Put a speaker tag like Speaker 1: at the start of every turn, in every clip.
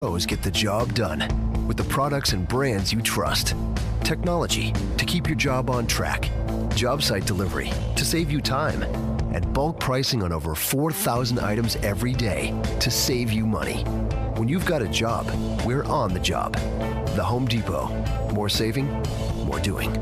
Speaker 1: Pros get the job done with the products and brands you trust. Technology to keep your job on track. Job site delivery to save you time. And bulk pricing on over 4,000 items every day to save you money. When you've got a job, we're on the job. The Home Depot. More saving, more doing.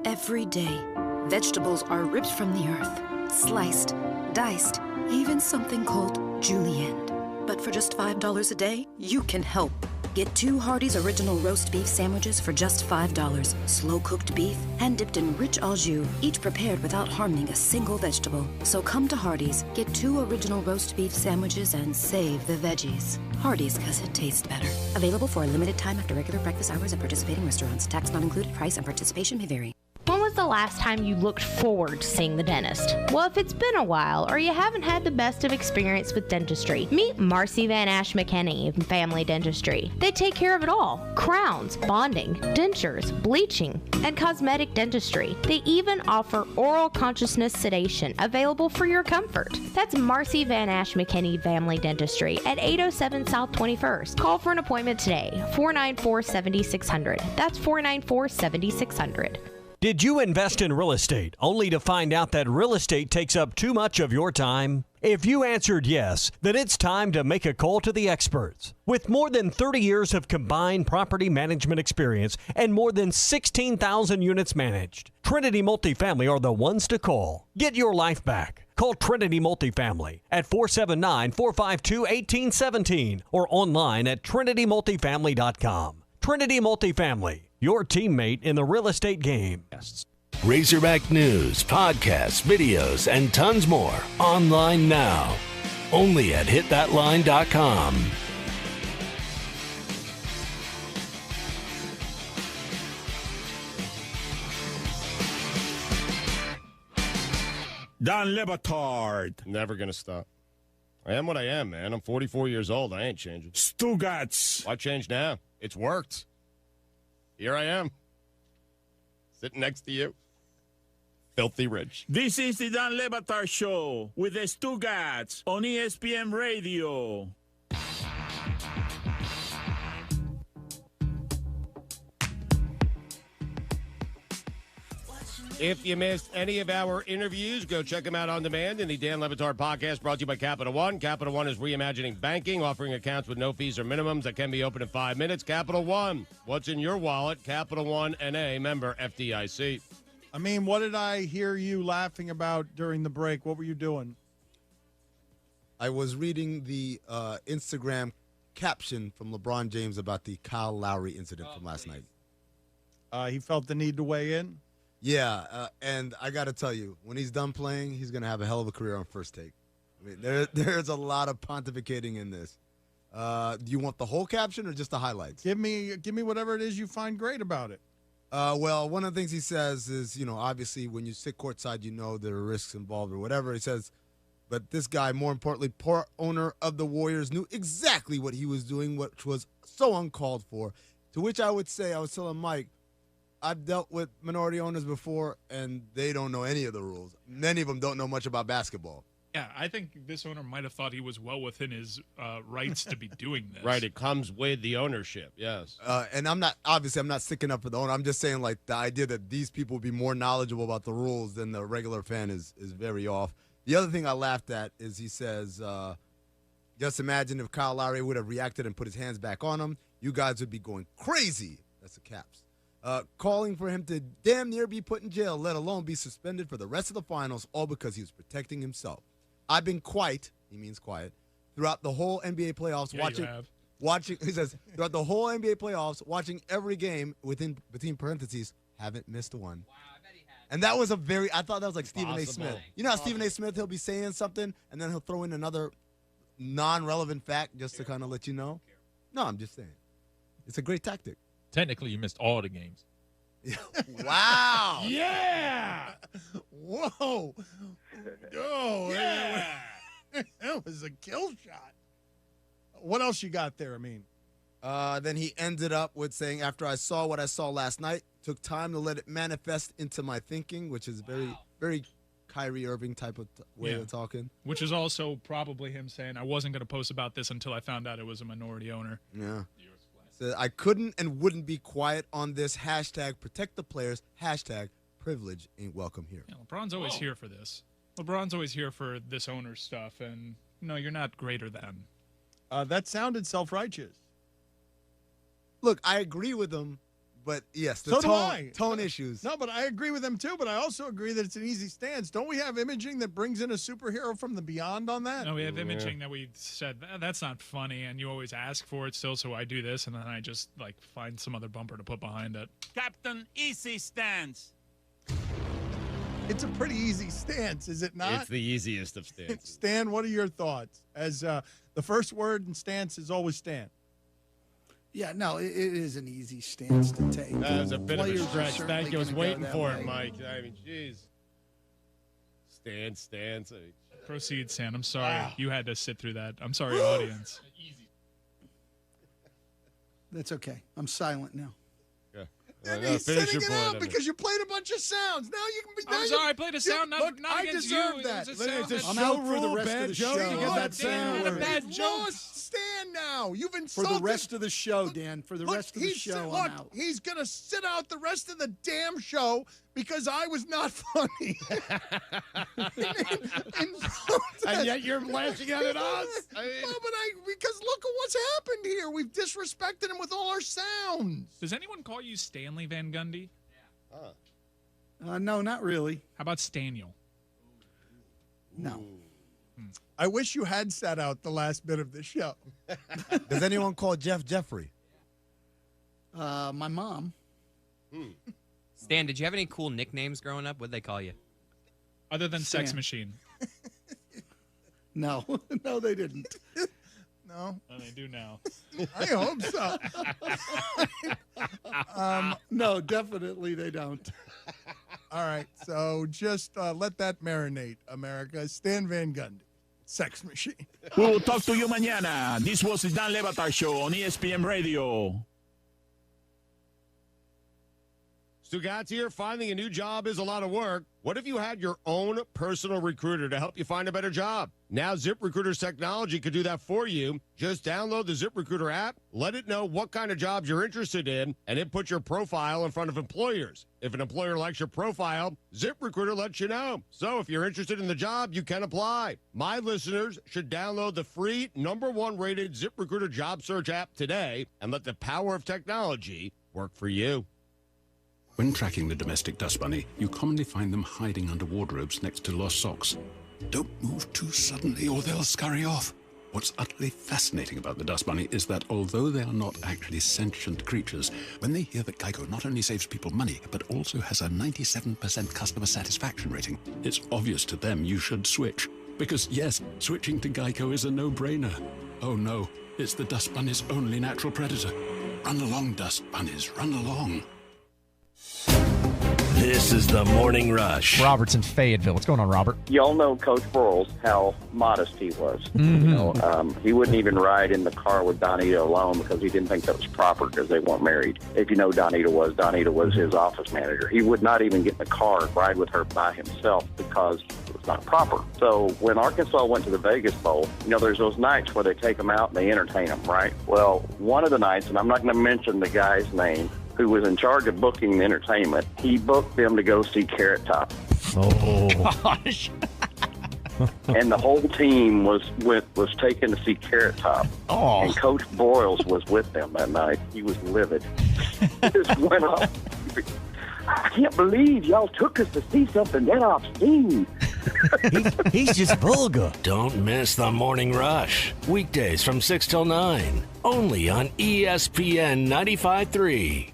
Speaker 2: Every day, vegetables are ripped from the earth, sliced, diced, even something called julienne. But for just $5 a day, you can help. Get 2 Hardee's Original Roast Beef Sandwiches for just $5. Slow-cooked beef, hand-dipped in rich au jus, each prepared without harming a single vegetable. So come to Hardee's, get 2 Original Roast Beef Sandwiches, and save the veggies. Hardee's, because it tastes better. Available for a limited time after regular breakfast hours at participating restaurants. Tax not included. Price and participation may vary.
Speaker 3: When was the last time you looked forward to seeing the dentist? Well, if it's been a while or you haven't had the best of experience with dentistry, meet Marcy Van Ash McKinney Family Dentistry. They take care of it all. Crowns, bonding, dentures, bleaching, and cosmetic dentistry. They even offer oral consciousness sedation available for your comfort. That's Marcy Van Ash McKinney Family Dentistry at 807 South 21st. Call for an appointment today, 494-7600. That's 494-7600.
Speaker 4: Did you invest in real estate only to find out that real estate takes up too much of your time? If you answered yes, then it's time to make a call to the experts. With more than 30 years of combined property management experience and more than 16,000 units managed, Trinity Multifamily are the ones to call. Get your life back. Call Trinity Multifamily at 479-452-1817 or online at trinitymultifamily.com. Trinity Multifamily, your teammate in the real estate game.
Speaker 5: Razorback news, podcasts, videos, and tons more online now. Only at hitthatline.com.
Speaker 6: Don Le Batard.
Speaker 7: Never gonna stop. I am what I am, man. I'm 44 years old. I ain't changing.
Speaker 6: Stugats.
Speaker 7: Why change now? It's worked. Here I am. Sitting next to you. Filthy rich.
Speaker 6: This is the Don Le Batard Show with the Stugats on ESPN Radio.
Speaker 7: If you missed any of our interviews, go check them out on demand in the Dan Le Batard podcast brought to you by Capital One. Capital One is reimagining banking, offering accounts with no fees or minimums that can be opened in 5 minutes. Capital One, what's in your wallet? Capital One N.A., member FDIC.
Speaker 8: I mean, what did I hear you laughing about during the break? What were you doing?
Speaker 9: I was reading the Instagram caption from LeBron James about the Kyle Lowry incident from last night.
Speaker 8: He felt the need to weigh in?
Speaker 9: Yeah, and I got to tell you, when he's done playing, he's going to have a hell of a career on First Take. I mean, there's a lot of pontificating in this. Do you want the whole caption or just the highlights?
Speaker 8: Give me whatever it is you find great about it.
Speaker 9: Well, one of the things he says is, obviously when you sit courtside, there are risks involved or whatever. He says, but this guy, more importantly, poor owner of the Warriors, knew exactly what he was doing, which was so uncalled for. To which I would say, I was telling Mike, I've dealt with minority owners before, and they don't know any of the rules. Many of them don't know much about basketball.
Speaker 10: Yeah, I think this owner might have thought he was well within his rights to be doing this.
Speaker 7: Right, it comes with the ownership, yes.
Speaker 9: And I'm not sticking up for the owner. I'm just saying, like, the idea that these people would be more knowledgeable about the rules than the regular fan is very off. The other thing I laughed at is he says, just imagine if Kyle Lowry would have reacted and put his hands back on him, you guys would be going crazy. That's the caps. Calling for him to damn near be put in jail, let alone be suspended for the rest of the finals, all because he was protecting himself. I've been quiet, he means quiet, throughout the whole NBA playoffs, watching. He says, throughout the whole NBA playoffs, watching every game between parentheses, haven't missed one.
Speaker 11: Wow, I bet he has.
Speaker 9: And that was I thought that was like Stephen A. Smith. You know how Stephen A. Smith, he'll be saying something, and then he'll throw in another non-relevant fact just to kind of let you know? No, I'm just saying. It's a great tactic.
Speaker 11: Technically, you missed all the games.
Speaker 9: Wow.
Speaker 8: Yeah. Whoa. Oh, yeah. That was a kill shot. What else you got there, I mean?
Speaker 9: Then he ended up with saying, after I saw what I saw last night, took time to let it manifest into my thinking, which is very, very Kyrie Irving type of way of talking.
Speaker 10: Which is also probably him saying, I wasn't going to post about this until I found out it was a minority owner.
Speaker 9: Yeah. So I couldn't and wouldn't be quiet on this. Hashtag protect the players. Hashtag privilege ain't welcome here.
Speaker 10: Yeah, LeBron's always here for this. LeBron's always here for this owner stuff, and no, you're not greater than.
Speaker 8: That sounded self-righteous.
Speaker 9: Look, I agree with him, but yes, the
Speaker 8: So do I.
Speaker 9: tone issues.
Speaker 8: No, but I agree with them too, but I also agree that it's an easy stance. Don't we have imaging that brings in a superhero from the beyond on that?
Speaker 10: No, we have imaging that we said, that's not funny, and you always ask for it still, so I do this, and then I just, find some other bumper to put behind it.
Speaker 6: Captain Easy Stance.
Speaker 8: It's a pretty easy stance, is it not?
Speaker 7: It's the easiest of stances.
Speaker 8: Stan, what are your thoughts? As the first word in stance is always Stan.
Speaker 12: Yeah, no, it is an easy stance to take.
Speaker 7: That was a bit of a
Speaker 12: Players are
Speaker 7: stretch.
Speaker 12: certainly
Speaker 7: Thank you. I was
Speaker 12: gonna go
Speaker 7: waiting
Speaker 12: that
Speaker 7: for
Speaker 12: way.
Speaker 7: it, Mike. I mean, jeez. Stance.
Speaker 10: Proceed, Sam. I'm sorry. You had to sit through that. I'm sorry, audience.
Speaker 12: That's okay. I'm silent now.
Speaker 8: And
Speaker 7: No,
Speaker 8: he's
Speaker 7: finish
Speaker 8: sitting
Speaker 7: your
Speaker 8: it
Speaker 7: point,
Speaker 8: out
Speaker 7: I mean.
Speaker 8: because you played a bunch of sounds. Now you can be.
Speaker 10: I'm sorry, I played a sound, not
Speaker 8: I
Speaker 10: against
Speaker 8: deserve
Speaker 10: you.
Speaker 8: that.
Speaker 10: It was a sound that-
Speaker 12: I'm out for the rest of the show.
Speaker 7: You get that
Speaker 10: Dan,
Speaker 7: sound.
Speaker 10: bad
Speaker 8: You've
Speaker 10: joke.
Speaker 8: lost Stan now. You've
Speaker 12: For
Speaker 8: insulted.
Speaker 12: the rest of the show, Dan. For the rest of the show, I'm out.
Speaker 8: He's going to sit out the rest of the damn show because I was not funny.
Speaker 7: And yet you're lashing out at us.
Speaker 8: Because look at what's happened here. We've disrespected him with all our sounds.
Speaker 10: Does anyone call you Stanley Van Gundy?
Speaker 12: No, not really.
Speaker 10: How about Staniel?
Speaker 12: No.
Speaker 8: I wish you had sat out the last bit of the show.
Speaker 9: Does anyone call Jeff Jeffrey?
Speaker 12: My mom.
Speaker 13: Stan, did you have any cool nicknames growing up? What'd they call you?
Speaker 10: Other than Sex
Speaker 12: Stan.
Speaker 10: Machine.
Speaker 12: No. No, they didn't.
Speaker 8: No?
Speaker 10: Oh, they do now.
Speaker 8: I hope so.
Speaker 12: No, definitely they don't.
Speaker 8: All right, so just let that marinate, America. Stan Van Gundy, Sex Machine.
Speaker 6: We will talk to you mañana. This was the Dan Le Batard Show on ESPN Radio.
Speaker 7: Stugatz here. Finding a new job is a lot of work. What if you had your own personal recruiter to help you find a better job? Now ZipRecruiter's technology could do that for you. Just download the ZipRecruiter app, let it know what kind of jobs you're interested in, and it puts your profile in front of employers. If an employer likes your profile, ZipRecruiter lets you know. So if you're interested in the job, you can apply. My listeners should download the free #1 rated ZipRecruiter job search app today and let the power of technology work for you.
Speaker 14: When tracking the domestic dust bunny, you commonly find them hiding under wardrobes next to lost socks. Don't move too suddenly or they'll scurry off. What's utterly fascinating about the dust bunny is that although they are not actually sentient creatures, when they hear that Geico not only saves people money, but also has a 97% customer satisfaction rating, it's obvious to them you should switch. Because yes, switching to Geico is a no-brainer. Oh no, it's the dust bunny's only natural predator. Run along, dust bunnies, run along.
Speaker 5: This is the Morning Rush.
Speaker 15: Robert's in Fayetteville. What's going on, Robert?
Speaker 16: Y'all know Coach Broyles, how modest he was.
Speaker 15: Mm-hmm.
Speaker 16: You know, he wouldn't even ride in the car with Donita alone because he didn't think that was proper because they weren't married. If you know Donita was his office manager. He would not even get in the car and ride with her by himself because it was not proper. So when Arkansas went to the Vegas Bowl, you know, there's those nights where they take them out and they entertain them, right? Well, one of the nights, and I'm not going to mention the guy's name, who was in charge of booking the entertainment, he booked them to go see Carrot Top.
Speaker 15: Oh, gosh.
Speaker 16: And the whole team was taken to see Carrot Top.
Speaker 15: Oh.
Speaker 16: And Coach Broyles was with them that night. He was livid. He just went up. I can't believe y'all took us to see something that obscene.
Speaker 5: He's just vulgar. Don't miss the Morning Rush. Weekdays from 6 till 9. Only on ESPN 95.3.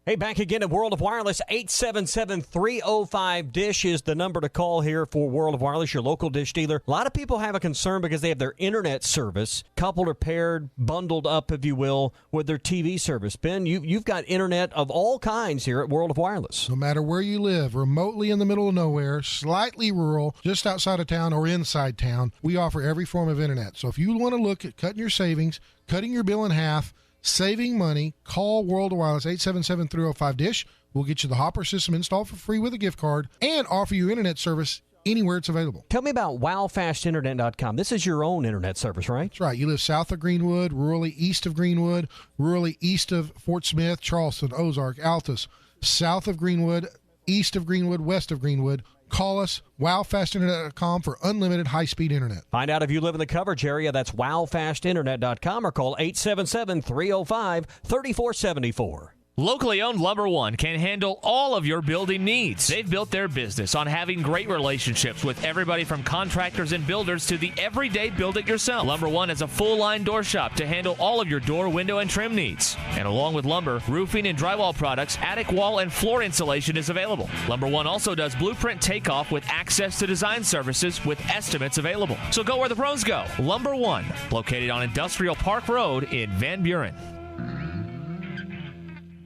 Speaker 4: Hey, back again at World of Wireless. 877-305-DISH is the number to call here for World of Wireless, your local dish dealer. A lot of people have a concern because they have their internet service coupled or paired, bundled up, if you will, with their TV service. Ben, you've got internet of all kinds here at World of Wireless.
Speaker 17: No matter where you live, remotely in the middle of nowhere, slightly rural, just outside of town or inside town, we offer every form of internet. So if you want to look at cutting your savings, cutting your bill in half, saving money, call World of Wireless, 877-305-DISH. We'll get you the hopper system installed for free with a gift card and offer you internet service anywhere it's available.
Speaker 4: Tell me about wowfastinternet.com. This is your own internet service, right?
Speaker 17: That's right. You live south of Greenwood, rurally east of Greenwood, rurally east of Fort Smith, Charleston, Ozark, Altus, south of Greenwood, east of Greenwood, west of Greenwood. Call us, wowfastinternet.com, for unlimited high-speed internet.
Speaker 4: Find out if you live in the coverage area. That's wowfastinternet.com, or call 877-305-3474.
Speaker 18: Locally owned Lumber One can handle all of your building needs. They've built their business on having great relationships with everybody from contractors and builders to the everyday build-it-yourself. Lumber One is a full-line door shop to handle all of your door, window, and trim needs. And along with lumber, roofing and drywall products, attic wall and floor insulation is available. Lumber One also does blueprint takeoff with access to design services with estimates available. So go where the pros go. Lumber One, located on Industrial Park Road in Van Buren.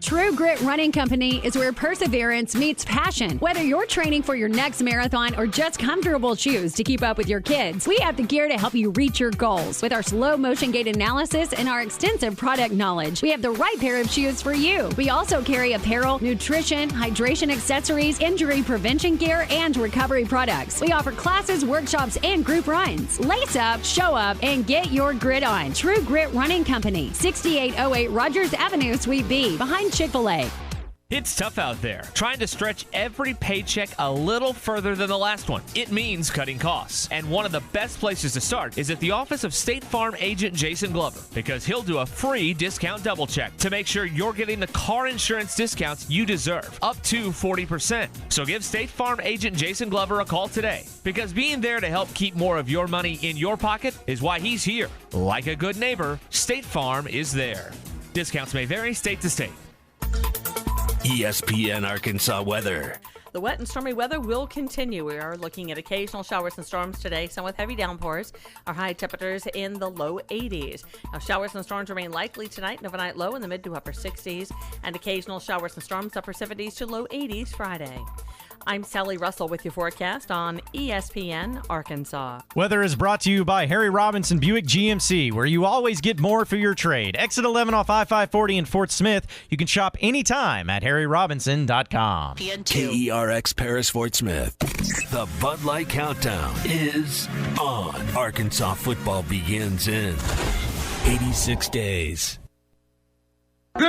Speaker 19: True Grit Running Company is where perseverance meets passion. Whether you're training for your next marathon or just comfortable shoes to keep up with your kids, we have the gear to help you reach your goals. With our slow motion gait analysis and our extensive product knowledge, we have the right pair of shoes for you. We also carry apparel, nutrition, hydration accessories, injury prevention gear, and recovery products. We offer classes, workshops, and group runs. Lace up, show up, and get your grit on. True Grit Running Company, 6808 Rogers Avenue, Suite B, behind Chick-fil-A.
Speaker 18: It's tough out there, trying to stretch every paycheck a little further than the last one. It means cutting costs. And one of the best places to start is at the office of State Farm agent Jason Glover, because he'll do a free discount double check to make sure you're getting the car insurance discounts you deserve, up to 40%. So give State Farm agent Jason Glover a call today, because being there to help keep more of your money in your pocket is why he's here. Like a good neighbor, State Farm is there. Discounts may vary state to state.
Speaker 5: ESPN Arkansas weather.
Speaker 20: The wet and stormy weather will continue. We are looking at occasional showers and storms today, some with heavy downpours. Our high temperatures in the low 80s. Now, showers and storms remain likely tonight, and overnight low in the mid to upper 60s, and occasional showers and storms upper 70s to low 80s Friday. I'm Sally Russell with your forecast on ESPN Arkansas.
Speaker 21: Weather is brought to you by Harry Robinson Buick GMC, where you always get more for your trade. Exit 11 off I-540 in Fort Smith. You can shop anytime at harryrobinson.com.
Speaker 5: KERX Paris Fort Smith. The Bud Light Countdown is on. Arkansas football begins in 86 days.
Speaker 22: Good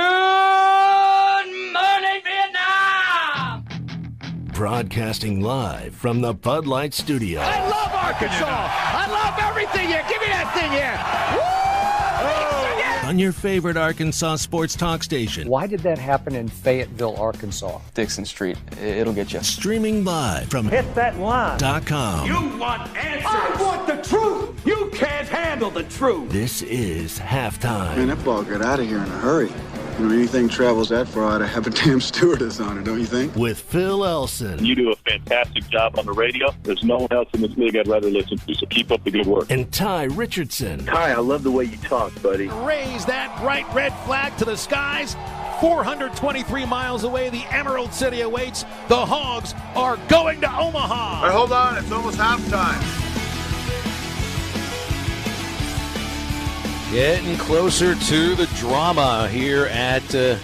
Speaker 22: morning, Vietnam!
Speaker 5: Broadcasting live from the Bud Light Studio.
Speaker 22: I love Arkansas! I love everything here! Give me that thing here!
Speaker 5: On your favorite Arkansas sports talk station.
Speaker 23: Why did that happen in Fayetteville, Arkansas? Dixon Street. It'll get you.
Speaker 5: Streaming live from
Speaker 22: Hit that line.
Speaker 5: .com.
Speaker 22: You want answers! I want the truth! You can't handle the truth!
Speaker 5: This is Halftime.
Speaker 24: Man, that ball got out of here in a hurry. You know, anything travels that far, I'd have a damn stewardess on it, don't you think?
Speaker 5: With Phil Elson.
Speaker 25: You do a fantastic job on the radio. There's no one else in this league I'd rather listen to, so keep up the good work.
Speaker 5: And Tye Richardson.
Speaker 26: Tye, I love the way you talk, buddy.
Speaker 27: Raise that bright red flag to the skies. 423 miles away, the Emerald City awaits. The Hogs are going to Omaha.
Speaker 28: But hold on, it's almost halftime.
Speaker 29: Getting closer to the drama here at the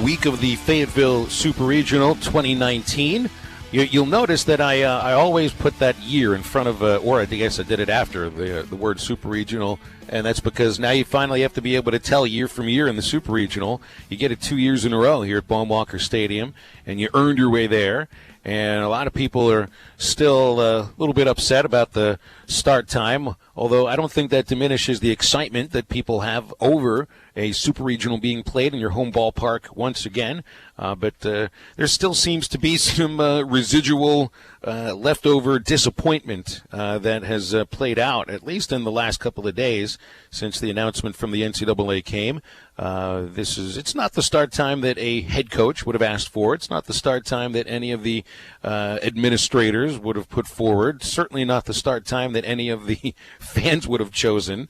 Speaker 29: week of the Fayetteville Super Regional 2019. You'll notice that I always put that year in front of, or I guess I did it after the word Super Regional, and that's because now you finally have to be able to tell year from year in the Super Regional. You get it 2 years in a row here at Baum-Walker Stadium, and you earned your way there. And a lot of people are still a little bit upset about the start time, although I don't think that diminishes the excitement that people have over a Super Regional being played in your home ballpark once again. But there still seems to be some residual leftover disappointment that has played out, at least in the last couple of days since the announcement from the NCAA came. It's not the start time that a head coach would have asked for. It's not the start time that any of the administrators would have put forward. Certainly not the start time that any of the fans would have chosen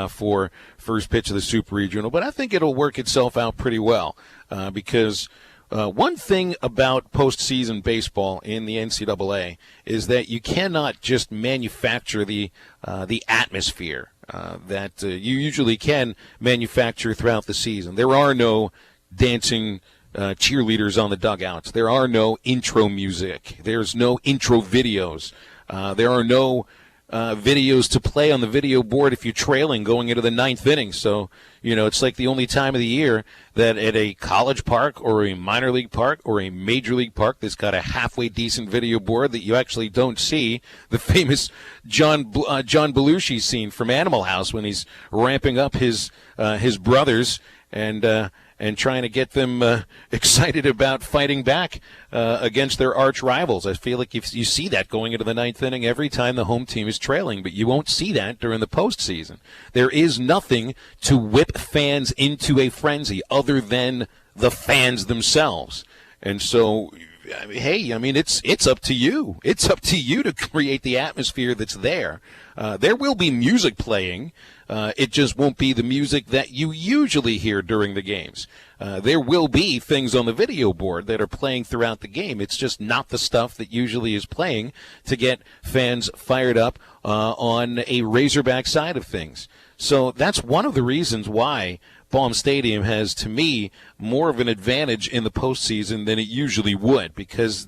Speaker 29: for first pitch of the Super Regional. But I think it'll work itself out pretty well because one thing about postseason baseball in the NCAA is that you cannot just manufacture the atmosphere that you usually can manufacture throughout the season. There are no dancing cheerleaders on the dugouts. There are no intro music. There's no intro videos. There are no videos to play on the video board if you're trailing going into the ninth inning. So, it's like the only time of the year that at a college park or a minor league park or a major league park that's got a halfway decent video board that you actually don't see the famous John Belushi scene from Animal House when he's ramping up his brothers and trying to get them excited about fighting back against their arch rivals. I feel like you see that going into the ninth inning every time the home team is trailing, but you won't see that during the postseason. There is nothing to whip fans into a frenzy other than the fans themselves. And so, hey, I mean, it's up to you. It's up to you to create the atmosphere that's there. There will be music playing. It just won't be the music that you usually hear during the games. There will be things on the video board that are playing throughout the game. It's just not the stuff that usually is playing to get fans fired up on a Razorback side of things. So that's one of the reasons why Baum Stadium has, to me, more of an advantage in the postseason than it usually would, because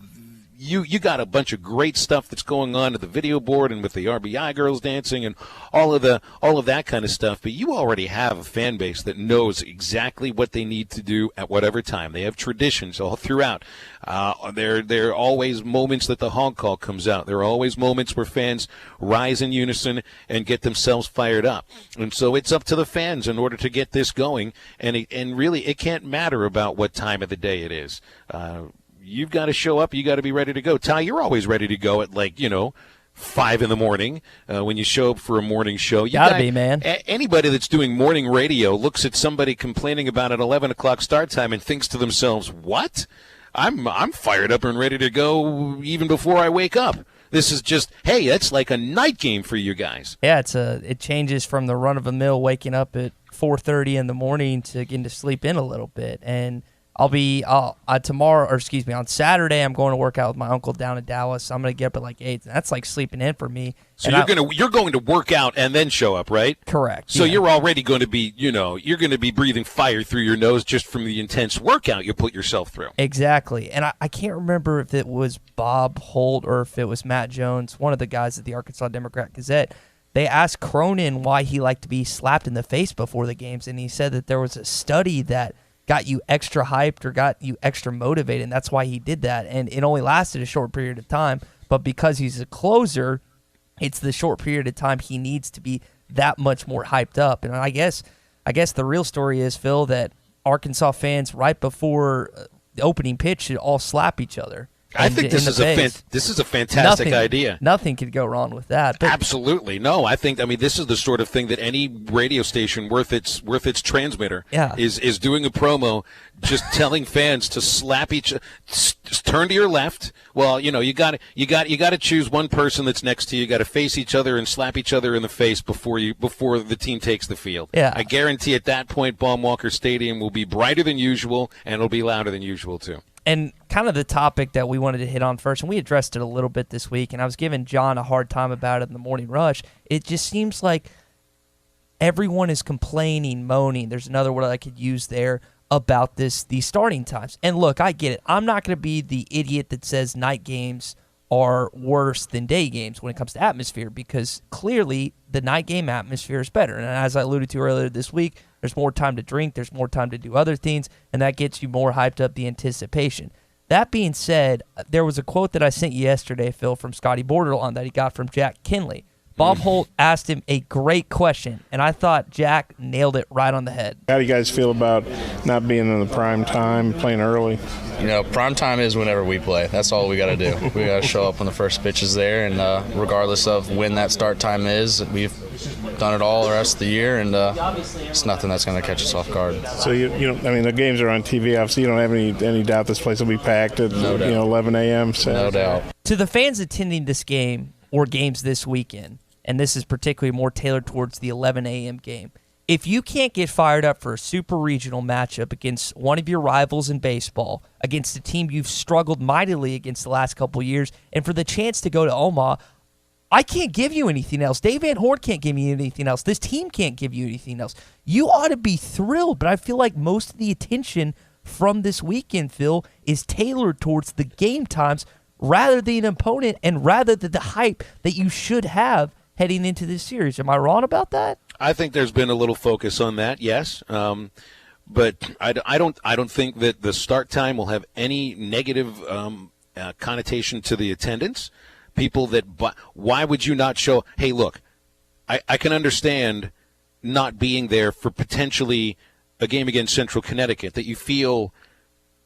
Speaker 29: you got a bunch of great stuff that's going on at the video board and with the RBI girls dancing and all of that kind of stuff. But you already have a fan base that knows exactly what they need to do at whatever time. They have traditions all throughout. There are always moments that the honk call comes out. There are always moments where fans rise in unison and get themselves fired up. And so it's up to the fans in order to get this going. And really, it can't matter about what time of the day it is. You've got to show up. You got to be ready to go. Tye, you're always ready to go at 5 in the morning when you show up for a morning show. You
Speaker 1: gotta be, man.
Speaker 30: Anybody that's doing morning radio looks at somebody complaining about an 11 o'clock start time and thinks to themselves, "What? I'm fired up and ready to go even before I wake up." This is just, hey, that's like a night game for you guys.
Speaker 1: Yeah, it changes from the run of the mill waking up at 4:30 in the morning to getting to sleep in a little bit. And on Saturday, I'm going to work out with my uncle down in Dallas. I'm going to get up at like 8. That's like sleeping in for me.
Speaker 29: So you're going to work out and then show up, right?
Speaker 1: Correct.
Speaker 29: So you're already going to be, you're going to be breathing fire through your nose just from the intense workout you put yourself through.
Speaker 1: Exactly. And I can't remember if it was Bob Holt or if it was Matt Jones, one of the guys at the Arkansas Democrat-Gazette. They asked Cronin why he liked to be slapped in the face before the games, and he said that there was a study that got you extra hyped or got you extra motivated, and that's why he did that. And it only lasted a short period of time, but because he's a closer, it's the short period of time he needs to be that much more hyped up. And I guess the real story is, Phil, that Arkansas fans right before the opening pitch should all slap each other.
Speaker 29: I think this is a fantastic idea.
Speaker 1: Nothing could go wrong with that. But
Speaker 29: absolutely no. I mean, this is the sort of thing that any radio station worth its transmitter is doing a promo, just telling fans to slap each. Just turn to your left. Well, you got to choose one person that's next to you. You got to face each other and slap each other in the face before the team takes the field.
Speaker 1: Yeah.
Speaker 29: I guarantee at that point, Baum-Walker Stadium will be brighter than usual and it'll be louder than usual too.
Speaker 1: And kind of the topic that we wanted to hit on first, and we addressed it a little bit this week, and I was giving John a hard time about it in the morning rush. It just seems like everyone is complaining, moaning. There's another word I could use there about these starting times. And look, I get it. I'm not going to be the idiot that says night games are worse than day games when it comes to atmosphere, because clearly the night game atmosphere is better. And as I alluded to earlier this week, there's more time to drink, there's more time to do other things, and that gets you more hyped up, the anticipation. That being said, there was a quote that I sent you yesterday, Phil, from Scotty Borderline that he got from Jack Kinley. Bob Holt asked him a great question, and I thought Jack nailed it right on the head.
Speaker 2: How do you guys feel about not being in the prime time, playing early?
Speaker 3: Prime time is whenever we play. That's all we got to do. We got to show up when the first pitch is there, and regardless of when that start time is, we've done it all the rest of the year, and it's nothing that's going to catch us off guard.
Speaker 2: So, the games are on TV. Obviously, you don't have any doubt this place will be packed at 11 a.m. So.
Speaker 3: No doubt.
Speaker 1: To the fans attending this game or games this weekend, and this is particularly more tailored towards the 11 a.m. game, if you can't get fired up for a super regional matchup against one of your rivals in baseball, against a team you've struggled mightily against the last couple of years, and for the chance to go to Omaha, I can't give you anything else. Dave Van Horn can't give you anything else. This team can't give you anything else. You ought to be thrilled, but I feel like most of the attention from this weekend, Phil, is tailored towards the game times rather than an opponent and rather than the hype that you should have heading into this series. Am I wrong about that?
Speaker 29: I think there's been a little focus on that, yes. But I don't think that the start time will have any negative connotation to the attendance. People that why would you not show? Hey, look, I can understand not being there for potentially a game against Central Connecticut that you feel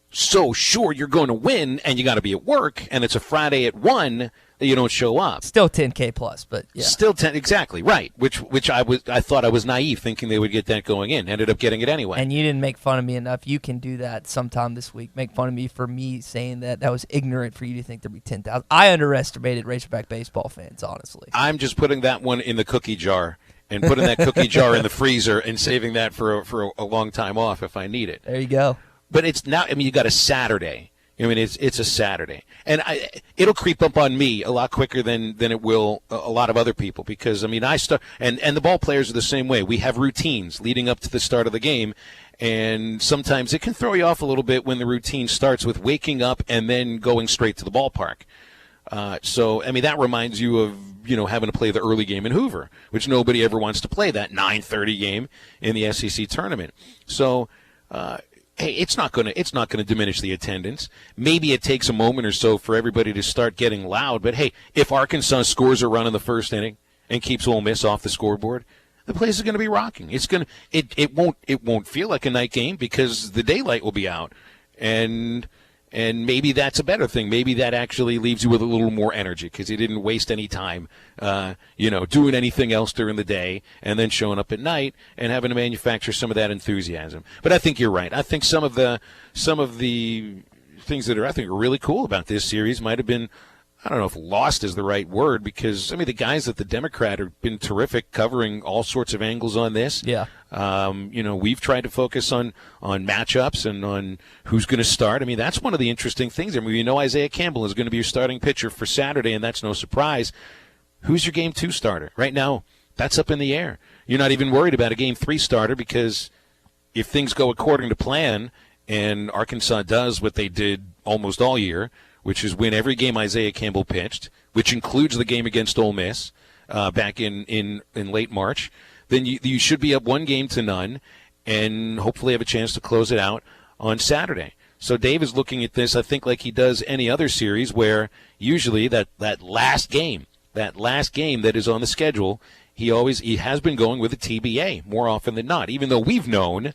Speaker 29: so sure you're going to win, and you got to be at work, and it's a Friday at 1 that you don't show up.
Speaker 1: Still 10K plus, but yeah.
Speaker 29: Still 10, exactly, right, which I thought I was naive thinking they would get that going in. Ended up getting it anyway.
Speaker 1: And you didn't make fun of me enough. You can do that sometime this week. Make fun of me for me saying that was ignorant for you to think there'd be 10,000. I underestimated Razorback baseball fans, honestly.
Speaker 29: I'm just putting that one in the cookie jar and putting that cookie jar in the freezer and saving that for a long time off if I need it.
Speaker 1: There you go.
Speaker 29: But it's now, I mean, you got a Saturday. I mean, it's a Saturday. And it'll creep up on me a lot quicker than it will a lot of other people because, I mean, and the ball players are the same way. We have routines leading up to the start of the game, and sometimes it can throw you off a little bit when the routine starts with waking up and then going straight to the ballpark. So, I mean, that reminds you of, having to play the early game in Hoover, which nobody ever wants to play, that 9:30 game in the SEC tournament. So, hey, it's not going to diminish the attendance. Maybe it takes a moment or so for everybody to start getting loud. But hey, if Arkansas scores a run in the first inning and keeps Ole Miss off the scoreboard, the place is going to be rocking. It won't feel like a night game because the daylight will be out, and maybe that's a better thing. Maybe that actually leaves you with a little more energy because you didn't waste any time, doing anything else during the day and then showing up at night and having to manufacture some of that enthusiasm. But I think you're right. I think some of the things that are really cool about this series might have been, I don't know if lost is the right word because, I mean, the guys at the Democrat have been terrific covering all sorts of angles on this.
Speaker 1: Yeah.
Speaker 29: We've tried to focus on matchups and on who's going to start. I mean, that's one of the interesting things. I mean, Isaiah Campbell is going to be your starting pitcher for Saturday, and that's no surprise. Who's your Game 2 starter? Right now, that's up in the air. You're not even worried about a Game 3 starter because if things go according to plan and Arkansas does what they did almost all year, which is win every game Isaiah Campbell pitched, which includes the game against Ole Miss back in late March, then you should be up 1-0 and hopefully have a chance to close it out on Saturday. So Dave is looking at this, I think, like he does any other series where usually that last game that is on the schedule, he has been going with a TBA more often than not, even though we've known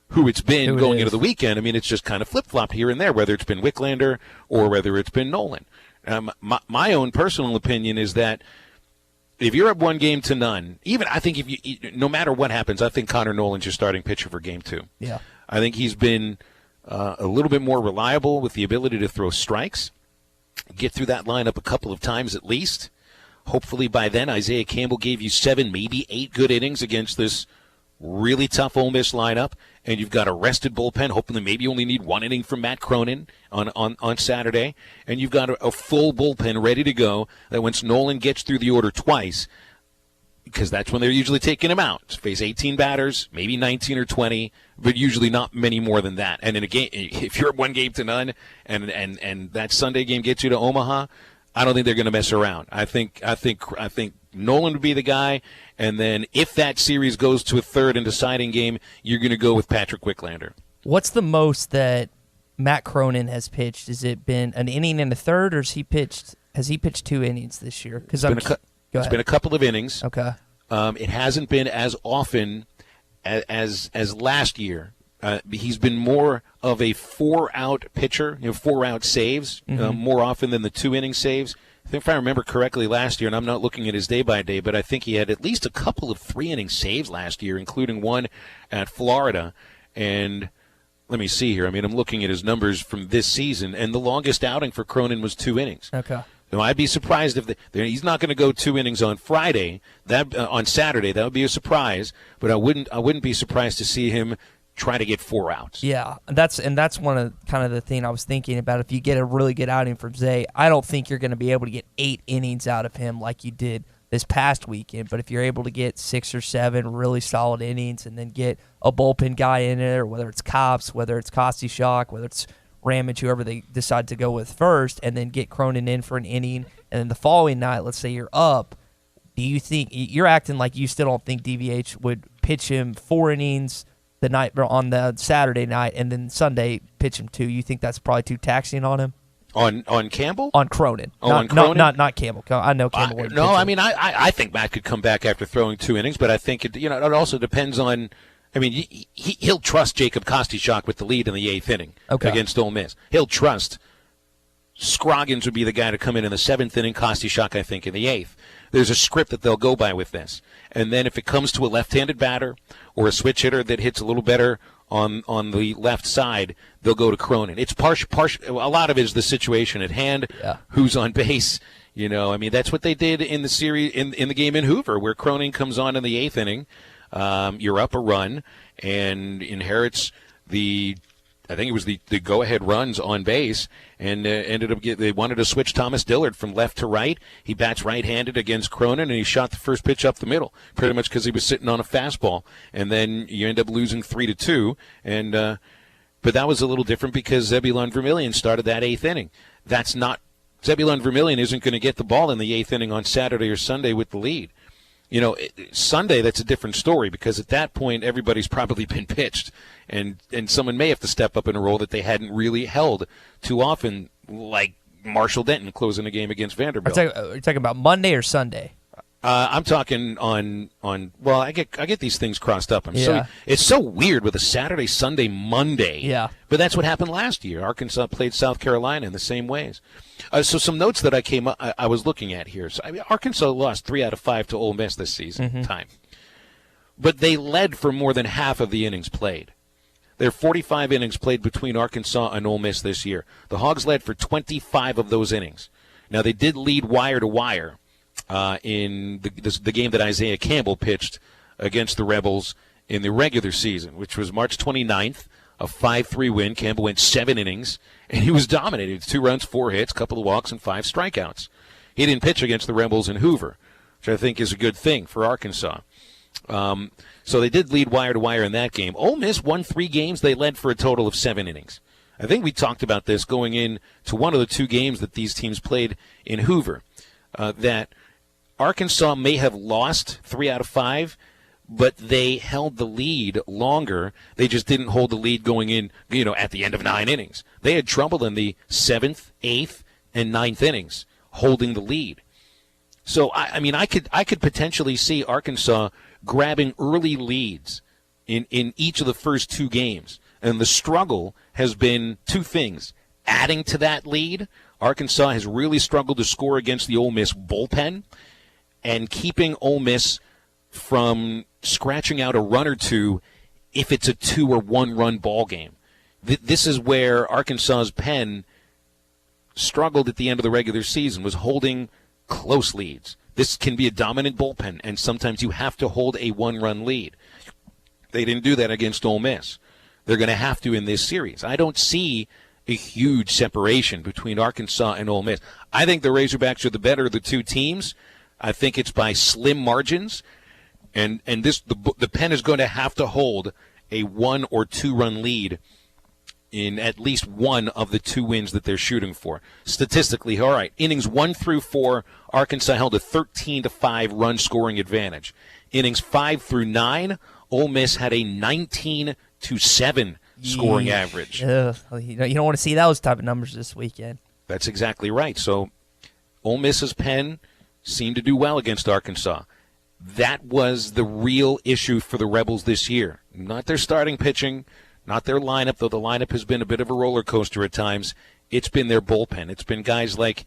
Speaker 29: who it's been going into the weekend. I mean, it's just kind of flip-flopped here and there, whether it's been Wicklander or whether it's been Nolan. My own personal opinion is that if you're up 1-0, even I think no matter what happens, I think Connor Nolan's your starting pitcher for Game 2.
Speaker 1: Yeah.
Speaker 29: I think he's been a little bit more reliable with the ability to throw strikes, get through that lineup a couple of times at least. Hopefully by then Isaiah Campbell gave you 7, maybe 8 good innings against this really tough Ole Miss lineup, and you've got a rested bullpen. Hopefully maybe you only need 1 inning from Matt Cronin on Saturday, and you've got a full bullpen ready to go that once Nolan gets through the order twice, because that's when they're usually taking him out, face 18 batters, maybe 19 or 20, but usually not many more than that. And in a game, if you're 1-0 and that Sunday game gets you to Omaha, I don't think they're going to mess around. I think Nolan would be the guy, and then if that series goes to a third and deciding game, you're going to go with Patrick Wicklander.
Speaker 1: What's the most that Matt Cronin has pitched? Has it been an inning and a third, or has he pitched 2 innings this year? Because
Speaker 29: it's been a couple of innings.
Speaker 1: Okay.
Speaker 29: It hasn't been as often as last year. He's been more of a 4-out pitcher, 4-out saves, more often than the 2-inning saves. I think if I remember correctly last year, and I'm not looking at his day-by-day, but I think he had at least a couple of 3-inning saves last year, including one at Florida. And let me see here. I mean, I'm looking at his numbers from this season, and the longest outing for Cronin was 2 innings.
Speaker 1: Okay.
Speaker 29: So I'd be surprised if he's not going to go 2 innings on Friday. On Saturday, that would be a surprise. But I wouldn't be surprised to see him try to get 4 outs.
Speaker 1: Yeah, that's one of kind of the thing I was thinking about. If you get a really good outing from Zay, I don't think you're going to be able to get 8 innings out of him like you did this past weekend. But if you're able to get 6 or 7 really solid innings and then get a bullpen guy in there, whether it's Cops, whether it's Kostichok, whether it's Ramage, whoever they decide to go with first, and then get Cronin in for an inning, and then the following night, let's say you're up, do you think you're acting like you still don't think DVH would pitch him 4 innings the night on the Saturday night and then Sunday pitch him 2? You think that's probably too taxing on him?
Speaker 29: On Campbell?
Speaker 1: On Cronin.
Speaker 29: On Cronin?
Speaker 1: Not Campbell. I know Campbell wouldn't
Speaker 29: No,
Speaker 1: pitch
Speaker 29: I
Speaker 1: him.
Speaker 29: mean, I think Matt could come back after throwing 2 innings, but I think it also depends on. I mean, he'll trust Jacob Kostichok with the lead in the 8th inning against Ole Miss. He'll trust Scroggins would be the guy to come in the 7th inning, Kostichok, I think, in the 8th. There's a script that they'll go by with this. And then if it comes to a left-handed batter or a switch hitter that hits a little better on the left side, they'll go to Cronin. It's a lot of it is the situation at hand, who's on base. You know, I mean, that's what they did in the series in the game in Hoover, where Cronin comes on in the 8th inning. You're up a run and inherits I think it was the go-ahead runs on base, and they wanted to switch Thomas Dillard from left to right. He bats right-handed against Cronin, and he shot the first pitch up the middle, pretty much because he was sitting on a fastball. And then you end up losing 3-2. But that was a little different because Zebulon Vermillion started that 8th inning. Zebulon Vermillion isn't going to get the ball in the 8th inning on Saturday or Sunday with the lead. You know, Sunday, that's a different story because at that point, everybody's probably been pitched, and someone may have to step up in a role that they hadn't really held too often, like Marshall Denton closing a game against Vanderbilt.
Speaker 1: Are you talking about Monday or Sunday?
Speaker 29: I'm talking on. Well, I get these things crossed up. It's so weird with a Saturday, Sunday, Monday.
Speaker 1: Yeah.
Speaker 29: But that's what happened last year. Arkansas played South Carolina in the same ways. So some notes that I was looking at here. So Arkansas lost 3 out of 5 to Ole Miss this season time, but they led for more than half of the innings played. There are 45 innings played between Arkansas and Ole Miss this year. The Hogs led for 25 of those innings. Now they did lead wire to wire in the game that Isaiah Campbell pitched against the Rebels in the regular season, which was March 29th, a 5-3 win. Campbell went 7 innings, and he was dominated. 2 runs, 4 hits, a couple of walks, and 5 strikeouts. He didn't pitch against the Rebels in Hoover, which I think is a good thing for Arkansas. So they did lead wire to wire in that game. Ole Miss won 3 games. They led for a total of 7 innings. I think we talked about this going into one of the 2 games that these teams played in Hoover, that Arkansas may have lost 3 out of 5, but they held the lead longer. They just didn't hold the lead going in, at the end of 9 innings. They had trouble in the 7th, 8th, and 9th innings holding the lead. So, I mean, I could potentially see Arkansas grabbing early leads in each of the first 2 games. And the struggle has been 2 things. Adding to that lead, Arkansas has really struggled to score against the Ole Miss bullpen, and keeping Ole Miss from scratching out a run or 2 if it's a 2 or 1 run ball game. This is where Arkansas's pen struggled at the end of the regular season, was holding close leads. This can be a dominant bullpen, and sometimes you have to hold a 1-run lead. They didn't do that against Ole Miss. They're going to have to in this series. I don't see a huge separation between Arkansas and Ole Miss. I think the Razorbacks are the better of the 2 teams. I think it's by slim margins, and the pen is going to have to hold a 1 or 2 run lead in at least one of the 2 wins that they're shooting for. Statistically, all right, innings 1 through 4, Arkansas held a 13-5 run scoring advantage. Innings 5 through 9, Ole Miss had a 19-7 scoring average.
Speaker 1: You don't want to see those type of numbers this weekend.
Speaker 29: That's exactly right. So Ole Miss's pen seemed to do well against Arkansas. That was the real issue for the Rebels this year. Not their starting pitching, not their lineup, though the lineup has been a bit of a roller coaster at times. It's been their bullpen. It's been guys like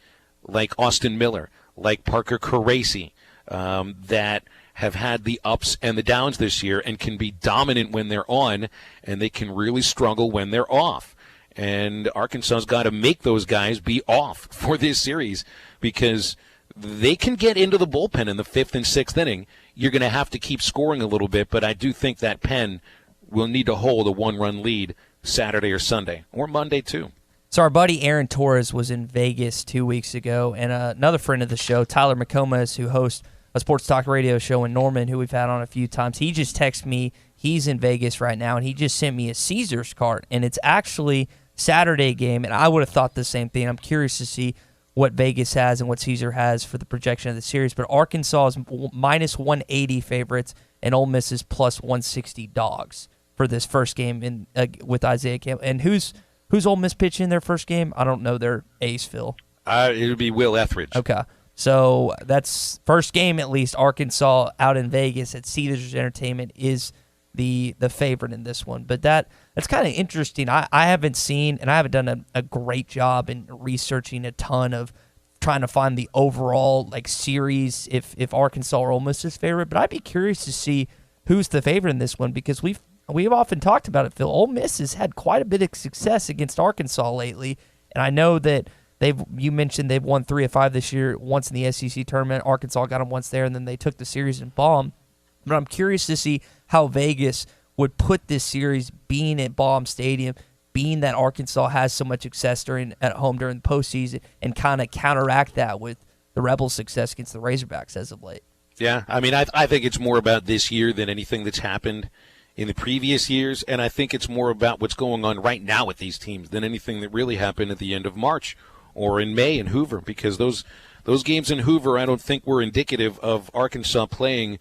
Speaker 29: Austin Miller, like Parker Caracci, that have had the ups and the downs this year and can be dominant when they're on, and they can really struggle when they're off. And Arkansas's got to make those guys be off for this series, because they can get into the bullpen in the 5th and 6th inning. You're going to have to keep scoring a little bit, but I do think that pen will need to hold a 1-run lead Saturday or Sunday, or Monday too.
Speaker 1: So our buddy Aaron Torres was in Vegas 2 weeks ago, and another friend of the show, Tyler McComas, who hosts a sports talk radio show in Norman, who we've had on a few times. He just texted me. He's in Vegas right now, and he just sent me a Caesars card, and it's actually Saturday game, and I would have thought the same thing. I'm curious to see what Vegas has and what Caesar has for the projection of the series. But Arkansas is minus 180 favorites, and Ole Miss is plus 160 dogs for this first game with Isaiah Campbell. And who's Ole Miss pitching in their first game? I don't know their ace, Phil.
Speaker 29: It would be Will Etheridge.
Speaker 1: Okay. So that's first game, at least. Arkansas out in Vegas at Caesars Entertainment is the favorite in this one. But that's kind of interesting. I haven't seen, and I haven't done a great job in researching a ton of trying to find the overall series if Arkansas or Ole Miss is favorite. But I'd be curious to see who's the favorite in this one, because we've often talked about it, Phil. Ole Miss has had quite a bit of success against Arkansas lately, and I know that you mentioned they've won 3 of 5 this year, once in the SEC tournament. Arkansas got them once there, and then they took the series and bombed. But I'm curious to see how Vegas would put this series being at Baum Stadium, being that Arkansas has so much success at home during the postseason, and kind of counteract that with the Rebels' success against the Razorbacks as of late.
Speaker 29: Yeah, I mean, I think it's more about this year than anything that's happened in the previous years, and I think it's more about what's going on right now with these teams than anything that really happened at the end of March or in May in Hoover, because those games in Hoover I don't think were indicative of Arkansas playing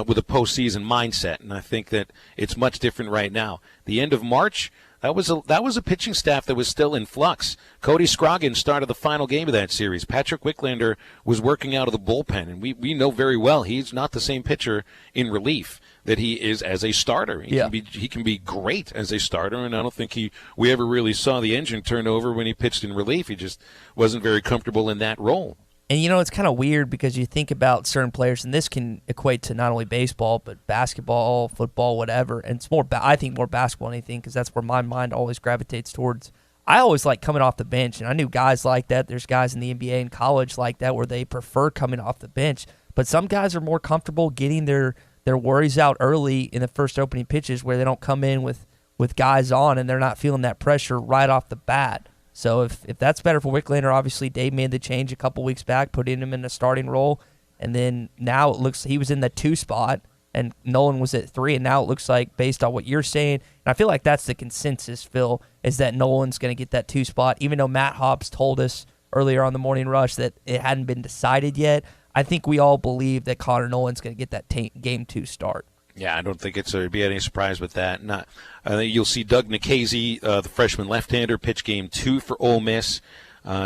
Speaker 29: with a postseason mindset, and I think that it's much different right now. The end of March, that was a pitching staff that was still in flux. Cody Scroggins started the final game of that series. Patrick Wicklander was working out of the bullpen, and we know very well he's not the same pitcher in relief that he is as a starter. He can be great as a starter, and I don't think we ever really saw the engine turn over when he pitched in relief. He just wasn't very comfortable in that role.
Speaker 1: And, it's kind of weird because you think about certain players, and this can equate to not only baseball, but basketball, football, whatever. And it's I think more basketball than anything, because that's where my mind always gravitates towards. I always like coming off the bench, and I knew guys like that. There's guys in the NBA and college like that where they prefer coming off the bench. But some guys are more comfortable getting their worries out early in the first opening pitches, where they don't come in with guys on and they're not feeling that pressure right off the bat. So if that's better for Wicklander, obviously Dave made the change a couple weeks back, putting him in a starting role, and then now it looks he was in the 2 spot and Nolan was at 3, and now it looks like, based on what you're saying, and I feel like that's the consensus, Phil, is that Nolan's going to get that 2 spot, even though Matt Hobbs told us earlier on the Morning Rush that it hadn't been decided yet. I think we all believe that Connor Nolan's going to get that game 2 start.
Speaker 29: Yeah, I don't think it'd be any surprise with that. I think you'll see Doug Nikhazy, the freshman left-hander, pitch game 2 for Ole Miss.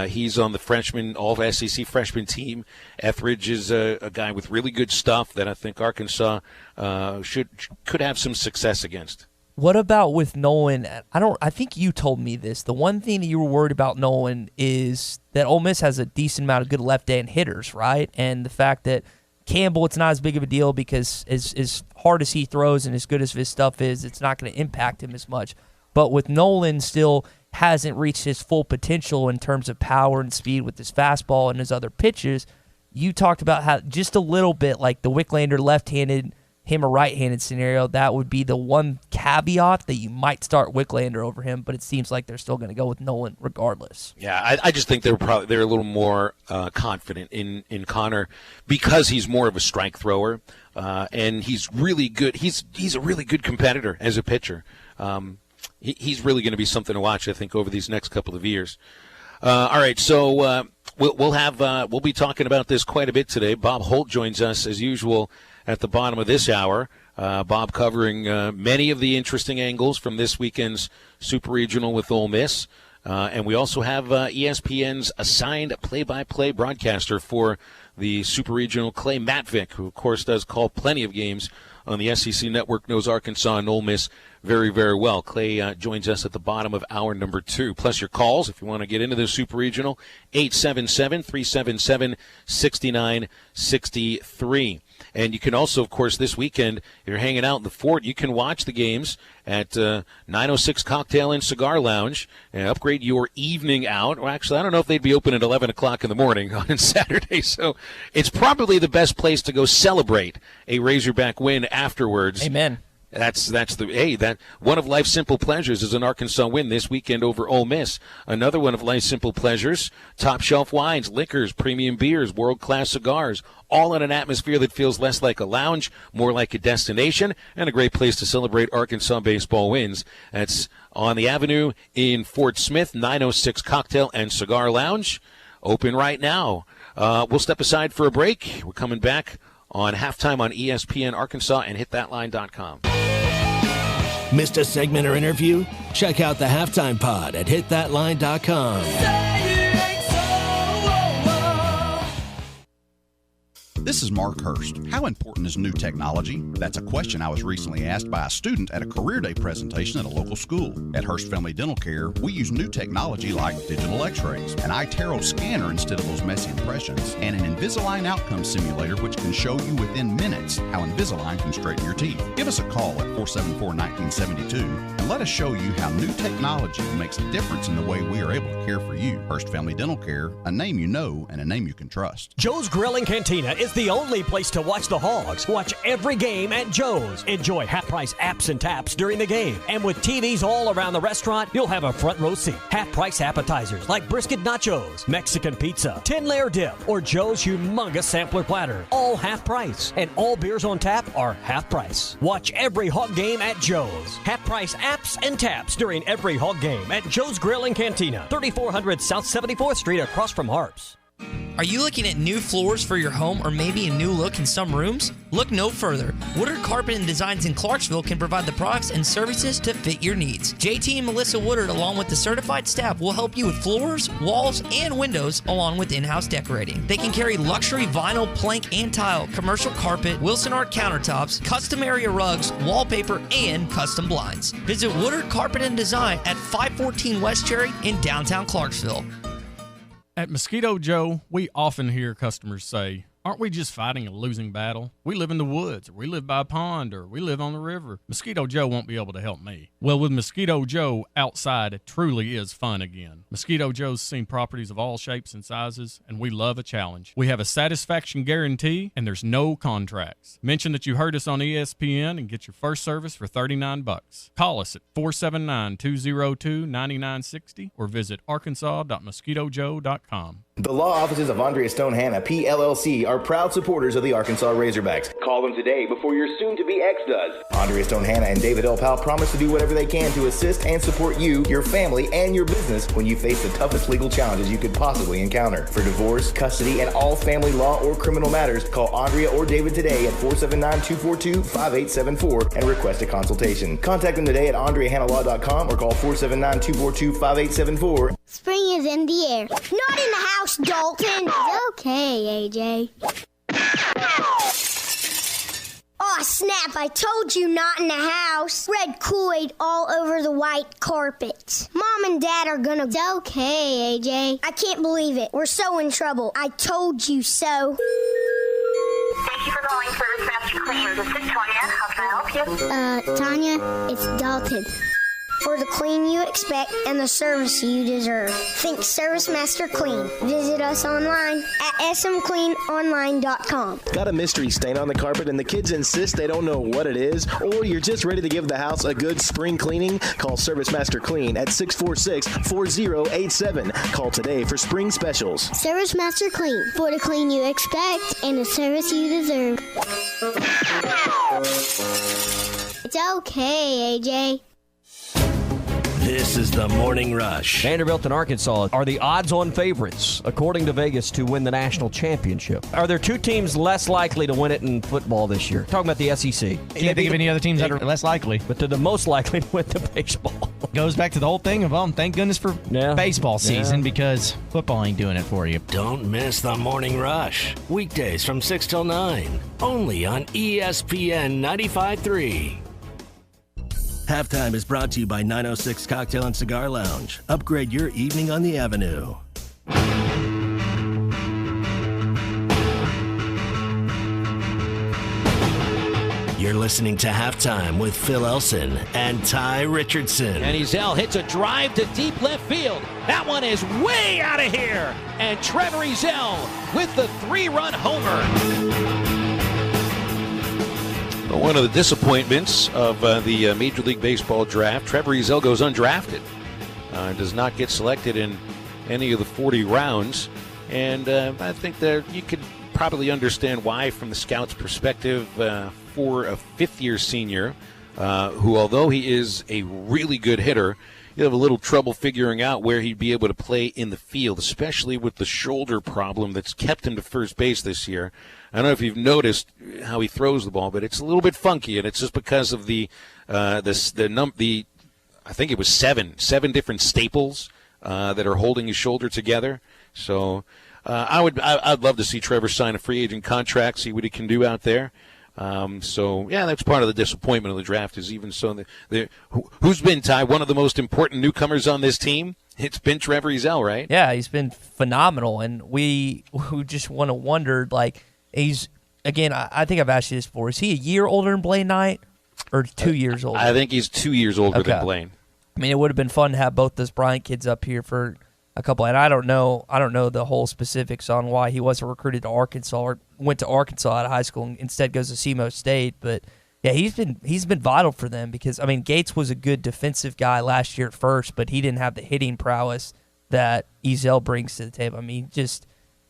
Speaker 29: He's on the freshman, all-SEC freshman team. Etheridge is a guy with really good stuff that I think Arkansas could have some success against.
Speaker 1: What about with Nolan? I think you told me this. The one thing that you were worried about Nolan is that Ole Miss has a decent amount of good left-hand hitters, right? And the fact that Campbell, it's not as big of a deal because as hard as he throws and as good as his stuff is, it's not going to impact him as much. But with Nolan, still hasn't reached his full potential in terms of power and speed with his fastball and his other pitches. You talked about how just a little bit like the Wicklander left-handed, him a right-handed scenario, that would be the one caveat that you might start Wicklander over him, but it seems like they're still going to go with Nolan regardless.
Speaker 29: Yeah, I just think they're a little more confident in Connor because he's more of a strike thrower, and he's really good. He's a really good competitor as a pitcher. He's really going to be something to watch, I think, over these next couple of years. All right, so we'll be talking about this quite a bit today. Bob Holt joins us as usual at the bottom of this hour. Bob covering many of the interesting angles from this weekend's Super Regional with Ole Miss. And we also have ESPN's assigned play-by-play broadcaster for the Super Regional, Clay Matvick, who, of course, does call plenty of games on the SEC Network, knows Arkansas and Ole Miss very, very well. Clay joins us at the bottom of hour number 2. Plus your calls, if you want to get into the Super Regional, 877-377-6963. And you can also, of course, this weekend, if you're hanging out in the Fort, you can watch the games at 906 Cocktail and Cigar Lounge and upgrade your evening out. Well, actually, I don't know if they'd be open at 11 o'clock in the morning on Saturday, so it's probably the best place to go celebrate a Razorback win afterwards.
Speaker 1: Amen.
Speaker 29: That one of life's simple pleasures is an Arkansas win this weekend over Ole Miss. Another one of life's simple pleasures: top shelf wines, liquors, premium beers, world-class cigars, all in an atmosphere that feels less like a lounge, more like a destination, and a great place to celebrate Arkansas baseball wins. That's on the Avenue in Fort Smith, 906 Cocktail and Cigar Lounge, open right now. We'll step aside for a break. We're coming back on Halftime on ESPN Arkansas and hitthatline.com.
Speaker 5: Missed a segment or interview? Check out the Halftime Pod at hitthatline.com.
Speaker 6: This is Mark Hurst. How important is new technology? That's a question I was recently asked by a student at a career day presentation at a local school. At Hurst Family Dental Care, we use new technology like digital x-rays, an iTero scanner instead of those messy impressions, and an Invisalign outcome simulator which can show you within minutes how Invisalign can straighten your teeth. Give us a call at 474-1972 and let us show you how new technology makes a difference in the way we are able to care for you. Hurst Family Dental Care, a name you know and a name you can trust.
Speaker 4: Joe's Grill and Cantina is the only place to watch the Hogs. Watch every game at Joe's. Enjoy half-price apps and taps during the game. And with TVs all around the restaurant, you'll have a front row seat. Half-price appetizers like brisket nachos, Mexican pizza, 10-layer dip, or Joe's humongous sampler platter. All half price. And all beers on tap are half price. Watch every Hog game at Joe's. Half-price apps and taps during every Hog game at Joe's Grill and Cantina. 3400 South 74th Street across from Harps.
Speaker 1: Are you looking at new floors for your home or maybe a new look in some rooms? Look no further. Woodard Carpet and Designs in Clarksville can provide the products and services to fit your needs. JT and Melissa Woodard, along with the certified staff, will help you with floors, walls, and windows, along with in-house decorating. They can carry luxury vinyl, plank, and tile, commercial carpet, Wilson Art countertops, custom area rugs, wallpaper, and custom blinds. Visit Woodard Carpet and Design at 514 West Cherry in downtown Clarksville.
Speaker 7: At Mosquito Joe, we often hear customers say, aren't we just fighting a losing battle? We live in the woods, or we live by a pond, or we live on the river. Mosquito Joe won't be able to help me. Well, with Mosquito Joe, outside truly is fun again. Mosquito Joe's seen properties of all shapes and sizes, and we love a challenge. We have a satisfaction guarantee, and there's no contracts. Mention that you heard us on ESPN and get your first service for $39. Call us at 479-202-9960 or visit arkansas.mosquitojoe.com.
Speaker 8: The law offices of Andrea Stone Hanna, PLLC, are proud supporters of the Arkansas Razorbacks. Call them today before your soon-to-be ex does. Andrea Stone Hanna and David L. Powell promise to do whatever they can to assist and support you, your family, and your business when you face the toughest legal challenges you could possibly encounter. For divorce, custody, and all family law or criminal matters, call Andrea or David today at 479-242-5874 and request a consultation. Contact them today at AndreaHannahLaw.com or call 479-242-5874.
Speaker 9: Spring is in the air. Not in the house, Dalton. Okay, AJ. Aw, snap, I told you not in the house. Red Kool-Aid all over the white carpet. Mom and Dad are gonna... Okay, AJ. I can't believe it. We're so in trouble. I told you so.
Speaker 10: Thank you for calling Service Master Clean. This is Tanya. How can I help you?
Speaker 9: Tanya, it's Dalton. For the clean you expect and the service you deserve. Think Service Master Clean. Visit us online at smcleanonline.com.
Speaker 11: Got a mystery stain on the carpet and the kids insist they don't know what it is? Or you're just ready to give the house a good spring cleaning? Call Service Master Clean at 646-4087. Call today for spring specials.
Speaker 9: Service Master Clean. For the clean you expect and the service you deserve. It's okay, AJ.
Speaker 5: This is the Morning Rush.
Speaker 4: Vanderbilt and Arkansas are the odds-on favorites, according to Vegas, to win the national championship. Are there two teams less likely to win it in football this year? Talking about the SEC.
Speaker 21: Can't think of any other teams that are less likely.
Speaker 4: But they're the most likely to win the baseball.
Speaker 21: Goes back to the whole thing of, thank goodness for baseball season because football ain't doing it for you.
Speaker 5: Don't miss the Morning Rush. Weekdays from 6 till 9. Only on ESPN 95.3. Halftime is brought to you by 906 Cocktail and Cigar Lounge. Upgrade your evening on the Avenue. You're listening to Halftime with Phil Elson and Tye Richardson.
Speaker 12: And Ezell hits a drive to deep left field. That one is way out of here. And Trevor Ezell with the 3-run homer.
Speaker 29: One of the disappointments of the Major League Baseball draft, Trevor Ezell goes undrafted. Does not get selected in any of the 40 rounds. And I think that you could probably understand why from the scout's perspective for a fifth-year senior who, although he is a really good hitter, you have a little trouble figuring out where he'd be able to play in the field, especially with the shoulder problem that's kept him to first base this year. I don't know if you've noticed how he throws the ball, but it's a little bit funky, and it's just because of I think it was seven different staples that are holding his shoulder together. So I'd love to see Trevor sign a free agent contract, see what he can do out there. So that's part of the disappointment of the draft. Is even so, who's been, Ty, one of the most important newcomers on this team? It's been Trevor Ezell, right?
Speaker 1: Yeah, he's been phenomenal, and we just want to wonder, like, he's, again, I think I've asked you this before, is he a year older than Blaine Knight or 2 years older?
Speaker 29: I think he's 2 years older than Blaine.
Speaker 1: I mean, it would have been fun to have both those Bryant kids up here for a couple, and I don't know the whole specifics on why he wasn't recruited to Arkansas or went to Arkansas out of high school and instead goes to SEMO State. But yeah, he's been vital for them because, I mean, Gates was a good defensive guy last year at first, but he didn't have the hitting prowess that Ezell brings to the table. I mean,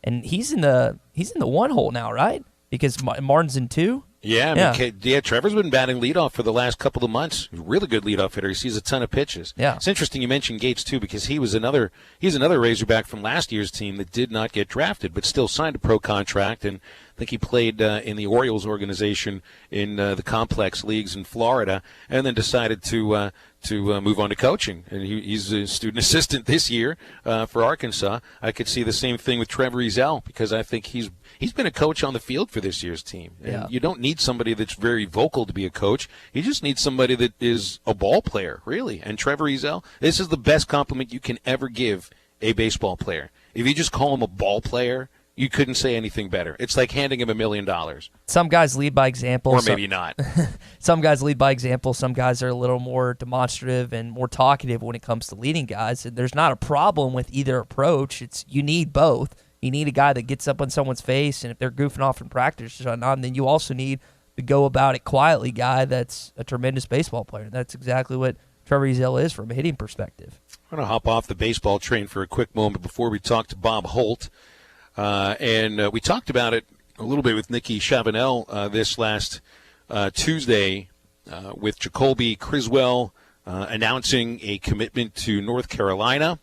Speaker 1: and he's in the one hole now, right? Because Martin's in two.
Speaker 29: Yeah, Trevor's been batting leadoff for the last couple of months. He's a really good leadoff hitter. He sees a ton of pitches.
Speaker 1: Yeah.
Speaker 29: It's interesting you mentioned Gates, too, because he's another Razorback from last year's team that did not get drafted, but still signed a pro contract, and I think he played in the Orioles organization in the complex leagues in Florida, and then decided to move on to coaching. And he's a student assistant this year for Arkansas. I could see the same thing with Trevor Ezell because I think he's been a coach on the field for this year's team. And you don't need somebody that's very vocal to be a coach. You just need somebody that is a ball player, really. And Trevor Ezell, this is the best compliment you can ever give a baseball player. If you just call him a ball player, you couldn't say anything better. It's like handing him $1 million.
Speaker 1: Some guys lead by example.
Speaker 29: Or maybe not.
Speaker 1: Some guys lead by example. Some guys are a little more demonstrative and more talkative when it comes to leading guys. And there's not a problem with either approach. You need both. You need a guy that gets up on someone's face, and if they're goofing off in practice, then you also need the go-about-it quietly guy that's a tremendous baseball player. That's exactly what Trevor Ezell is from a hitting perspective.
Speaker 29: I'm going to hop off the baseball train for a quick moment before we talk to Bob Holt. And we talked about it a little bit with Nikki Chavanel this last Tuesday with Jacoby Criswell announcing a commitment to North Carolina.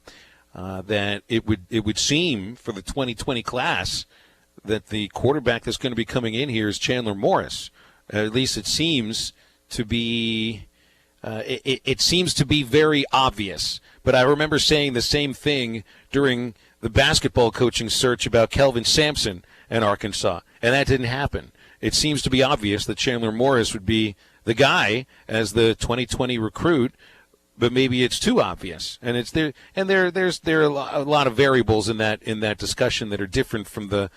Speaker 29: That it would seem for the 2020 class that the quarterback that's going to be coming in here is Chandler Morris. At least it seems to be. It seems to be very obvious. But I remember saying the same thing during the basketball coaching search about Kelvin Sampson and Arkansas, and that didn't happen. It seems to be obvious that Chandler Morris would be the guy as the 2020 recruit. But maybe it's too obvious, and it's there. And there are a lot of variables in that discussion that are different from the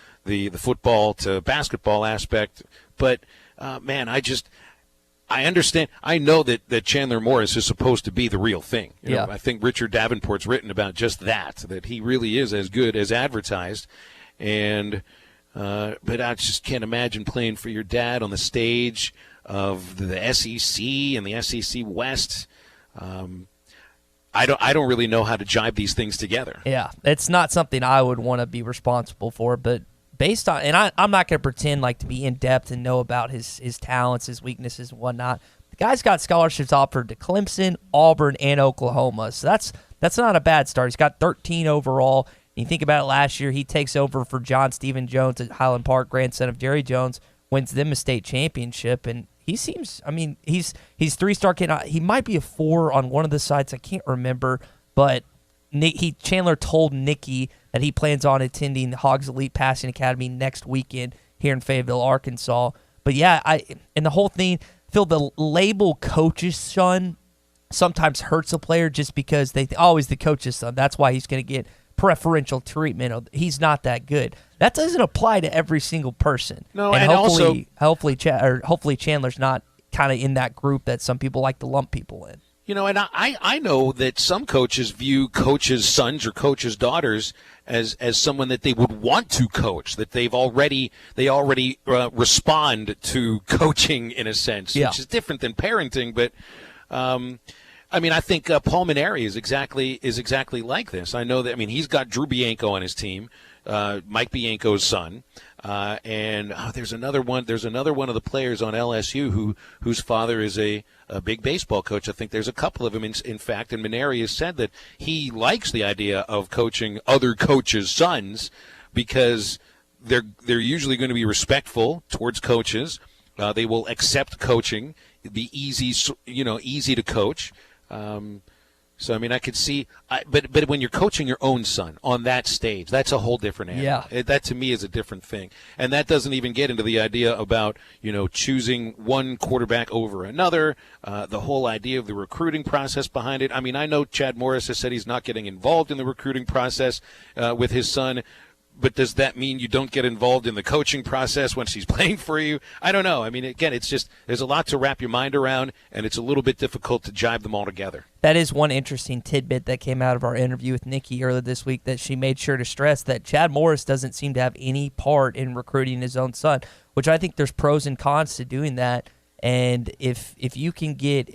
Speaker 29: football to basketball aspect. But man, I understand. I know that Chandler Morris is supposed to be the real thing. You know, I think Richard Davenport's written about just that he really is as good as advertised. And but I just can't imagine playing for your dad on the stage of the SEC and the SEC West. I don't really know how to jibe these things together.
Speaker 1: Yeah, it's not something I would want to be responsible for, but based on, and I'm not going to pretend like to be in depth and know about his talents, his weaknesses, and whatnot. The guy's got scholarships offered to Clemson, Auburn, and Oklahoma, so that's not a bad start. He's got 13 overall. And you think about it, last year he takes over for John Stephen Jones at Highland Park, grandson of Jerry Jones, wins them a state championship, and he seems, I mean, he's 3-star kid. He might be a 4 on one of the sites. I can't remember, but Chandler told Nikki that he plans on attending the Hogs Elite Passing Academy next weekend here in Fayetteville, Arkansas. But yeah, and the whole thing, Phil, the label coach's son sometimes hurts a player just because they always the coach's son. That's why he's going to get preferential treatment. He's not that good. That doesn't apply to every single person.
Speaker 29: No,
Speaker 1: and
Speaker 29: hopefully
Speaker 1: Chandler's not kind of in that group that some people like to lump people in.
Speaker 29: You know, and I know that some coaches view coaches' sons or coaches' daughters as someone that they would want to coach, that they already respond to coaching in a sense, which is different than parenting. But I mean, I think Paul Maneri is exactly like this. I know that. I mean, he's got Drew Bianco on his team, Mike Bianco's son. And there's another one. There's another one of the players on LSU whose father is a big baseball coach. I think there's a couple of them, in fact. And Maneri has said that he likes the idea of coaching other coaches' sons because they're usually going to be respectful towards coaches. They will accept coaching, be easy to coach. So, I mean, I could see, but when you're coaching your own son on that stage, that's a whole different animal. Yeah. That, to me, is a different thing. And that doesn't even get into the idea about, choosing one quarterback over another, the whole idea of the recruiting process behind it. I mean, I know Chad Morris has said he's not getting involved in the recruiting process with his son. But does that mean you don't get involved in the coaching process when she's playing for you? I don't know. I mean, again, it's just there's a lot to wrap your mind around, and it's a little bit difficult to jive them all together.
Speaker 1: That is one interesting tidbit that came out of our interview with Nikki earlier this week, that she made sure to stress that Chad Morris doesn't seem to have any part in recruiting his own son, which I think there's pros and cons to doing that. And if you can get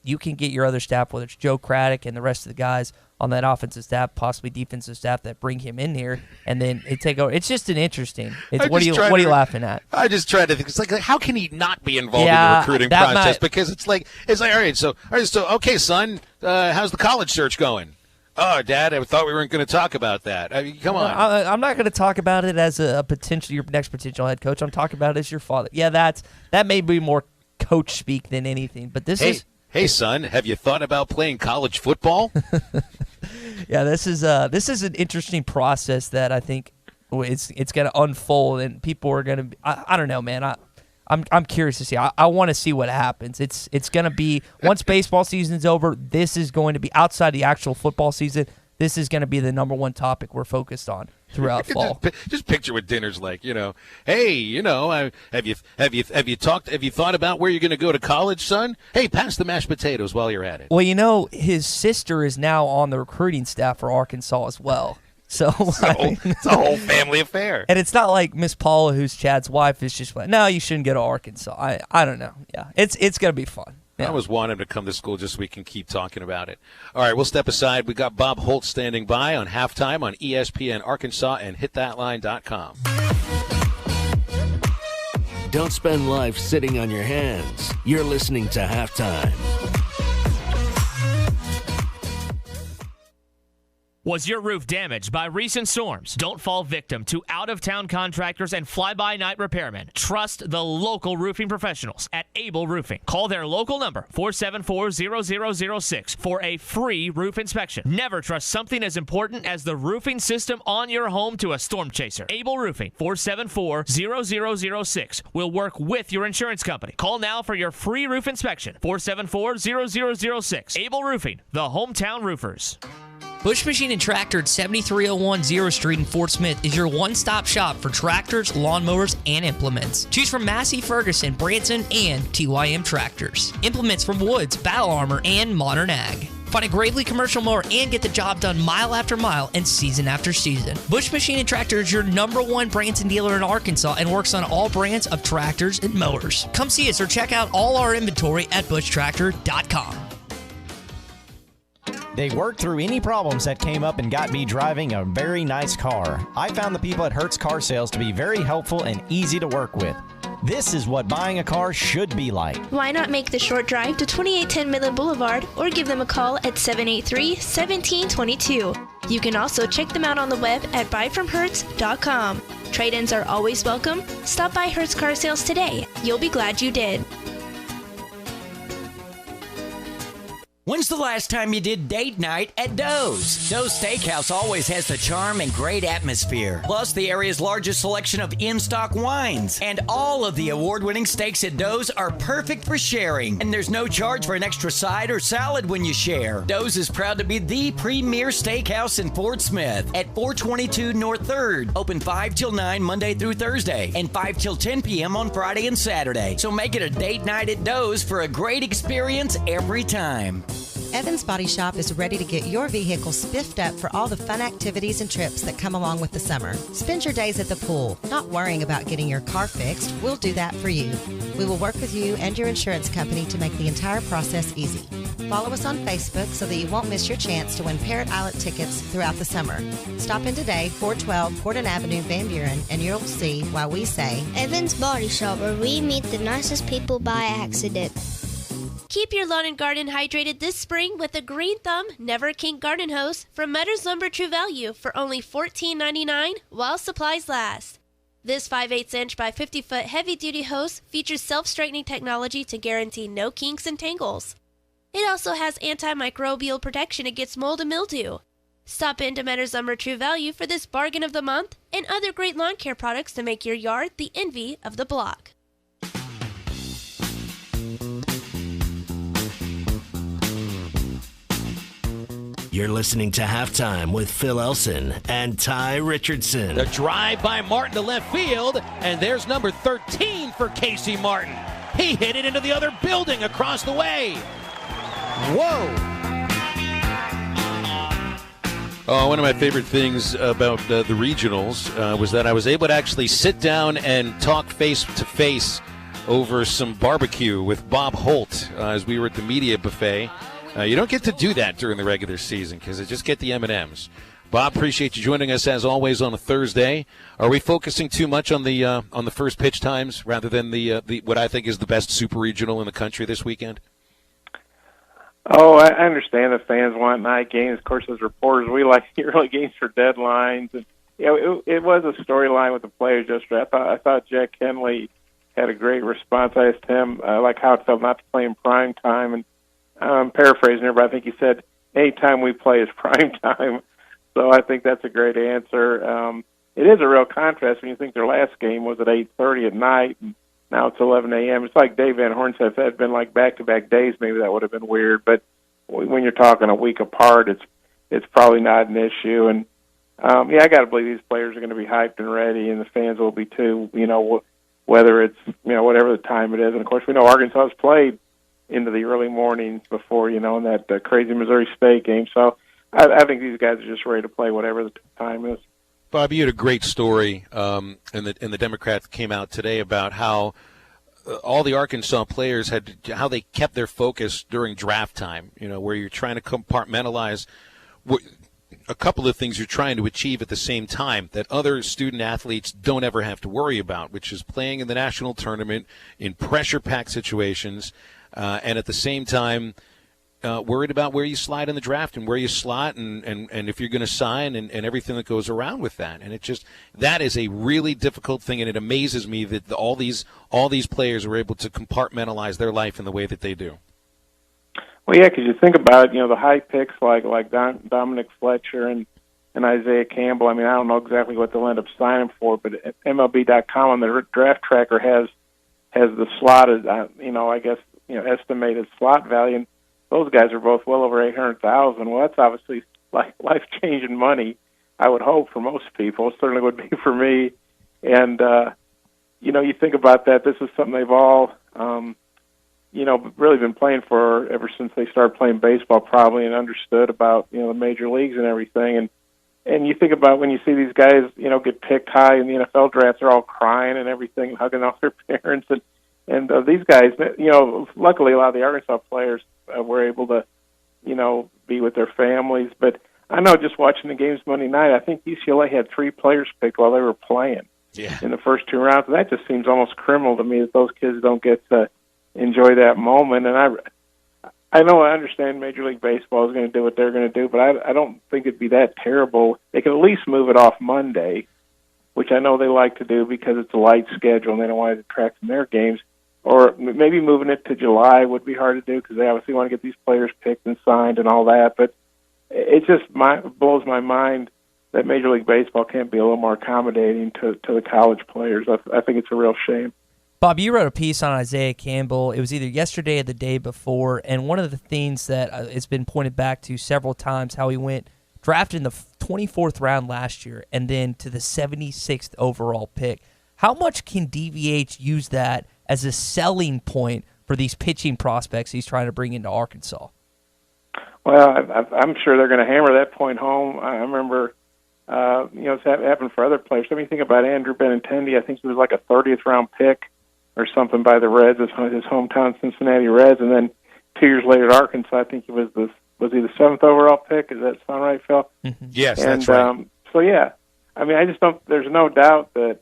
Speaker 1: your other staff, whether it's Joe Craddock and the rest of the guys on that offensive staff, possibly defensive staff, that bring him in here, and then it take over. It's just an interesting. What are you laughing at?
Speaker 29: I just try to think. It's like how can he not be involved in the recruiting process? Because it's like all right. So okay, son, how's the college search going? Oh, Dad, I thought we weren't going to talk about that. I mean, come on.
Speaker 1: I'm not going to talk about it as your next potential head coach. I'm talking about it as your father. Yeah, that may be more coach speak than anything. But this is.
Speaker 29: Hey, son, have you thought about playing college football?
Speaker 1: Yeah, this is an interesting process that I think it's going to unfold, and people are going to. I don't know, man. I'm curious to see. I want to see what happens. It's going to be once baseball season's over. This is going to be outside the actual football season. This is going to be the number one topic we're focused on throughout fall.
Speaker 29: Just picture what dinner's like. Hey, have you thought about where you're going to go to college, son? Hey, pass the mashed potatoes while you're at it.
Speaker 1: Well, his sister is now on the recruiting staff for Arkansas as well. So
Speaker 29: it's a whole family affair.
Speaker 1: And it's not like Miss Paula, who's Chad's wife, is just like, no, you shouldn't go to Arkansas. I don't know. Yeah, it's going to be fun. Yeah.
Speaker 29: I always want him to come to school just so we can keep talking about it. All right, we'll step aside. We got Bob Holt standing by on Halftime on ESPN Arkansas and hitthatline.com.
Speaker 5: Don't spend life sitting on your hands. You're listening to Halftime.
Speaker 13: Was your roof damaged by recent storms? Don't fall victim to out-of-town contractors and fly-by-night repairmen. Trust the local roofing professionals at Able Roofing. Call their local number, 474-0006, for a free roof inspection. Never trust something as important as the roofing system on your home to a storm chaser. Able Roofing, 474-0006, will work with your insurance company. Call now for your free roof inspection, 474-0006. Able Roofing, the hometown roofers.
Speaker 14: Bush Machine and Tractor at 7301 0 Street in Fort Smith is your one-stop shop for tractors, lawnmowers, and implements. Choose from Massey Ferguson, Branson, and TYM tractors. Implements from Woods, Battle Armor, and Modern Ag. Find a Gravely commercial mower and get the job done mile after mile and season after season. Bush Machine and Tractor is your #1 Branson dealer in Arkansas and works on all brands of tractors and mowers. Come see us or check out all our inventory at bushtractor.com.
Speaker 21: They worked through any problems that came up and got me driving a very nice car. I found the people at Hertz Car Sales to be very helpful and easy to work with. This is what buying a car should be like.
Speaker 15: Why not make the short drive to 2810 Midland Boulevard or give them a call at 783-1722. You can also check them out on the web at buyfromhertz.com. Trade-ins are always welcome. Stop by Hertz Car Sales today. You'll be glad you did.
Speaker 16: When's the last time you did date night at Doe's? Doe's Steakhouse always has the charm and great atmosphere. Plus, the area's largest selection of in-stock wines. And all of the award-winning steaks at Doe's are perfect for sharing. And there's no charge for an extra side or salad when you share. Doe's is proud to be the premier steakhouse in Fort Smith at 422 North 3rd. Open 5 till 9 Monday through Thursday and 5 till 10 p.m. on Friday and Saturday. So make it a date night at Doe's for a great experience every time.
Speaker 17: Evans Body Shop is ready to get your vehicle spiffed up for all the fun activities and trips that come along with the summer. Spend your days at the pool, not worrying about getting your car fixed. We'll do that for you. We will work with you and your insurance company to make the entire process easy. Follow us on Facebook so that you won't miss your chance to win Parrot Islet tickets throughout the summer. Stop in today, 412 Portland Avenue, Van Buren, and you'll see why we say
Speaker 9: Evans Body Shop, where we meet the nicest people by accident.
Speaker 15: Keep your lawn and garden hydrated this spring with a Green Thumb Never Kink Garden Hose from Meadows Lumber True Value for only $14.99 while supplies last. This 5/8 inch by 50-foot heavy-duty hose features self-straightening technology to guarantee no kinks and tangles. It also has antimicrobial protection against mold and mildew. Stop into Meadows Lumber True Value for this bargain of the month and other great lawn care products to make your yard the envy of the block.
Speaker 5: You're listening to Halftime with Phil Elson and Tye Richardson.
Speaker 12: The drive by Martin to left field, and there's number 13 for Casey Martin. He hit it into the other building across the way. Whoa!
Speaker 29: Oh, one of my favorite things about the regionals was that I was able to actually sit down and talk face-to-face over some barbecue with Bob Holt as we were at the media buffet. You don't get to do that during the regular season because they just get the M&Ms. Bob, appreciate you joining us as always on a Thursday. Are we focusing too much on the first pitch times rather than the what I think is the best super regional in the country this weekend?
Speaker 18: Oh, I understand the fans want night games. Of course, as reporters, we like early games for deadlines. And it was a storyline with the players yesterday. I thought Jack Henley had a great response. I asked him like how it felt not to play in prime time, and I'm paraphrasing here, but I think he said, any time we play is prime time. So I think that's a great answer. It is a real contrast when you think their last game was at 8:30 at night, and now it's 11 a.m. It's like Dave Van Horn said, if that had been like back-to-back days, maybe that would have been weird. But when you're talking a week apart, it's probably not an issue. And, I got to believe these players are going to be hyped and ready, and the fans will be too, whether it's, whatever the time it is. And, of course, we know Arkansas's played into the early mornings before, in that crazy Missouri State game. So I think these guys are just ready to play whatever the time is.
Speaker 29: Bob, you had a great story, and the Democrats came out today about how all the Arkansas players how they kept their focus during draft time, where you're trying to compartmentalize a couple of things you're trying to achieve at the same time that other student athletes don't ever have to worry about, which is playing in the national tournament in pressure-packed situations, and at the same time worried about where you slide in the draft and where you slot and if you're going to sign and everything that goes around with that. And that is a really difficult thing, and it amazes me that all these players are able to compartmentalize their life in the way that they do.
Speaker 18: Well, yeah, because you think about it, the high picks like Dominic Fletcher and Isaiah Campbell. I mean, I don't know exactly what they'll end up signing for, but MLB.com on the draft tracker has the slotted, I guess, estimated slot value. And those guys are both well over $800,000. Well, that's obviously like life-changing money, I would hope, for most people. It certainly would be for me. And, you think about that. This is something they've all, really been playing for ever since they started playing baseball, probably, and understood about, the major leagues and everything. And you think about when you see these guys, get picked high in the NFL draft, they're all crying and everything, hugging all their parents. And these guys, luckily a lot of the Arkansas players were able to, be with their families. But I know just watching the games Monday night, I think UCLA had 3 players picked while they were playing in the first 2 rounds. And that just seems almost criminal to me that those kids don't get to enjoy that moment. And I understand Major League Baseball is going to do what they're going to do, but I don't think it'd be that terrible. They could at least move it off Monday, which I know they like to do because it's a light schedule and they don't want to detract from their games, or maybe moving it to July would be hard to do because they obviously want to get these players picked and signed and all that. But it just blows my mind that Major League Baseball can't be a little more accommodating to the college players. I think it's a real shame.
Speaker 1: Bob, you wrote a piece on Isaiah Campbell. It was either yesterday or the day before, and one of the things that it's been pointed back to several times, how he went drafted in the 24th round last year and then to the 76th overall pick. How much can DVH use that as a selling point for these pitching prospects he's trying to bring into Arkansas?
Speaker 18: Well, I'm sure they're going to hammer that point home. I remember, it's happened for other players. I mean, think about Andrew Benintendi. I think he was like a 30th round pick or something by the Reds, his hometown Cincinnati Reds, and then 2 years later at Arkansas, I think he was the 7th overall pick? Does that sound right, Phil?
Speaker 29: Mm-hmm. Yes,
Speaker 18: and,
Speaker 29: that's right.
Speaker 18: So, yeah, I mean, I just don't, there's no doubt that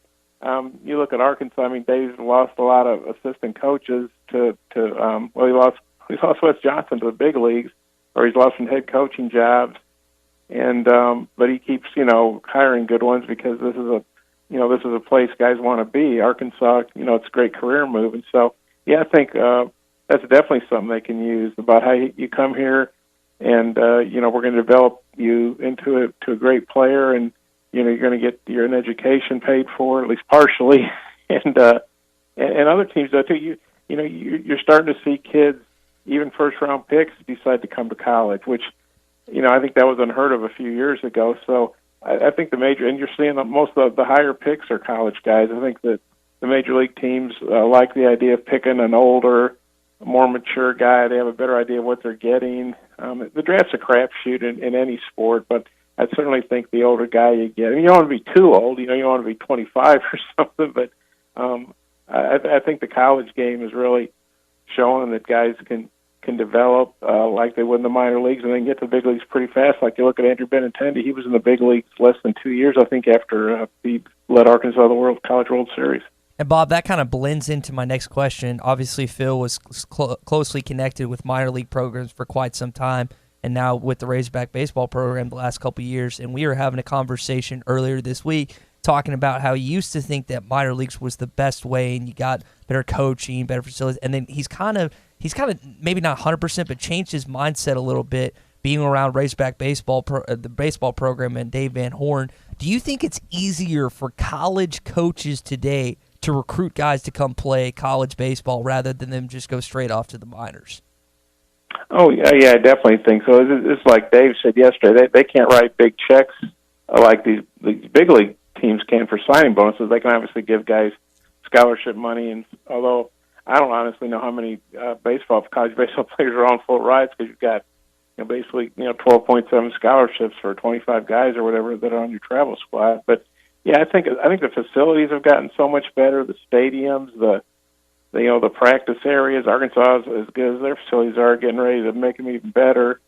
Speaker 18: you look at Arkansas, I mean, Dave's lost a lot of assistant coaches he lost Wes Johnson to the big leagues, or he's lost some head coaching jobs, and but he keeps, hiring good ones because this is a place guys want to be. Arkansas, it's a great career move, and so, yeah, I think that's definitely something they can use about how you come here, and we're going to develop you into a great player, and you're going to get an education paid for, at least partially, and other teams though too. You're starting to see kids, even first round picks, decide to come to college, which I think that was unheard of a few years ago. So I think and you're seeing that most of the higher picks are college guys. I think that the major league teams like the idea of picking an older, more mature guy. They have a better idea of what they're getting. The draft's a crapshoot in any sport, but I certainly think the older guy you get, you don't want to be too old, you want to be 25 or something, but I think the college game is really showing that guys can develop like they would in the minor leagues and then get to the big leagues pretty fast. Like you look at Andrew Benintendi, he was in the big leagues less than 2 years, I think, after he led Arkansas to the College World Series.
Speaker 1: And Bob, that kind of blends into my next question. Obviously, Phil was closely connected with minor league programs for quite some time, and now with the Razorback baseball program the last couple of years. And we were having a conversation earlier this week talking about how he used to think that minor leagues was the best way, and you got better coaching, better facilities. And then he's kind of maybe not 100%, but changed his mindset a little bit, being around Razorback baseball, the baseball program, and Dave Van Horn. Do you think it's easier for college coaches today to recruit guys to come play college baseball rather than them just go straight off to the minors?
Speaker 18: Oh, yeah, I definitely think so. It's like Dave said yesterday, they can't write big checks like these big league teams can for signing bonuses. They can obviously give guys scholarship money, and although I don't honestly know how many college baseball players are on full rides, because you've got basically 12.7 scholarships for 25 guys or whatever that are on your travel squad. But yeah, I think the facilities have gotten so much better. The stadiums, the practice areas. Arkansas, as good as their facilities are, getting ready to make them even better.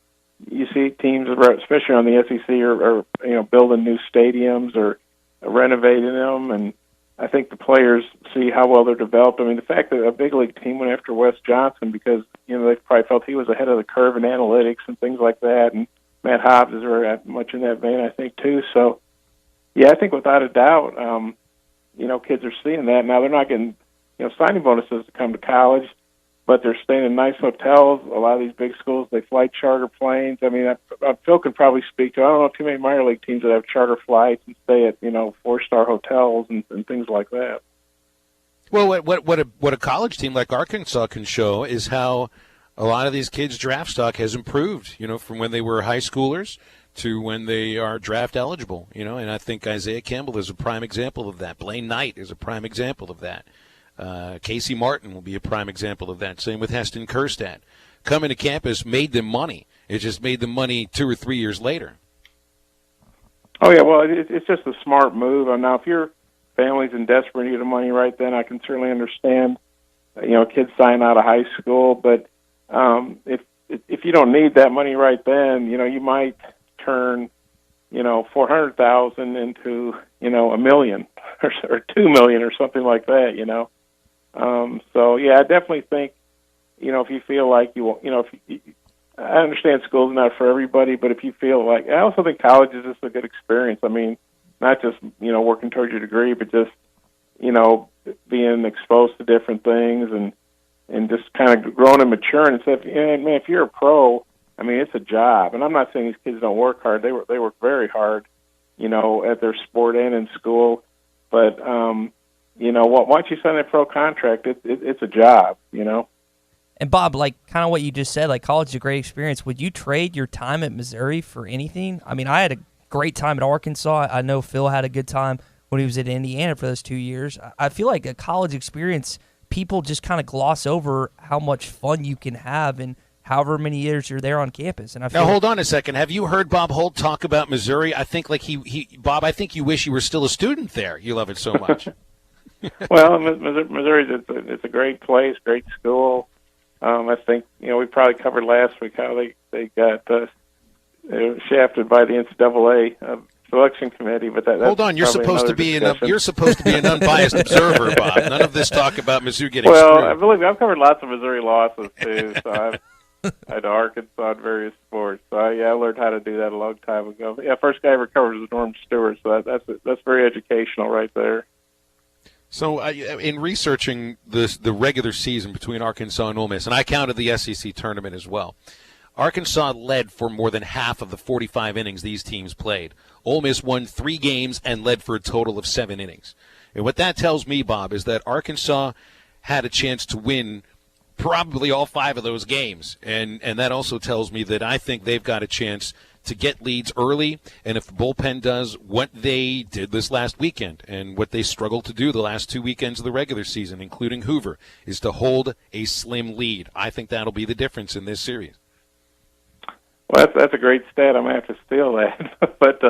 Speaker 18: You see teams, especially on the SEC, are building new stadiums or renovating them, and I think the players see how well they're developed. I mean, the fact that a big league team went after Wes Johnson because they probably felt he was ahead of the curve in analytics and things like that, and Matt Hobbs is very much in that vein, I think, too. So, yeah, I think without a doubt, kids are seeing that. Now, they're not getting signing bonuses to come to college, but they're staying in nice hotels. A lot of these big schools, they fly charter planes. I mean, Phil can probably speak to, I don't know too many minor league teams that have charter flights and stay at, 4-star hotels and things like that.
Speaker 29: Well, what a college team like Arkansas can show is how a lot of these kids' draft stock has improved, from when they were high schoolers to when they are draft eligible, and I think Isaiah Campbell is a prime example of that. Blaine Knight is a prime example of that. Casey Martin will be a prime example of that. Same with Heston Kjerstad. Coming to campus made them money. It just made them money 2 or 3 years later.
Speaker 18: Oh, yeah, well, it's just a smart move. Now, if your family's in desperate need of money right then, I can certainly understand, kids sign out of high school. But if you don't need that money right then, you might turn, $400,000 into, $1 million or $2 million or something like that, So, yeah, I definitely think, if you feel like I understand school's not for everybody, but if you feel like, I also think college is just a good experience. I mean, not just, working towards your degree, but just, being exposed to different things and just kind of growing and maturing. And said, man, if you're a pro, I mean, it's a job. And I'm not saying these kids don't work hard. They work very hard, at their sport and in school. But once you sign a pro contract, it's a job.
Speaker 1: And Bob, like kind of what you just said, like college is a great experience. Would you trade your time at Missouri for anything? I mean, I had a great time at Arkansas. I know Phil had a good time when he was at Indiana for those 2 years. I feel like a college experience, people just kind of gloss over how much fun you can have and however many years you're there on campus. And I feel
Speaker 29: now, hold on a second. Have you heard Bob Holt talk about Missouri? I think Bob, I think you wish you were still a student there. You love it so much.
Speaker 18: Well, Missouri's it's a great place, great school. I think we probably covered last week how they got shafted by the NCAA selection committee. But that's
Speaker 29: hold on, you're supposed to be an unbiased observer, Bob. None of this talk about Mizzou getting
Speaker 18: well,
Speaker 29: screwed.
Speaker 18: I believe I've covered lots of Missouri losses too. So I've at Arkansas in various sports. So I learned how to do that a long time ago. Yeah, first guy I ever covered was Norm Stewart. So that's very educational right there.
Speaker 29: So in researching the regular season between Arkansas and Ole Miss, and I counted the SEC tournament as well, Arkansas led for more than half of the 45 innings these teams played. Ole Miss won 3 games and led for a total of 7 innings. And what that tells me, Bob, is that Arkansas had a chance to win probably all 5 of those games. And that also tells me that I think they've got a chance to get leads early, and if the bullpen does what they did this last weekend and what they struggled to do the last 2 weekends of the regular season, including Hoover, is to hold a slim lead. I think that'll be the difference in this series.
Speaker 18: Well, that's a great stat. I'm going to have to steal that. But,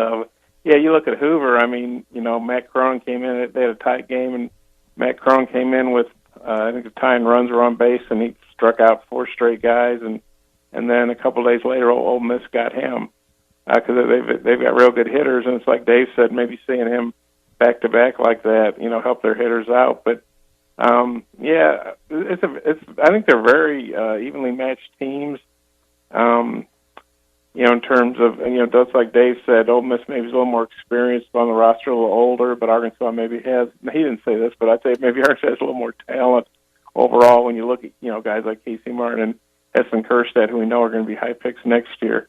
Speaker 18: you look at Hoover. I mean, Matt Crone came in. They had a tight game, and Matt Crone came in with, I think the tying runs were on base, and he struck out 4 straight guys. And then a couple of days later, Ole Miss got him because they've got real good hitters. And it's like Dave said, maybe seeing him back-to-back like that, help their hitters out. But, I think they're very evenly matched teams. In terms of, just like Dave said, Ole Miss maybe is a little more experienced on the roster, a little older, but Arkansas maybe has, he didn't say this, but I'd say maybe Arkansas has a little more talent overall when you look at, guys like Casey Martin and Essen Kerstedt, who we know are going to be high picks next year.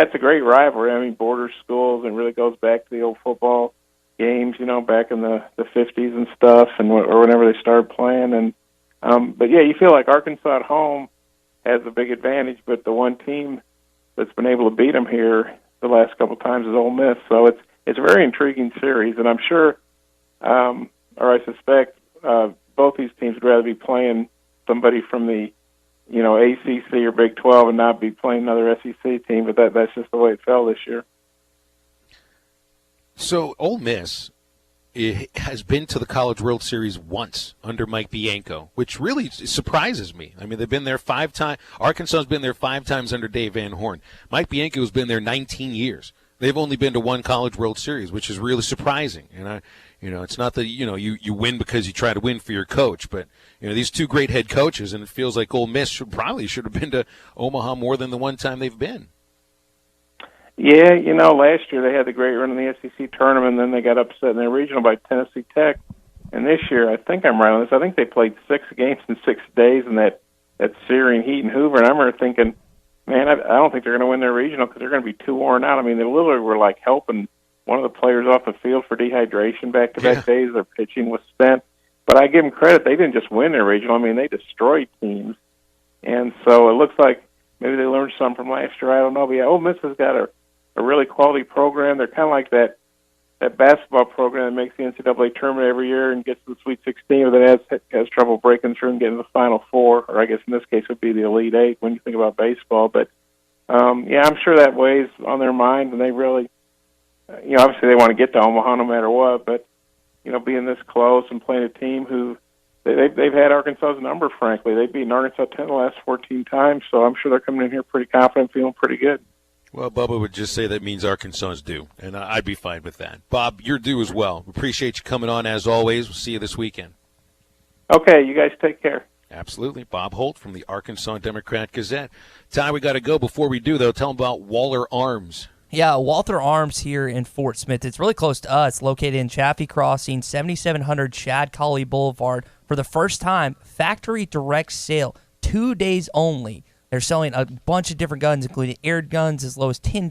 Speaker 18: It's a great rivalry. I mean, border schools, and really goes back to the old football games, back in the 50s and stuff, or whenever they started playing. And you feel like Arkansas at home has a big advantage, but the one team that's been able to beat them here the last couple of times is Ole Miss. So it's a very intriguing series, and I'm sure, or I suspect, both these teams would rather be playing somebody from the, ACC or Big 12 and not be playing another SEC team, but that's just the way it fell this year.
Speaker 29: So Ole Miss has been to the College World Series once under Mike Bianco, which really surprises me. I mean, they've been there 5 times. Arkansas's been there 5 times under Dave Van Horn. Mike Bianco's been there 19 years. They've only been to 1 College World Series, which is really surprising. And it's not that you win because you try to win for your coach, but these 2 great head coaches, and it feels like Ole Miss should have been to Omaha more than the one time they've been.
Speaker 18: Yeah, last year they had the great run in the SEC tournament, and then they got upset in the regional by Tennessee Tech. And this year, I think I'm right on this, I think they played 6 games in 6 days in that Syrian heat in Hoover. And I remember thinking, man, I don't think they're going to win their regional because they're going to be too worn out. I mean, they literally were like helping one of the players off the field for dehydration back-to-back days. Their pitching was spent. But I give them credit. They didn't just win their regional. I mean, they destroyed teams. And so it looks like maybe they learned something from last year. I don't know. But, Ole Miss has got a really quality program. They're kind of like that basketball program that makes the NCAA tournament every year and gets to the Sweet 16, but then has trouble breaking through and getting to the Final Four, or I guess in this case it would be the Elite Eight when you think about baseball. But, I'm sure that weighs on their mind, and they really, obviously they want to get to Omaha no matter what, but, being this close and playing a team who they've had Arkansas's number, frankly. They've beaten Arkansas 10 the last 14 times, so I'm sure they're coming in here pretty confident, feeling pretty good.
Speaker 29: Well, Bubba would just say that means Arkansas is due, and I'd be fine with that. Bob, you're due as well. Appreciate you coming on as always. We'll see you this weekend.
Speaker 18: Okay, you guys take care.
Speaker 29: Absolutely. Bob Holt from the Arkansas Democrat Gazette. Ty, we got to go. Before we do, though, tell them about Waller Arms.
Speaker 1: Yeah, Walther Arms here in Fort Smith. It's really close to us, located in Chaffee Crossing, 7700 Shad Colley Boulevard. For the first time, factory direct sale, 2 days only. They're selling a bunch of different guns, including air guns as low as $10,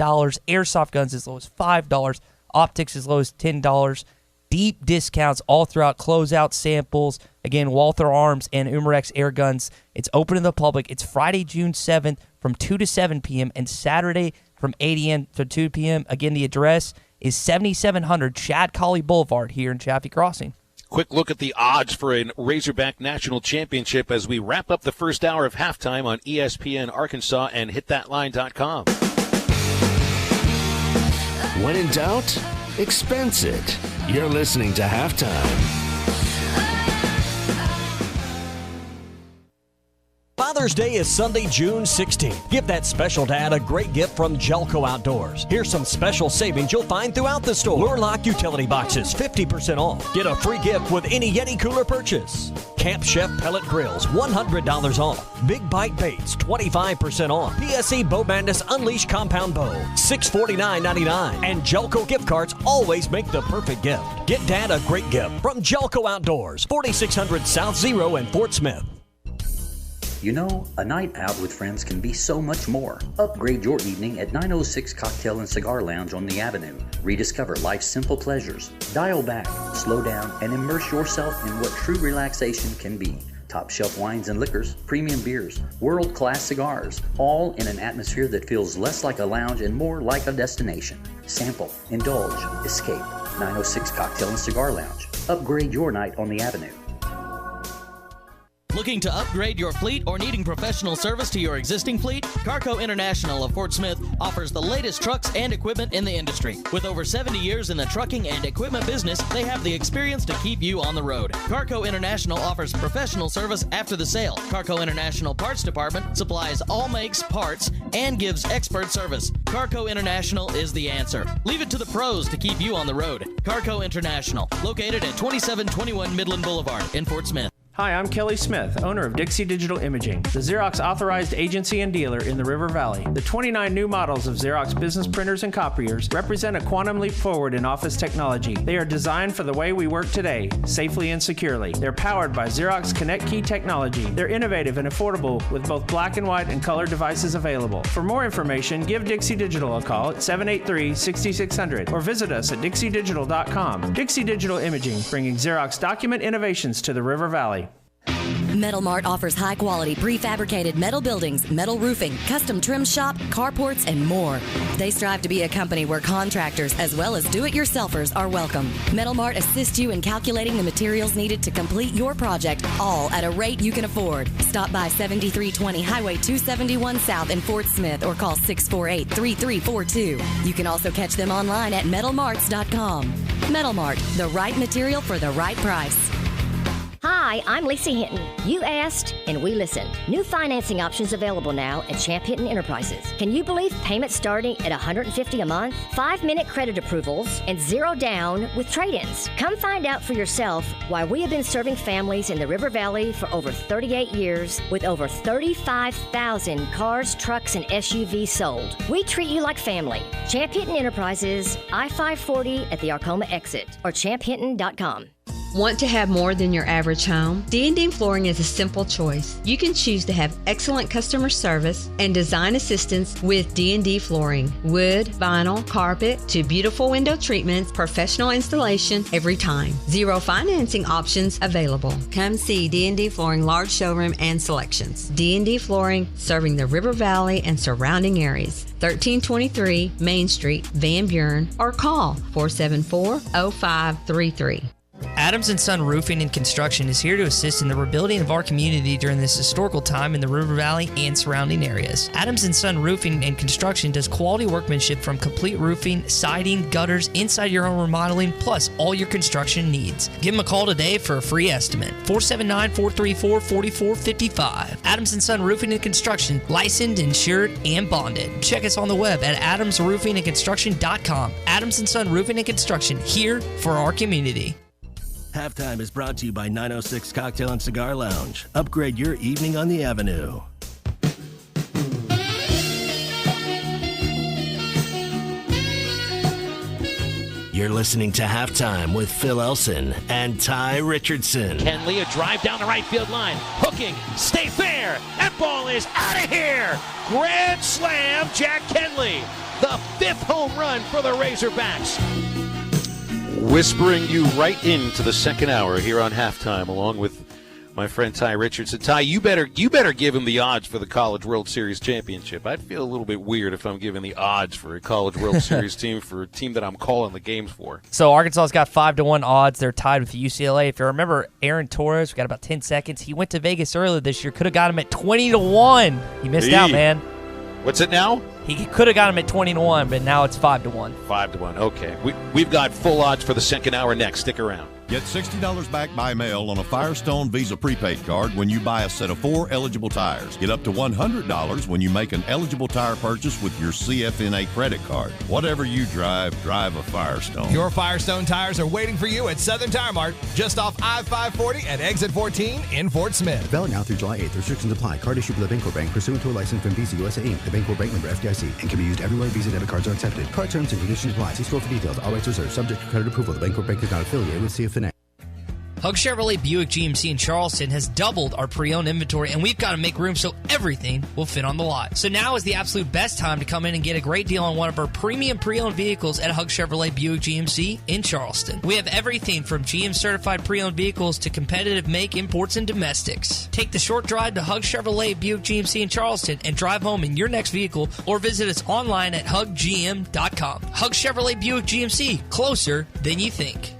Speaker 1: airsoft guns as low as $5, optics as low as $10. Deep discounts all throughout, closeout samples. Again, Walther Arms and Umarex air guns. It's open to the public. It's Friday, June 7th from 2 to 7 p.m. and Saturday from 8 a.m. to 2 p.m. Again, the address is 7700 Shad Colley Boulevard here in Chaffee Crossing.
Speaker 29: Quick look at the odds for a Razorback National Championship as we wrap up the first hour of halftime on ESPN Arkansas and hitthatline.com.
Speaker 5: When in doubt, expense it. You're listening to Halftime.
Speaker 4: Father's Day is Sunday, June 16th. Give that special dad a great gift from Jelco Outdoors. Here's some special savings you'll find throughout the store. Lure Lock utility boxes, 50% off. Get a free gift with any Yeti cooler purchase. Camp Chef pellet grills, $100 off. Big Bite baits, 25% off. PSE Bow Madness Unleashed compound bow, $649.99. And Jelco gift cards always make the perfect gift. Get dad a great gift from Jelco Outdoors, 4600 South Zero in Fort Smith.
Speaker 19: You know, a night out with friends can be so much more. Upgrade your evening at 906 Cocktail and Cigar Lounge on the Avenue. Rediscover life's simple pleasures. Dial back, slow down, and immerse yourself in what true relaxation can be. Top shelf wines and liquors, premium beers, world-class cigars, all in an atmosphere that feels less like a lounge and more like a destination. Sample, indulge, escape. 906 Cocktail and Cigar Lounge. Upgrade your night on the Avenue.
Speaker 20: Looking to upgrade your fleet or needing professional service to your existing fleet? Carco International of Fort Smith offers the latest trucks and equipment in the industry. With over 70 years in the trucking and equipment business, they have the experience to keep you on the road. Carco International offers professional service after the sale. Carco International Parts Department supplies all makes, parts, and gives expert service. Carco International is the answer. Leave it to the pros to keep you on the road. Carco International, located at 2721 Midland Boulevard in Fort Smith.
Speaker 22: Hi, I'm Kelly Smith, owner of Dixie Digital Imaging, the Xerox authorized agency and dealer in the River Valley. The 29 new models of Xerox business printers and copiers represent a quantum leap forward in office technology. They are designed for the way we work today, safely and securely. They're powered by Xerox Connect Key technology. They're innovative and affordable with both black and white and color devices available. For more information, give Dixie Digital a call at 783-6600 or visit us at dixiedigital.com. Dixie Digital Imaging, bringing Xerox document innovations to the River Valley.
Speaker 23: Metal Mart offers high-quality prefabricated metal buildings, metal roofing, custom trim shop, carports, and more. They strive to be a company where contractors as well as do-it-yourselfers are welcome. Metal Mart assists you in calculating the materials needed to complete your project, all at a rate you can afford. Stop by 7320 Highway 271 South in Fort Smith or call 648-3342. You can also catch them online at metalmarts.com. Metal Mart, the right material for the right price.
Speaker 24: Hi, I'm Lisa Hinton. You asked, and we listened. New financing options available now at Champ Hinton Enterprises. Can you believe payments starting at $150 a month? 5-minute credit approvals and 0 down with trade-ins. Come find out for yourself why we have been serving families in the River Valley for over 38 years with over 35,000 cars, trucks, and SUVs sold. We treat you like family. Champ Hinton Enterprises, I-540 at the Arcoma exit or champhinton.com.
Speaker 25: Want to have more than your average home? D&D Flooring is a simple choice. You can choose to have excellent customer service and design assistance with D&D Flooring. Wood, vinyl, carpet, to beautiful window treatments, professional installation every time. 0 financing options available. Come see D&D Flooring large showroom and selections. D&D Flooring, serving the River Valley and surrounding areas. 1323 Main Street, Van Buren, or call 474-0533.
Speaker 14: Adams & Son Roofing and Construction is here to assist in the rebuilding of our community during this historical time in the River Valley and surrounding areas. Adams & Son Roofing and Construction does quality workmanship from complete roofing, siding, gutters, inside your home remodeling, plus all your construction needs. Give them a call today for a free estimate. 479-434-4455. Adams & Son Roofing and Construction, licensed, insured, and bonded. Check us on the web at adamsroofingandconstruction.com. Adams & Son Roofing and Construction, here for our community.
Speaker 5: Halftime is brought to you by 906 Cocktail and Cigar Lounge. Upgrade your evening on the Avenue. You're listening to Halftime with Phil Elson and Tye Richardson.
Speaker 12: Kenley, a drive down the right field line. Hooking, stay fair. That ball is out of here. Grand slam, Jack Kenley. The 5th home run for the Razorbacks.
Speaker 29: Whispering you right into the second hour here on Halftime, along with my friend Tye Richardson. Tye, you better give him the odds for the College World Series championship. I'd feel a little bit weird if I'm giving the odds for a College World Series team for a team that I'm calling the games for.
Speaker 1: So Arkansas's got 5-1 odds. They're tied with UCLA. If you remember Aaron Torres, we got about 10 seconds. He went to Vegas earlier this year. Could have got him at 20-1. He missed out, man.
Speaker 29: What's it now?
Speaker 1: He could have got him at 20-1, but now it's 5-1.
Speaker 29: 5-1. Okay. We've got full odds for the second hour next. Stick around.
Speaker 2: Get $60 back by mail on a Firestone Visa prepaid card when you buy a set of 4 eligible tires. Get up to $100 when you make an eligible tire purchase with your CFNA credit card. Whatever you drive, drive a Firestone.
Speaker 3: Your Firestone tires are waiting for you at Southern Tire Mart, just off I-540 and exit 14 in Fort Smith.
Speaker 6: Valid now through July 8th. Restrictions apply. Card issued by the Bancorp Bank pursuant to a license from Visa USA Inc. The Bancorp Bank member FDIC and can be used everywhere Visa debit cards are accepted. Card terms and conditions apply. See store for details. All rights reserved. Subject to credit approval. The Bancorp Bank is not affiliated with CFNA.
Speaker 14: Hug Chevrolet Buick GMC in Charleston has doubled our pre-owned inventory, and we've got to make room so everything will fit on the lot. So now is the absolute best time to come in and get a great deal on one of our premium pre-owned vehicles at Hug Chevrolet Buick GMC in Charleston. We have everything from GM-certified pre-owned vehicles to competitive make imports and domestics. Take the short drive to Hug Chevrolet Buick GMC in Charleston and drive home in your next vehicle, or visit us online at huggm.com. Hug Chevrolet Buick GMC, closer than you think.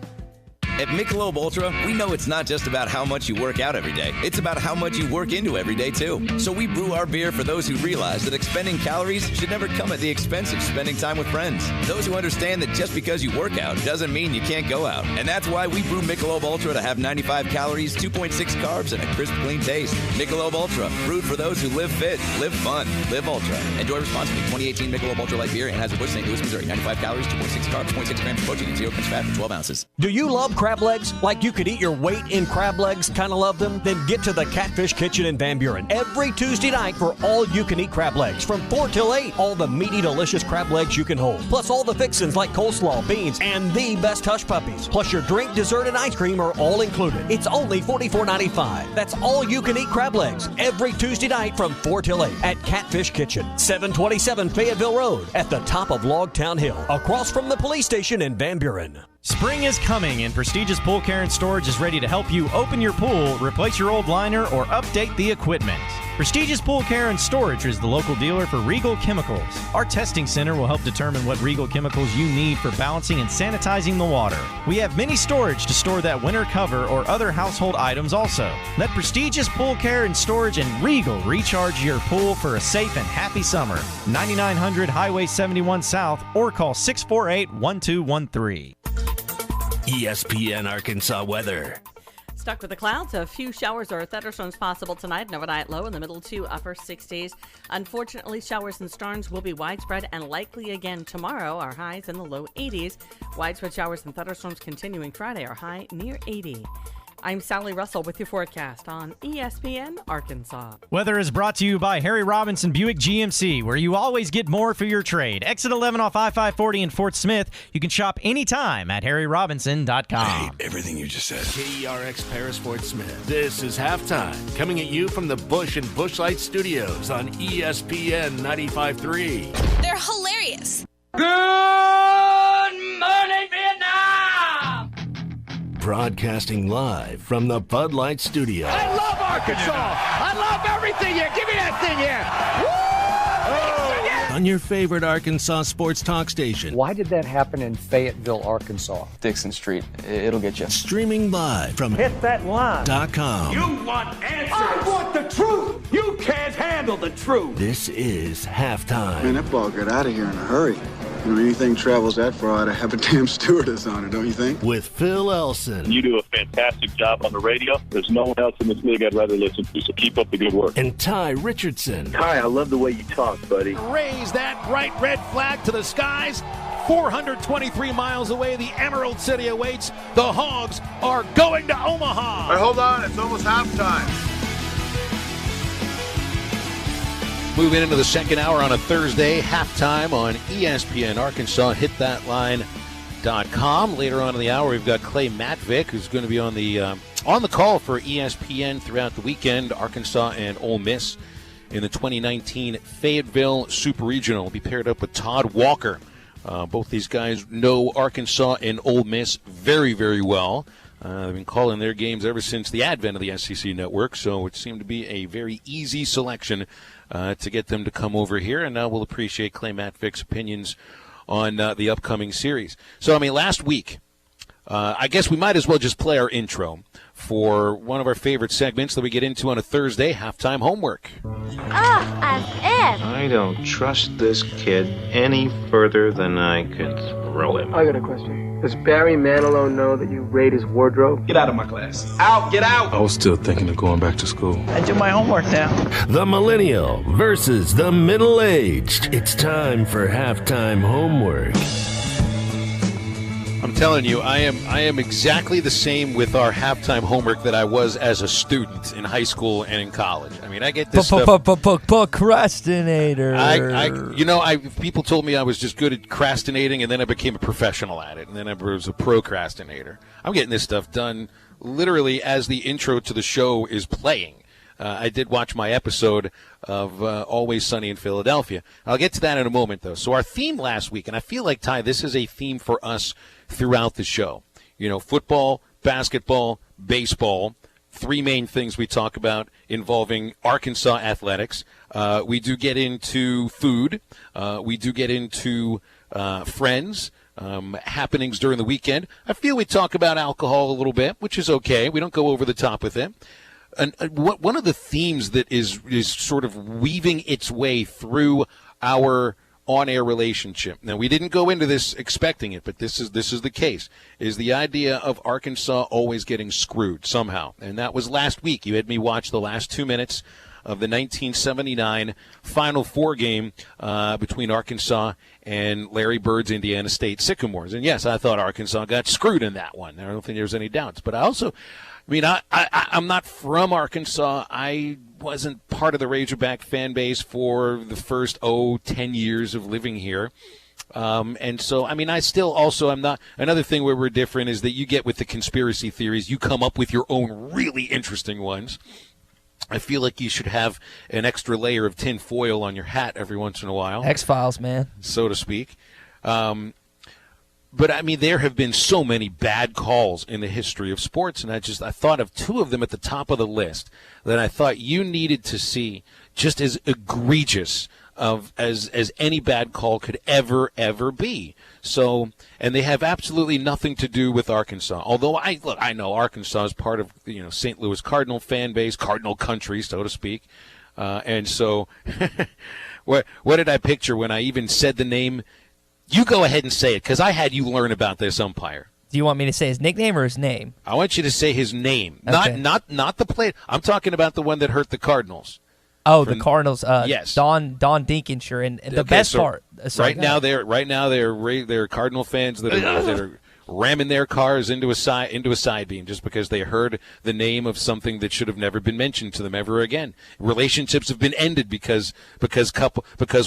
Speaker 7: At Michelob Ultra, we know it's not just about how much you work out every day. It's about how much you work into every day, too. So we brew our beer for those who realize that expending calories should never come at the expense of spending time with friends. Those who understand that just because you work out doesn't mean you can't go out. And that's why we brew Michelob Ultra to have 95 calories, 2.6 carbs, and a crisp, clean taste. Michelob Ultra, brewed for those who live fit, live fun, live ultra. Enjoy responsibly. 2018 Michelob Ultra Light Beer, Anheuser-Busch, St. Louis, Missouri. 95 calories, 2.6 carbs, 0.6 grams of protein, and 0 grams fat for 12 ounces.
Speaker 4: Do you love crab legs? Like you could eat your weight in crab legs? Kind of love them? Then get to the Catfish Kitchen in Van Buren every Tuesday night for all you can eat crab legs from 4 till 8. All the meaty, delicious crab legs you can hold. Plus all the fixins like coleslaw, beans, and the best hush puppies. Plus your drink, dessert, and ice cream are all included. It's only $44.95. That's all you can eat crab legs every Tuesday night from 4 till 8 at Catfish Kitchen, 727 Fayetteville Road at the top of Logtown Hill, across from the police station in Van Buren.
Speaker 21: Spring is coming, and Prestigious Pool Care and Storage is ready to help you open your pool, replace your old liner, or update the equipment. Prestigious Pool Care and Storage is the local dealer for Regal Chemicals. Our testing center will help determine what Regal chemicals you need for balancing and sanitizing the water. We have mini storage to store that winter cover or other household items also. Let Prestigious Pool Care and Storage and Regal recharge your pool for a safe and happy summer. 9900 Highway 71 South, or call 648-1213.
Speaker 5: ESPN Arkansas weather.
Speaker 8: Stuck with the clouds. A few showers or thunderstorms possible tonight. An overnight low in the middle to upper 60s. Unfortunately, showers and storms will be widespread and likely again tomorrow. Our highs in the low 80s. Widespread showers and thunderstorms continuing Friday. Our high near 80. I'm Sally Russell with your forecast on ESPN Arkansas.
Speaker 21: Weather is brought to you by Harry Robinson Buick GMC, where you always get more for your trade. Exit 11 off I-540 in Fort Smith. You can shop anytime at harryrobinson.com.
Speaker 5: I hate everything you just said. KERX Paris Fort Smith. This is Halftime, coming at you from the Bush and Bushlight Studios on ESPN 95.3.
Speaker 10: They're hilarious.
Speaker 12: Good morning, Vietnam!
Speaker 5: Broadcasting live from the Bud Light Studio.
Speaker 12: I love Arkansas. I love everything here. Give me that thing here. Woo!
Speaker 5: On your favorite Arkansas sports talk station.
Speaker 26: Why did that happen in Fayetteville, Arkansas? Dixon Street. It'll get you.
Speaker 5: Streaming live from
Speaker 12: HitThatLine.com.
Speaker 10: You want answers.
Speaker 12: I want the truth. You can't handle the truth.
Speaker 5: This is Halftime.
Speaker 27: Man, that ball got out of here in a hurry. You know, anything travels that far, I'd have a damn stewardess on it, don't you think?
Speaker 5: With Phil Elson.
Speaker 28: You do a fantastic job on the radio. There's no one else in this league I'd rather listen to, so keep up the good work.
Speaker 5: And Tye Richardson.
Speaker 28: Tye, I love the way you talk, buddy.
Speaker 12: Raise that bright red flag to the skies. 423 miles away, the Emerald City awaits. The Hogs are going to Omaha.
Speaker 28: But hold on, it's almost halftime.
Speaker 29: Moving into the second hour on a Thursday, halftime on ESPN Arkansas. Hit that line ESPN959.com. Later on in the hour, we've got Clay Matvick, who's going to be on the call for ESPN throughout the weekend. Arkansas and Ole Miss in the 2019 Fayetteville Super Regional. Will be paired up with Todd Walker. Both these guys know Arkansas and Ole Miss very, very well. They've been calling their games ever since the advent of the SEC network, so it seemed to be a very easy selection to get them to come over here, and now we'll appreciate Clay Matvick's opinions on the upcoming series. So, last week, I guess we might as well just play our intro for one of our favorite segments that we get into on a Thursday, Halftime Homework.
Speaker 9: As if.
Speaker 11: I don't trust this kid any further than I can throw him.
Speaker 13: I got a question. Does Barry Manilow know that you raid his wardrobe?
Speaker 11: Get out of my class. Out! Get out! I was still thinking of going back to school.
Speaker 9: I do my homework now.
Speaker 5: The millennial versus the middle-aged. It's time for Halftime Homework.
Speaker 29: I'm telling you, I am exactly the same with our halftime homework that I was as a student in high school and in college. I get this stuff.
Speaker 1: Procrastinator.
Speaker 29: People told me I was just good at procrastinating, and then I became a professional at it, and then I was a procrastinator. I'm getting this stuff done literally as the intro to the show is playing. I did watch my episode of Always Sunny in Philadelphia. I'll get to that in a moment, though. So our theme last week, and I feel like, Ty, this is a theme for us throughout the show. Football, basketball, baseball, three main things we talk about involving Arkansas athletics. We do get into food. We do get into friends, happenings during the weekend. I feel we talk about alcohol a little bit, which is okay. We don't go over the top with it. And one of the themes that is sort of weaving its way through our on-air relationship. Now, we didn't go into this expecting it, but this is the case, is the idea of Arkansas always getting screwed somehow. And that was last week. You had me watch the last 2 minutes of the 1979 Final Four game between Arkansas and Larry Bird's Indiana State Sycamores. And, yes, I thought Arkansas got screwed in that one. I don't think there's any doubts. But I also I'm not from Arkansas. I wasn't part of the Razorback fan base for the first 10 years of living here. And so, I still also, I'm not, another thing where we're different is that you get with the conspiracy theories, you come up with your own really interesting ones. I feel like you should have an extra layer of tin foil on your hat every once in a while.
Speaker 1: X-Files, man.
Speaker 29: So to speak. But, there have been so many bad calls in the history of sports, and I thought of two of them at the top of the list that I thought you needed to see just as egregious as any bad call could ever be. So, and they have absolutely nothing to do with Arkansas. Although, I know Arkansas is part of, St. Louis Cardinal fan base, Cardinal country, so to speak. And so, what did I picture when I even said the name? You go ahead and say it, because I had you learn about this umpire.
Speaker 1: Do you want me to say his nickname or his name?
Speaker 29: I want you to say his name,
Speaker 1: okay.
Speaker 29: not the play. I'm talking about the one that hurt the Cardinals.
Speaker 1: Oh, the Cardinals.
Speaker 29: Yes,
Speaker 1: Don Dinkinshire, and the best part.
Speaker 29: Right now they're Cardinal fans that are ramming their cars into a side beam just because they heard the name of something that should have never been mentioned to them ever again. Relationships have been ended because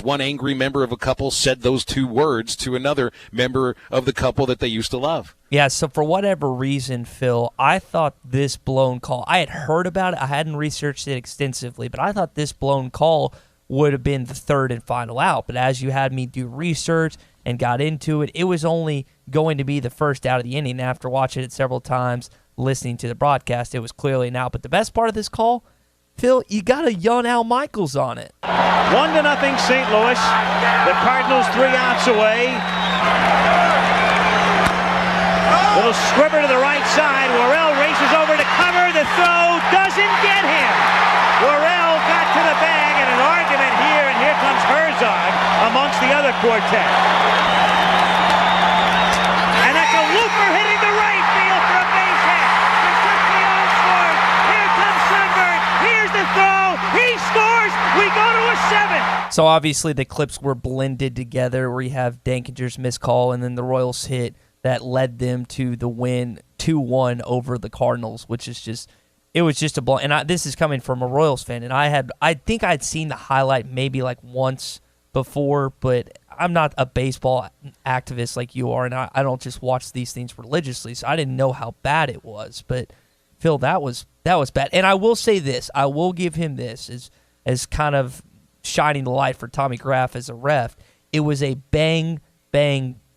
Speaker 29: one angry member of a couple said those two words to another member of the couple that they used to love.
Speaker 1: Yeah, so for whatever reason, Phil, I thought this blown call, I had heard about it, I hadn't researched it extensively, but I thought this blown call would have been the third and final out. But as you had me do research and got into it, it was only going to be the first out of the inning. After watching it several times, listening to the broadcast, it was clearly an out. But the best part of this call, Phil, you got a young Al Michaels on it.
Speaker 12: 1-0 St. Louis. The Cardinals 3 outs away. Little squibber to the right side. Worrell races over to cover. The throw doesn't get him. Worrell got to the bag, and an argument here, and here comes Herzog amongst the other quartet. And that's a looper hitting the right field for a base hit. Concepcion scores. Here comes Sunburn. Here's the throw. He scores. We go to a 7.
Speaker 1: So obviously the clips were blended together where you have Dankinger's missed call and then the Royals hit that led them to the win 2-1 over the Cardinals, which is just, it was just a blow. And this is coming from a Royals fan, and I think I'd seen the highlight maybe like once before, but I'm not a baseball activist like you are, and I don't just watch these things religiously, so I didn't know how bad it was. But Phil, that was bad. And I will say this: I will give him this as kind of shining the light for Tommy Graff as a ref. It was a bang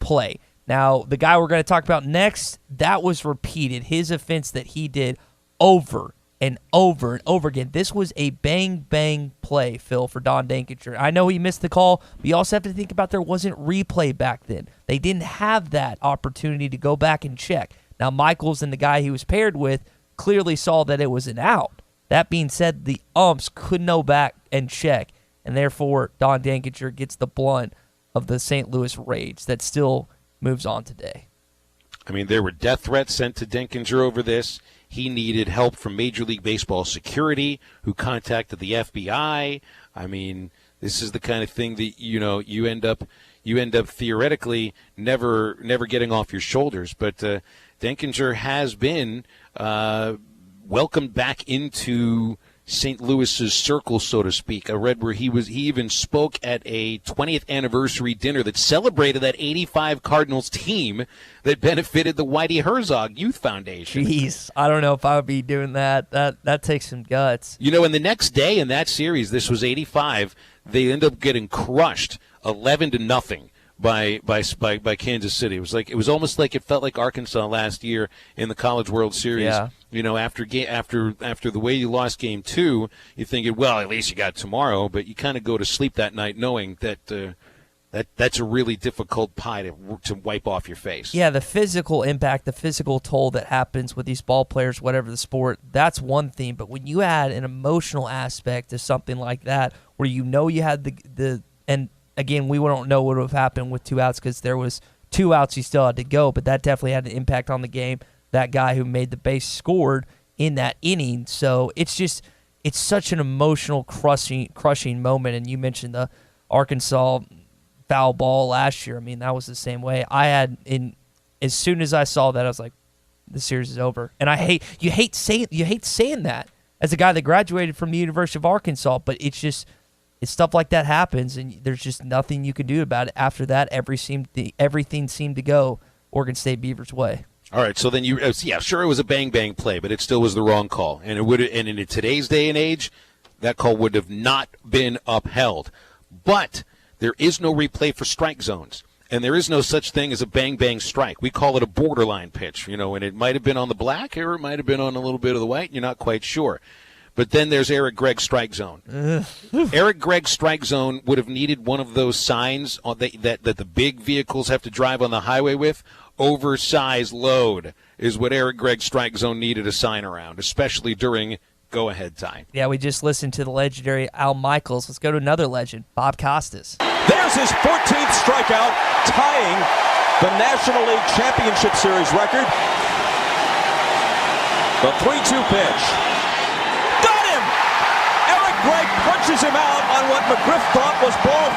Speaker 1: play. Now, the guy we're going to talk about next, that was repeated. His offense that he did over and over and over again. This was a bang play, Phil, for Don Dankinger. I know he missed the call, but you also have to think about there wasn't replay back then. They didn't have that opportunity to go back and check. Now, Michaels and the guy he was paired with clearly saw that it was an out. That being said, the umps could go back and check, and therefore Don Dankinger gets the blunt of the St. Louis rage that still moves on today.
Speaker 29: I mean, there were death threats sent to Denkinger over this. He needed help from Major League Baseball security, who contacted the FBI. I mean, this is the kind of thing that you end up theoretically never getting off your shoulders. But Denkinger has been welcomed back into St. Louis's circle, so to speak. I read where he even spoke at a 20th anniversary dinner that celebrated that 85 Cardinals team that benefited the Whitey Herzog Youth Foundation.
Speaker 1: Jeez, I don't know if I would be doing that. That takes some guts.
Speaker 29: And the next day in that series, this was 85, they end up getting crushed 11-0 by Kansas City. It was almost like it felt like Arkansas last year in the College World Series.
Speaker 1: Yeah.
Speaker 29: After the way you lost game 2, you're thinking, well, at least you got tomorrow, but you kind of go to sleep that night knowing that that's a really difficult pie to wipe off your face.
Speaker 1: Yeah, the physical impact, the physical toll that happens with these ball players, whatever the sport, that's one thing. But when you add an emotional aspect to something like that, where you had the and again, we don't know what would have happened with 2 outs because there was 2 outs you still had to go, but that definitely had an impact on the game. That guy who made the base scored in that inning. So it's such an emotional, crushing moment. And you mentioned the Arkansas foul ball last year. I mean, that was the same way. As soon as I saw that, I was like, the series is over. And you hate saying that as a guy that graduated from the University of Arkansas, but it's stuff like that happens, and there's just nothing you can do about it. After that, everything seemed to go Oregon State Beavers' way.
Speaker 29: All right, so then sure, it was a bang play, but it still was the wrong call, and in today's day and age, that call would have not been upheld. But there is no replay for strike zones, and there is no such thing as a bang strike. We call it a borderline pitch, and it might have been on the black or it might have been on a little bit of the white. And you're not quite sure. But then there's Eric Gregg's strike zone. Eric Gregg's strike zone would have needed one of those signs that the big vehicles have to drive on the highway with. Oversized load is what Eric Gregg's strike zone needed a sign around, especially during go-ahead time.
Speaker 1: Yeah, we just listened to the legendary Al Michaels. Let's go to another legend, Bob Costas.
Speaker 15: There's his 14th strikeout, tying the National League Championship Series record. The 3-2 pitch. Gregg punches him out on what McGriff thought was ball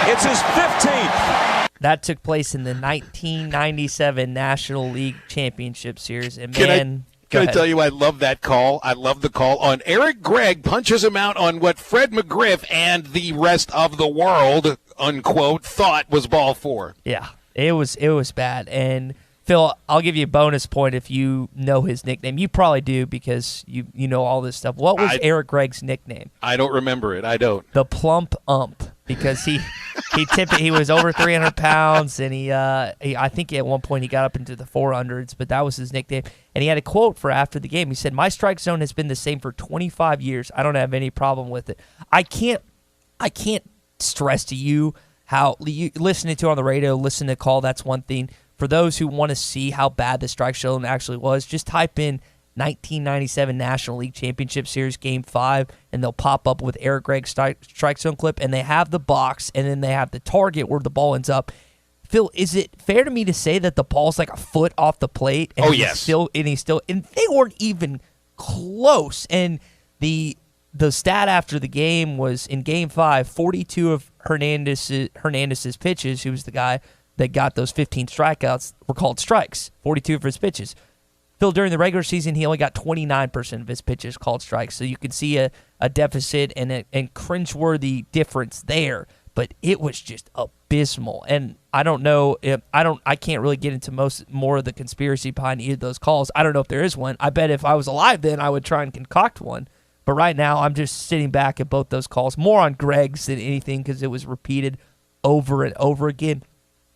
Speaker 15: 4. It's his 15th.
Speaker 1: That took place in the 1997 National League Championship Series. And
Speaker 29: Can I tell you, I love that call. I love the call on Eric Gregg punches him out on what Fred McGriff and the rest of the world, unquote, thought was ball 4.
Speaker 1: Yeah, it was bad. And Phil, I'll give you a bonus point if you know his nickname. You probably do because you know all this stuff. What was Eric Gregg's nickname?
Speaker 29: I don't remember it. I don't.
Speaker 1: The Plump Ump, because he was over 300 pounds, and I think at one point he got up into the 400s, but that was his nickname. And he had a quote for after the game. He said, "My strike zone has been the same for 25 years. I don't have any problem with it." I can't stress to you how listening to it on the radio, listen to call. That's one thing. For those who want to see how bad the strike zone actually was, just type in 1997 National League Championship Series Game 5, and they'll pop up with Eric Gregg's strike zone clip, and they have the box, and then they have the target where the ball ends up. Phil, is it fair to me to say that the ball's like a foot off the plate? And
Speaker 29: yes.
Speaker 1: And they weren't even close. And the stat after the game was in Game 5, 42 of Hernandez's pitches, who was the guy that got those 15 strikeouts, were called strikes, 42 of his pitches. Phil, during the regular season, he only got 29% of his pitches called strikes. So you can see a deficit and cringeworthy difference there. but it was just abysmal. And I don't know if I can't really get into more of the conspiracy behind either of those calls. I don't know if there is one. I bet if I was alive then I would try and concoct one. But right now I'm just sitting back at both those calls, more on Greg's than anything because it was repeated over and over again.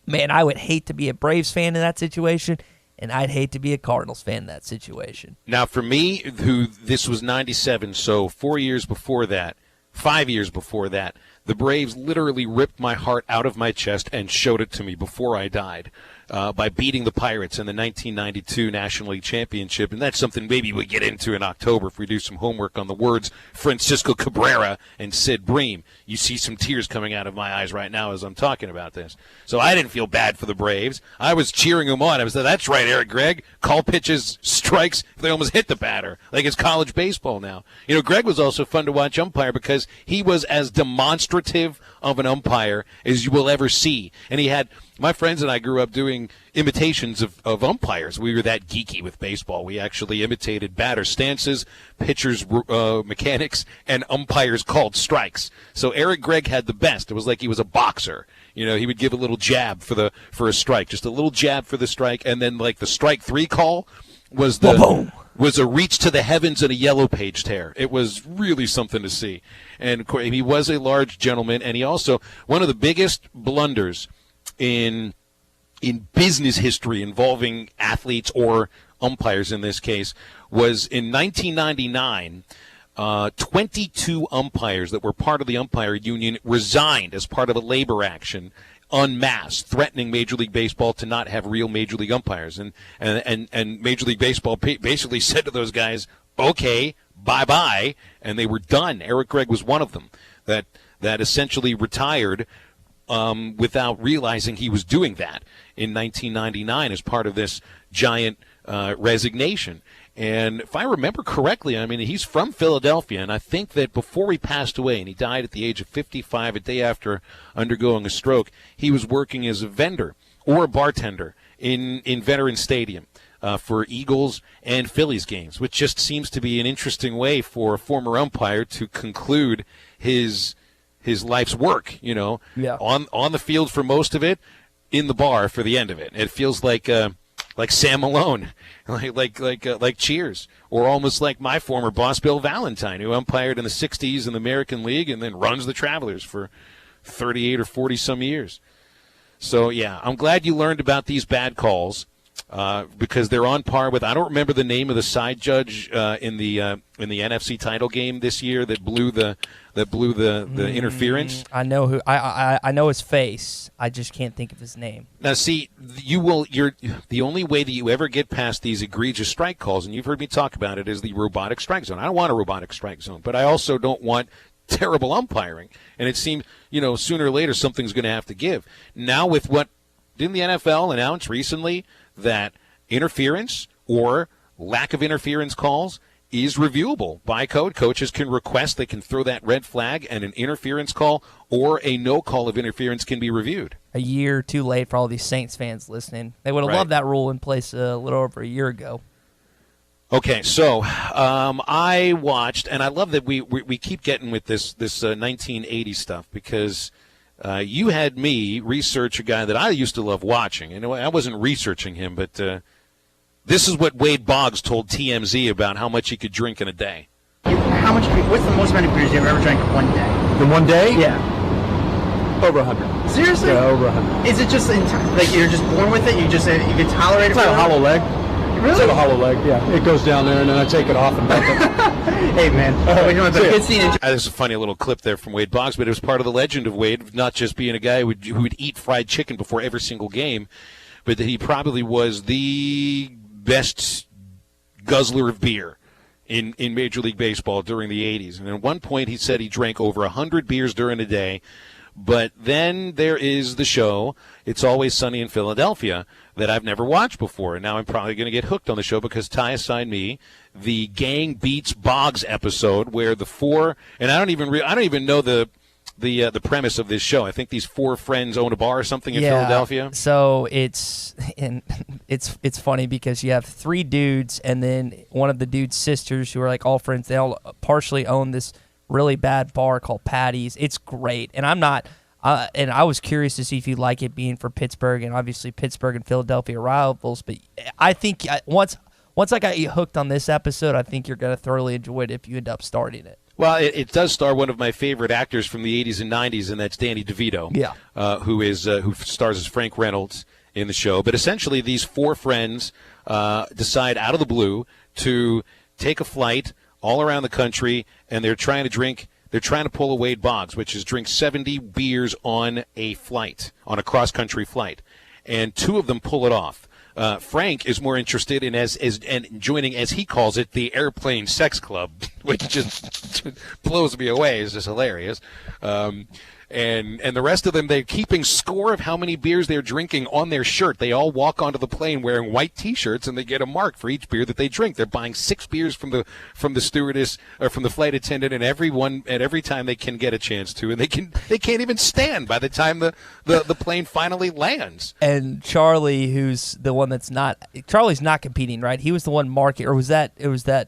Speaker 1: Man, I would hate to be a Braves fan in that situation, and I'd hate to be a Cardinals fan in that situation.
Speaker 29: Now, for me, this was 97, so 4 years before that, 5 years before that, the Braves literally ripped my heart out of my chest and showed it to me before I died by beating the Pirates in the 1992 National League Championship. And that's something maybe we get into in October if we do some homework on the words Francisco Cabrera and Sid Bream. You see some tears coming out of my eyes right now as I'm talking about this. So I didn't feel bad for the Braves. I was cheering them on. I was like, that's right, Eric Gregg. Call pitches, strikes, they almost hit the batter. Like it's college baseball now. You know, Gregg was also fun to watch umpire because he was as demonstrative of an umpire as you will ever see. And he had, my friends and I grew up doing imitations of umpires. We were that geeky with baseball. We actually imitated batter stances, pitchers' mechanics, and umpires called strikes. So Eric Gregg had the best. It was like he was a boxer. You know, he would give a little jab for a strike, just a little jab for the strike, and then like the strike three call was was a reach to the heavens and a yellow page tear. It was really something to see. And he was a large gentleman, and he also, one of the biggest blunders in business history involving athletes or umpires in this case was in 1999, 22 umpires that were part of the umpire union resigned as part of a labor action en masse, threatening Major League Baseball to not have real Major League umpires. And Major League Baseball basically said to those guys, okay, bye-bye, and they were done. Eric Gregg was one of them that essentially retired without realizing he was doing that in 1999 as part of this giant resignation. And if I remember correctly, I mean, he's from Philadelphia, and I think that before he passed away, and he died at the age of 55, a day after undergoing a stroke, he was working as a vendor or a bartender in Veterans Stadium for Eagles and Phillies games, which just seems to be an interesting way for a former umpire to conclude his life's work, you know, on the field for most of it, in the bar for the end of it. It feels like Sam Malone, like Cheers, or almost like my former boss Bill Valentine, who umpired in the 60s in the American League and then runs the Travelers for 38 or 40 some years. So yeah, I'm glad you learned about these bad calls because they're on par with. I don't remember the name of the side judge in the NFC title game this year that blew the interference.
Speaker 1: I know who. I know his face. I just can't think of his name.
Speaker 29: Now, see, you're the only way that you ever get past these egregious strike calls, and you've heard me talk about it, is the robotic strike zone. I don't want a robotic strike zone, but I also don't want terrible umpiring. And it seems, sooner or later something's going to have to give. Now, with what didn't the NFL announce recently that interference or lack of interference calls is reviewable by code. Coaches can request, they can throw that red flag, and an interference call or a no call of interference can be reviewed.
Speaker 1: A year too late for all these Saints fans listening. They would have loved that rule in place a little over a year ago.
Speaker 29: Okay, so I watched, and I love that we keep getting with this 1980 stuff because you had me research a guy that I used to love watching. And I wasn't researching him, but this is what Wade Boggs told TMZ about how much he could drink in a day.
Speaker 16: What's the most amount of beers you've ever drank in one day?
Speaker 15: In one day?
Speaker 16: Yeah.
Speaker 15: Over 100.
Speaker 16: Seriously?
Speaker 15: Yeah, over 100.
Speaker 16: Is it just like you're just born with it? You can tolerate it?
Speaker 15: It's like a hollow leg.
Speaker 16: Really?
Speaker 15: It's like a hollow leg, yeah. It goes down there, and then I take it off and dump it.
Speaker 16: Hey, man. Good scene.
Speaker 29: There's a funny little clip there from Wade Boggs, but it was part of the legend of Wade, not just being a guy who would eat fried chicken before every single game, but that he probably was the best guzzler of beer in Major League Baseball during the 80s. And at one point he said he drank over 100 beers during a day. But then there is the show, It's Always Sunny in Philadelphia, that I've never watched before. And now I'm probably going to get hooked on the show because Tye assigned me the Gang Beats Boggs episode where the four, and I don't even know the premise of this show. I think these four friends own a bar or something in Philadelphia.
Speaker 1: So it's funny because you have three dudes and then one of the dude's sisters who are like all friends. They all partially own this really bad bar called Patty's. It's great, and I'm not And I was curious to see if you'd like it being for Pittsburgh, and obviously Pittsburgh and Philadelphia rivals. But I think once I got you hooked on this episode, I think you're going to thoroughly enjoy it if you end up starting it.
Speaker 29: Well, it does star one of my favorite actors from the 80s and 90s, and that's Danny DeVito, who stars as Frank Reynolds in the show. But essentially, these four friends decide out of the blue to take a flight all around the country, and they're trying to pull a Wade Boggs, which is drink 70 beers on a flight, on a cross-country flight. And two of them pull it off. Frank is more interested in and joining, as he calls it, the airplane sex club, which just blows me away. It's just hilarious. And the rest of them, they're keeping score of how many beers they're drinking on their shirt. They all walk onto the plane wearing white T-shirts, and they get a mark for each beer that they drink. They're buying 6 beers from the stewardess or from the flight attendant, and every time they can get a chance to, and they can't even stand by the time the plane finally lands.
Speaker 1: And Charlie, who's the one Charlie's not competing, right? He was the one marking, or was that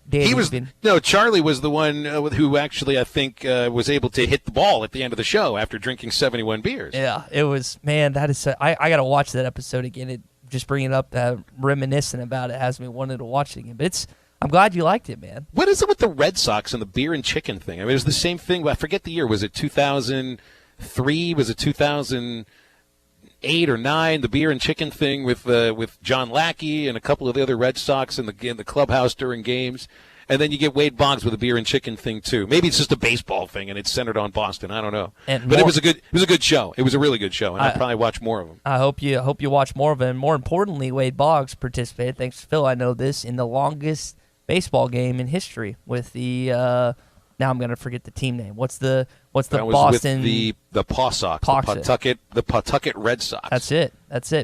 Speaker 1: Danny?
Speaker 29: No, Charlie was the one who actually I think was able to hit the ball at the end of the show after drinking 71 beers.
Speaker 1: Yeah, it was, man, that is I got to watch that episode again. It just bringing up reminiscing about it has me wanting to watch it again. But I'm glad you liked it, man.
Speaker 29: What is it with the Red Sox and the beer and chicken thing? I mean, it was the same thing. I forget the year. Was it 2003? Was it 2008 or 9? The beer and chicken thing with John Lackey and a couple of the other Red Sox in the clubhouse during games. And then you get Wade Boggs with a beer and chicken thing too. Maybe it's just a baseball thing and it's centered on Boston. I don't know. But it was a good show. It was a really good show, and I'll probably watch more of them.
Speaker 1: I hope you watch more of them. More importantly, Wade Boggs participated. Thanks to Phil, I know this, in the longest baseball game in history with the. Now I'm going to forget the team name. What's the Boston?
Speaker 29: With the Paw Sox, the Pawtucket Red Sox.
Speaker 1: That's it.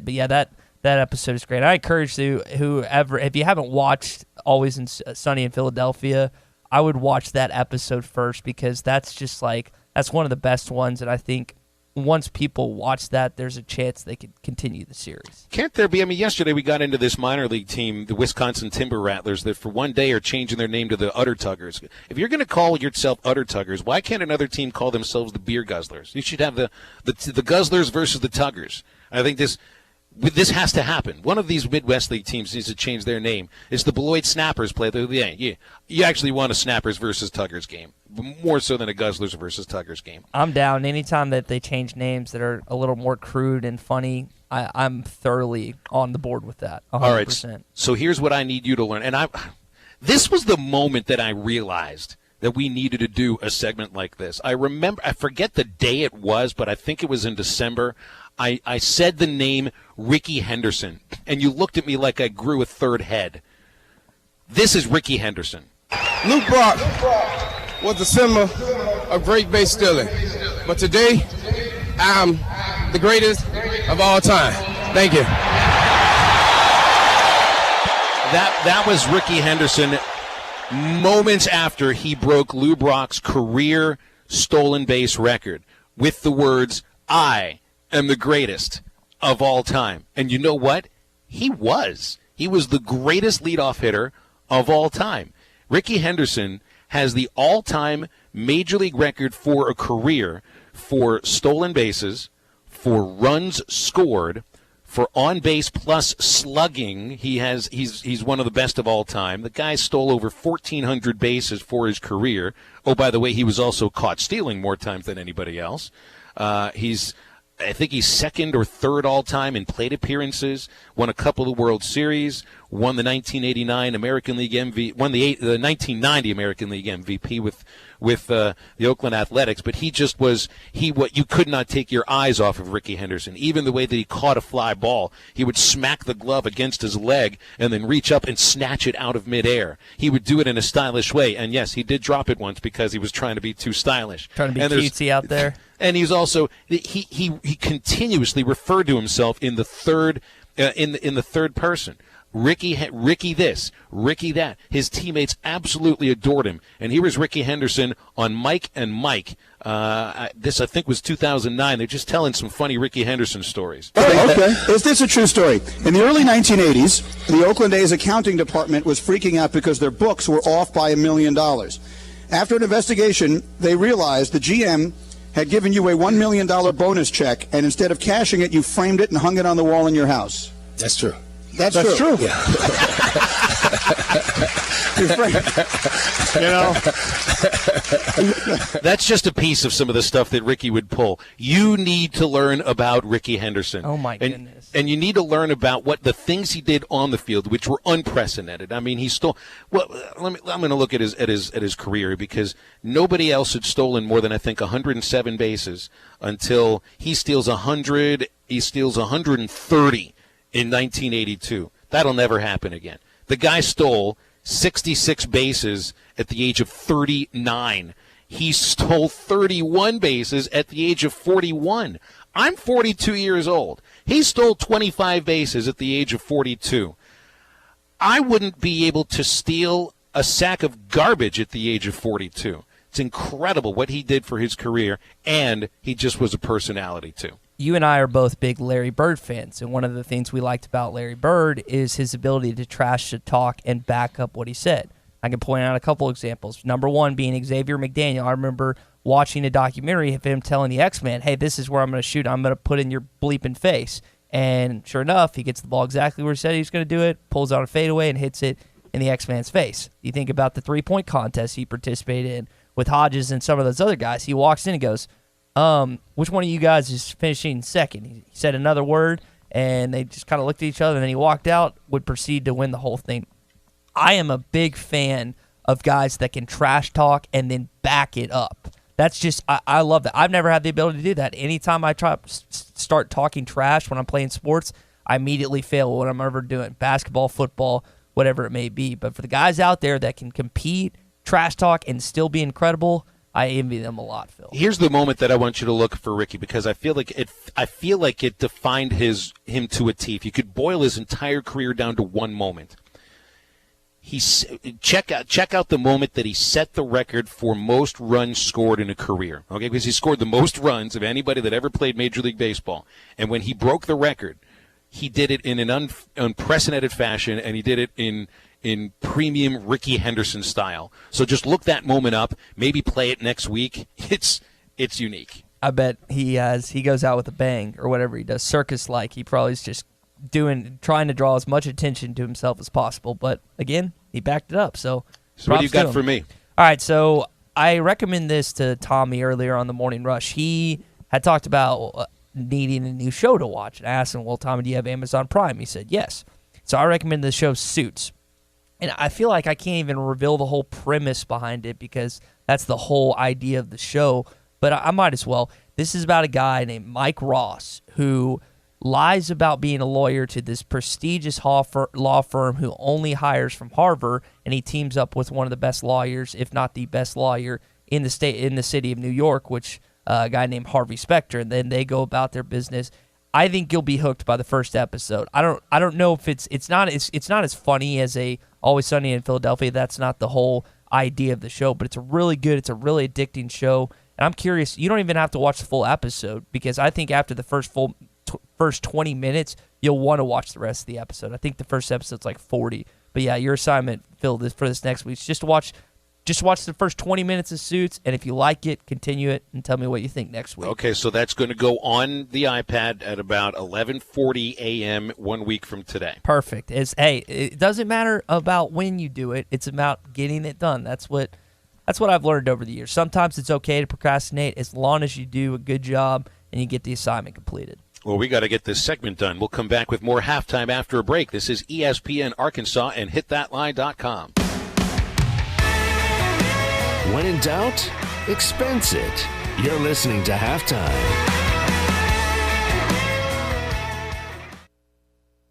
Speaker 1: But yeah, that episode is great. I encourage whoever, if you haven't watched Always Sunny in Philadelphia, I would watch that episode first, because that's one of the best ones, and I think once people watch that, there's a chance they could continue the series.
Speaker 29: Can't there be? I mean, yesterday we got into this minor league team, the Wisconsin Timber Rattlers, that for one day are changing their name to the Udder Tuggers. If you're going to call yourself Udder Tuggers, why can't another team call themselves the Beer Guzzlers? You should have the Guzzlers versus the Tuggers. I think this has to happen. One of these Midwest League teams needs to change their name. It's the Beloit Snappers play. Yeah, you actually want a Snappers versus Tuggers game, more so than a Guzzlers versus Tuggers game.
Speaker 1: I'm down. Anytime that they change names that are a little more crude and funny, I'm thoroughly on the board with that, 100%.
Speaker 29: All right, so here's what I need you to learn. And this was the moment that I realized that we needed to do a segment like this. I forget the day it was, but I think it was in December. I said the name Ricky Henderson, and you looked at me like I grew a third head. This is Ricky Henderson.
Speaker 2: Luke Brock was a symbol of great base stealing, but today I'm the greatest of all time. Thank you.
Speaker 29: That was Ricky Henderson moments after he broke Lou Brock's career stolen base record with the words, "I am the greatest of all time." And you know what? He was. He was the greatest leadoff hitter of all time. Ricky Henderson has the all-time major league record for a career for stolen bases, for runs scored, for on-base plus slugging. He's one of the best of all time. The guy stole over 1,400 bases for his career. Oh, by the way, he was also caught stealing more times than anybody else. I think he's second or third all-time in plate appearances, won a couple of World Series, won the 1989 American League MVP, won the 1990 American League MVP with the Oakland Athletics, but he just was, what you could not take your eyes off of Ricky Henderson. Even the way that he caught a fly ball, he would smack the glove against his leg and then reach up and snatch it out of midair. He would do it in a stylish way, and yes, he did drop it once because he was trying to be too stylish.
Speaker 1: Trying to be cutesy out there.
Speaker 29: And he's also he continuously referred to himself in the third in the third person. Ricky this, Ricky that. His teammates absolutely adored him. And here was Ricky Henderson on Mike and Mike. This, I think, was 2009. They're just telling some funny Ricky Henderson stories.
Speaker 17: Okay. Is this a true story? In the early 1980s, the Oakland A's accounting department was freaking out because their books were off by $1 million. After an investigation, they realized the GM had given you a $1 million bonus check, and instead of cashing it, you framed it and hung it on the wall in your house?
Speaker 3: That's true.
Speaker 17: That's true.
Speaker 3: Yeah.
Speaker 29: That's just a piece of some of the stuff that Ricky would pull. You need to learn about Ricky Henderson.
Speaker 1: Oh, my goodness.
Speaker 29: And you need to learn about what the things he did on the field, which were unprecedented. I mean, he stole. Well, I'm going to look at his career, because nobody else had stolen more than, I think, 107 bases until he steals 100. He steals 130 in 1982. That'll never happen again. The guy stole 66 bases at the age of 39. He stole 31 bases at the age of 41. I'm 42 years old. He stole 25 bases at the age of 42. I wouldn't be able to steal a sack of garbage at the age of 42. It's incredible what he did for his career, and he just was a personality, too.
Speaker 1: You and I are both big Larry Bird fans, and one of the things we liked about Larry Bird is his ability to trash the talk and back up what he said. I can point out a couple examples. Number one being Xavier McDaniel. I remember watching a documentary of him telling the X-Men, hey, this is where I'm going to shoot. I'm going to put in your bleeping face. And sure enough, he gets the ball exactly where he said he was going to do it, pulls out a fadeaway, and hits it in the X-Man's face. You think about the three-point contest he participated in with Hodges and some of those other guys. He walks in and goes, which one of you guys is finishing second? He said another word, and they just kind of looked at each other, and then he walked out, would proceed to win the whole thing. I am a big fan of guys that can trash talk and then back it up. That's just, I love that. I've never had the ability to do that. Anytime I start talking trash when I'm playing sports, I immediately fail what I'm ever doing. Basketball, football, whatever it may be. But for the guys out there that can compete, trash talk, and still be incredible, I envy them a lot, Phil.
Speaker 29: Here's the moment that I want you to look for Ricky, because I feel like it defined him to a T. If you could boil his entire career down to one moment, check out the moment that he set the record for most runs scored in a career. Okay, because he scored the most runs of anybody that ever played Major League Baseball, and when he broke the record, he did it in an unprecedented fashion, and he did it in premium Ricky Henderson style. So just look that moment up. Maybe play it next week. It's unique.
Speaker 1: I bet he goes out with a bang or whatever he does, circus-like. He probably is just trying to draw as much attention to himself as possible. But again, he backed it up. So
Speaker 29: what do you got for me?
Speaker 1: All right, so I recommend this to Tommy earlier on the Morning Rush. He had talked about needing a new show to watch. And I asked him, well, Tommy, do you have Amazon Prime? He said, yes. So I recommend the show Suits. And I feel like I can't even reveal the whole premise behind it because that's the whole idea of the show. But I might as well. This is about a guy named Mike Ross who lies about being a lawyer to this prestigious law firm who only hires from Harvard, and he teams up with one of the best lawyers, if not the best lawyer in the city of New York, which a guy named Harvey Specter, and then they go about their business. I think you'll be hooked by the first episode. I don't know if it's not as funny as a Always Sunny in Philadelphia. That's not the whole idea of the show, but it's a really addicting show. And I'm curious, you don't even have to watch the full episode because I think after the first 20 minutes, you'll want to watch the rest of the episode. I think the first episode's like 40. But yeah, your assignment, Phil, for this next week is just to watch the first 20 minutes of Suits, and if you like it, continue it and tell me what you think next week.
Speaker 29: Okay, so that's going to go on the iPad at about 11:40 a.m. 1 week from today.
Speaker 1: Perfect. It doesn't matter about when you do it. It's about getting it done. That's what I've learned over the years. Sometimes it's okay to procrastinate as long as you do a good job and you get the assignment completed.
Speaker 29: Well, we got to get this segment done. We'll come back with more halftime after a break. This is ESPN Arkansas and hitthatline.com.
Speaker 5: When in doubt, expense it. You're listening to Halftime.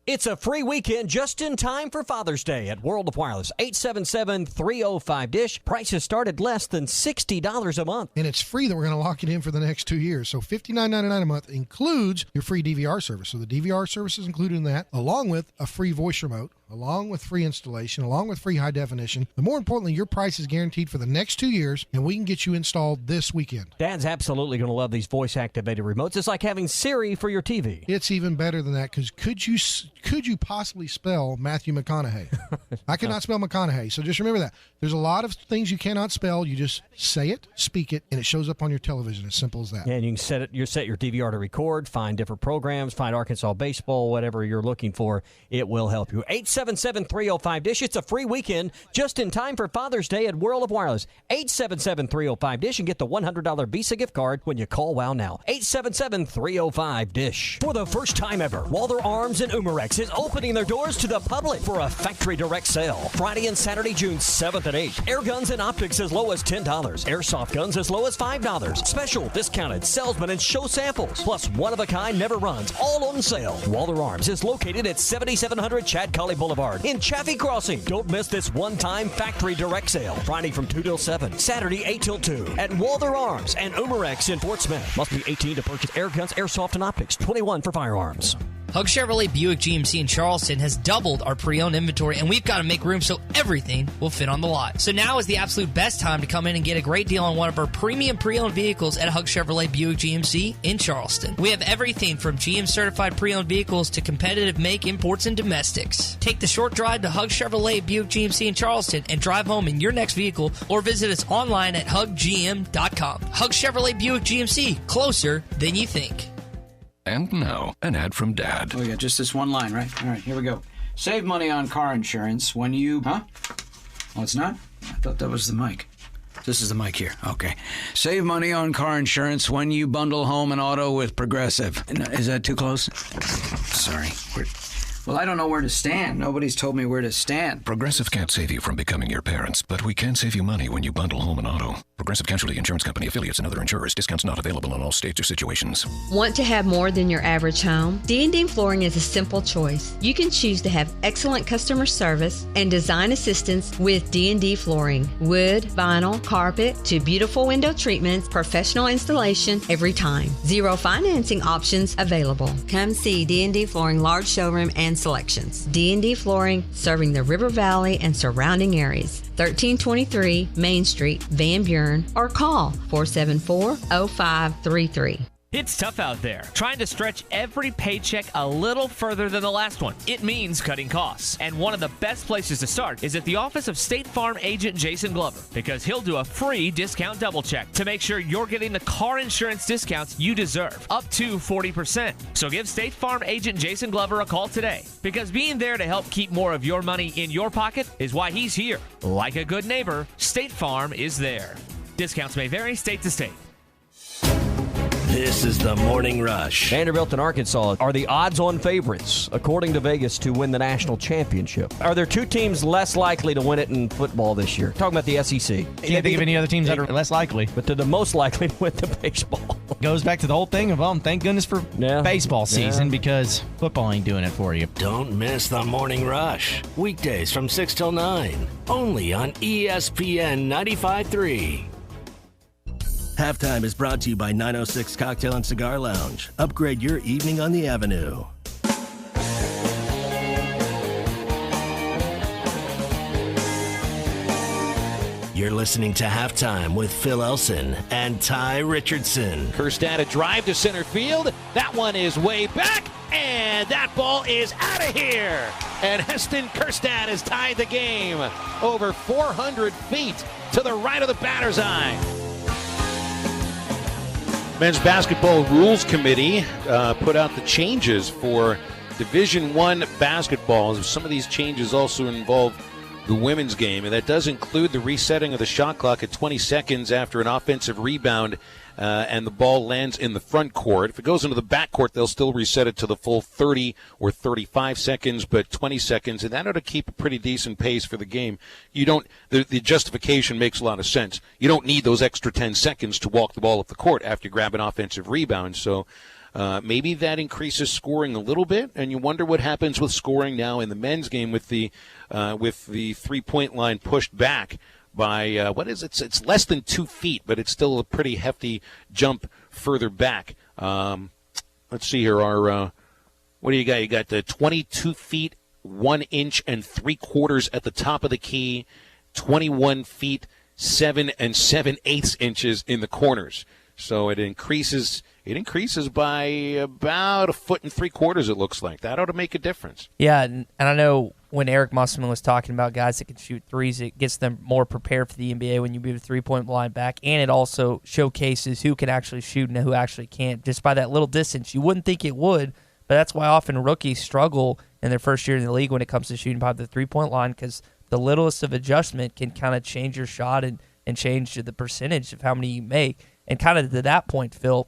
Speaker 4: It's a free weekend just in time for Father's Day at World of Wireless. 877-305-DISH. Prices start at less than $60 a month.
Speaker 6: And it's free that we're going to lock it in for the next 2 years. So $59.99 a month includes your free DVR service. So the DVR service is included in that, along with a free voice remote, along with free installation, along with free high definition. But more importantly, your price is guaranteed for the next 2 years, and we can get you installed this weekend.
Speaker 4: Dad's absolutely going to love these voice-activated remotes. It's like having Siri for your TV.
Speaker 6: It's even better than that, because could you possibly spell Matthew McConaughey? I cannot spell McConaughey, so just remember that. There's a lot of things you cannot spell. You just say it, speak it, and it shows up on your television. As simple as that.
Speaker 4: Yeah, and you can set your DVR to record, find different programs, find Arkansas baseball, whatever you're looking for. It will help you. 877-305-DISH. It's a free weekend just in time for Father's Day at World of Wireless. 877-305-DISH and get the $100 Visa gift card when you call WOW now. 877-305-DISH. For the first time ever, Walther Arms and Umarex is opening their doors to the public for a factory direct sale. Friday and Saturday, June 7th and 8th. Air guns and optics as low as $10. Airsoft guns as low as $5. Special discounted salesman and show samples. Plus one-of-a-kind never runs. All on sale. Walther Arms is located at 7700 Chad Colley Boulevard in Chaffee Crossing. Don't miss this one-time factory direct sale. Friday from 2 till 7. Saturday 8 till 2. At Walther Arms and Umarex in Fort Smith. Must be 18 to purchase air guns, airsoft, and optics. 21 for firearms.
Speaker 3: Hug Chevrolet Buick GMC in Charleston has doubled our pre-owned inventory, and we've got to make room so everything will fit on the lot. So now is the absolute best time to come in and get a great deal on one of our premium pre-owned vehicles at Hug Chevrolet Buick GMC in Charleston. We have everything from GM-certified pre-owned vehicles to competitive make imports and domestics. Take the short drive to Hug Chevrolet Buick GMC in Charleston and drive home in your next vehicle, or visit us online at huggm.com. Hug Chevrolet Buick GMC, closer than you think.
Speaker 14: And now, an ad from Dad.
Speaker 16: Oh, yeah, just this one line, right? All right, here we go. Save money on car insurance when you... Huh? Oh, it's not? I thought that was the mic. This is the mic here. Okay. Save money on car insurance when you bundle home and auto with Progressive. Is that too close? Sorry. Well, I don't know where to stand. Nobody's told me where to stand.
Speaker 14: Progressive can't save you from becoming your parents, but we can save you money when you bundle home and auto. Progressive Casualty Insurance Company, affiliates, and other insurers. Discounts not available in all states or situations.
Speaker 18: Want to have more than your average home? D&D Flooring is a simple choice. You can choose to have excellent customer service and design assistance with D&D Flooring. Wood, vinyl, carpet, to beautiful window treatments, professional installation every time. Zero financing options available. Come see D&D Flooring large showroom and selections. D&D Flooring, serving the River Valley and surrounding areas. 1323 Main Street, Van Buren, or call 474-0533.
Speaker 19: It's tough out there, trying to stretch every paycheck a little further than the last one. It means cutting costs. And one of the best places to start is at the office of State Farm agent Jason Glover, because he'll do a free discount double check to make sure you're getting the car insurance discounts you deserve, up to 40%. So give State Farm agent Jason Glover a call today, because being there to help keep more of your money in your pocket is why he's here. Like a good neighbor, State Farm is there. Discounts may vary state to state.
Speaker 5: This is the Morning Rush.
Speaker 4: Vanderbilt and Arkansas are the odds-on favorites, according to Vegas, to win the national championship. Are there two teams less likely to win it in football this year? Talking about the SEC.
Speaker 21: Can't think of any other teams that are less likely.
Speaker 4: But they're the most likely to win the baseball.
Speaker 21: Goes back to the whole thing of, thank goodness for baseball season, because football ain't doing it for you.
Speaker 5: Don't miss the Morning Rush. Weekdays from 6 till 9. Only on ESPN 95.3. Halftime is brought to you by 906 Cocktail and Cigar Lounge. Upgrade your evening on the Avenue. You're listening to Halftime with Phil Elson and Tye Richardson.
Speaker 29: Kerstad, a drive to center field. That one is way back, and that ball is out of here. And Heston Kerstad has tied the game over 400 feet to the right of the batter's eye. Men's Basketball Rules Committee put out the changes for Division I basketball. Some of these changes also involve the women's game, and that does include the resetting of the shot clock at 20 seconds after an offensive rebound and the ball lands in the front court. If it goes into the back court, they'll still reset it to the full 30 or 35 seconds, but 20 seconds, and that ought to keep a pretty decent pace for the game. You don't. The justification makes a lot of sense. You don't need those extra 10 seconds to walk the ball up the court after you grab an offensive rebound, so maybe that increases scoring a little bit, and you wonder what happens with scoring now in the men's game with the three-point line pushed back by, what is it? It's less than 2 feet, but it's still a pretty hefty jump further back. Let's see here. What do you got? You got the 22 feet 1 inch and 3/4 at the top of the key, 21 feet 7 7/8 inches in the corners. So it increases by about 1 3/4 feet, it looks like. That ought to make a difference.
Speaker 1: Yeah, and I know when Eric Musselman was talking about guys that can shoot threes, it gets them more prepared for the NBA when you move the 3-point line back, and it also showcases who can actually shoot and who actually can't just by that little distance. You wouldn't think it would, but that's why often rookies struggle in their first year in the league when it comes to shooting by the 3-point line, because the littlest of adjustment can kind of change your shot and change the percentage of how many you make. And kind of to that point, Phil,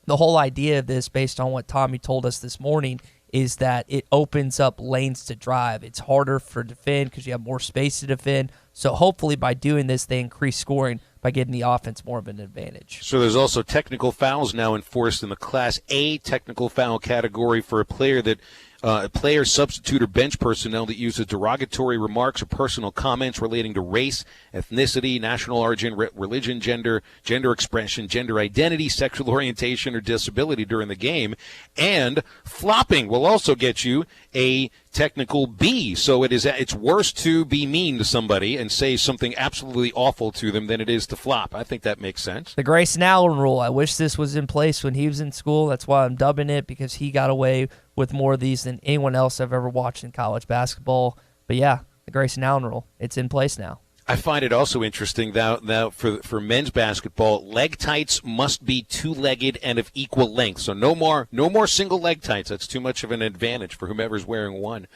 Speaker 1: the whole idea of this, based on what Tommy told us this morning, is that it opens up lanes to drive. It's harder for defend because you have more space to defend. So hopefully by doing this, they increase scoring by giving the offense more of an advantage.
Speaker 29: So there's also technical fouls now enforced in the Class A technical foul category for a player, substitute, or bench personnel that uses derogatory remarks or personal comments relating to race, ethnicity, national origin, religion, gender expression, gender identity, sexual orientation, or disability during the game. And flopping will also get you a technical B. So it's worse to be mean to somebody and say something absolutely awful to them than it is to flop. I think that makes sense.
Speaker 1: The Grayson Allen rule. I wish this was in place when he was in school. That's why I'm dubbing it, because he got away with more of these than anyone else I've ever watched in college basketball. But yeah, the Grayson Allen rule, it's in place now.
Speaker 29: I find it also interesting that for men's basketball, leg tights must be two-legged and of equal length. So no more single leg tights. That's too much of an advantage for whomever's wearing one.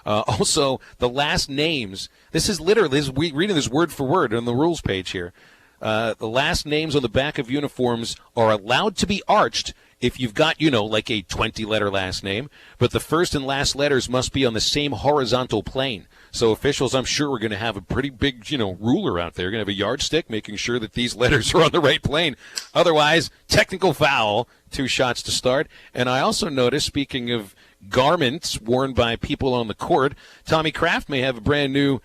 Speaker 29: Also, the last names. This is literally we're reading this word for word on the rules page here. The last names on the back of uniforms are allowed to be arched if you've got, like a 20-letter last name, but the first and last letters must be on the same horizontal plane. So officials, I'm sure, are going to have a pretty big, ruler out there. Going to have a yardstick making sure that these letters are on the right plane. Otherwise, technical foul, 2 shots to start. And I also noticed, speaking of garments worn by people on the court, Tommy Kraft may have a new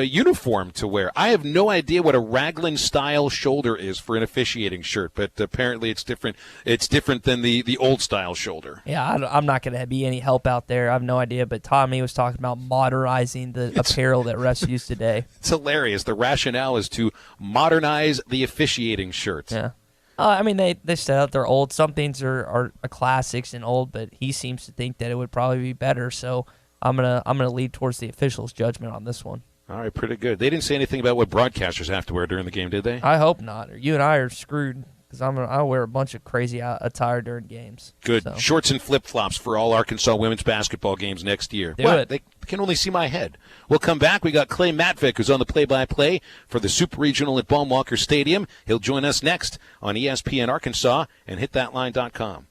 Speaker 29: uniform to wear. I have no idea what a raglan style shoulder is for an officiating shirt, but apparently it's different. It's different than the old style shoulder.
Speaker 1: Yeah, I'm not going to be any help out there. I have no idea, but Tommy was talking about modernizing the apparel that refs use today.
Speaker 29: It's hilarious. The rationale is to modernize the officiating shirts.
Speaker 1: Yeah. I mean, they said that they're old. Some things are classics and old, but he seems to think that it would probably be better. So I'm gonna lead towards the officials' judgment on this one.
Speaker 29: All right, pretty good. They didn't say anything about what broadcasters have to wear during the game, did they?
Speaker 1: I hope not. Or you and I are screwed, because I'll wear a bunch of crazy attire during games.
Speaker 29: Good.
Speaker 1: So.
Speaker 29: Shorts and flip-flops for all Arkansas women's basketball games next year.
Speaker 1: Do it.
Speaker 29: They can only see my head. We'll come back. We got Clay Matvick, who's on the play-by-play for the Super Regional at Baum-Walker Stadium. He'll join us next on ESPN Arkansas and hitthatline.com.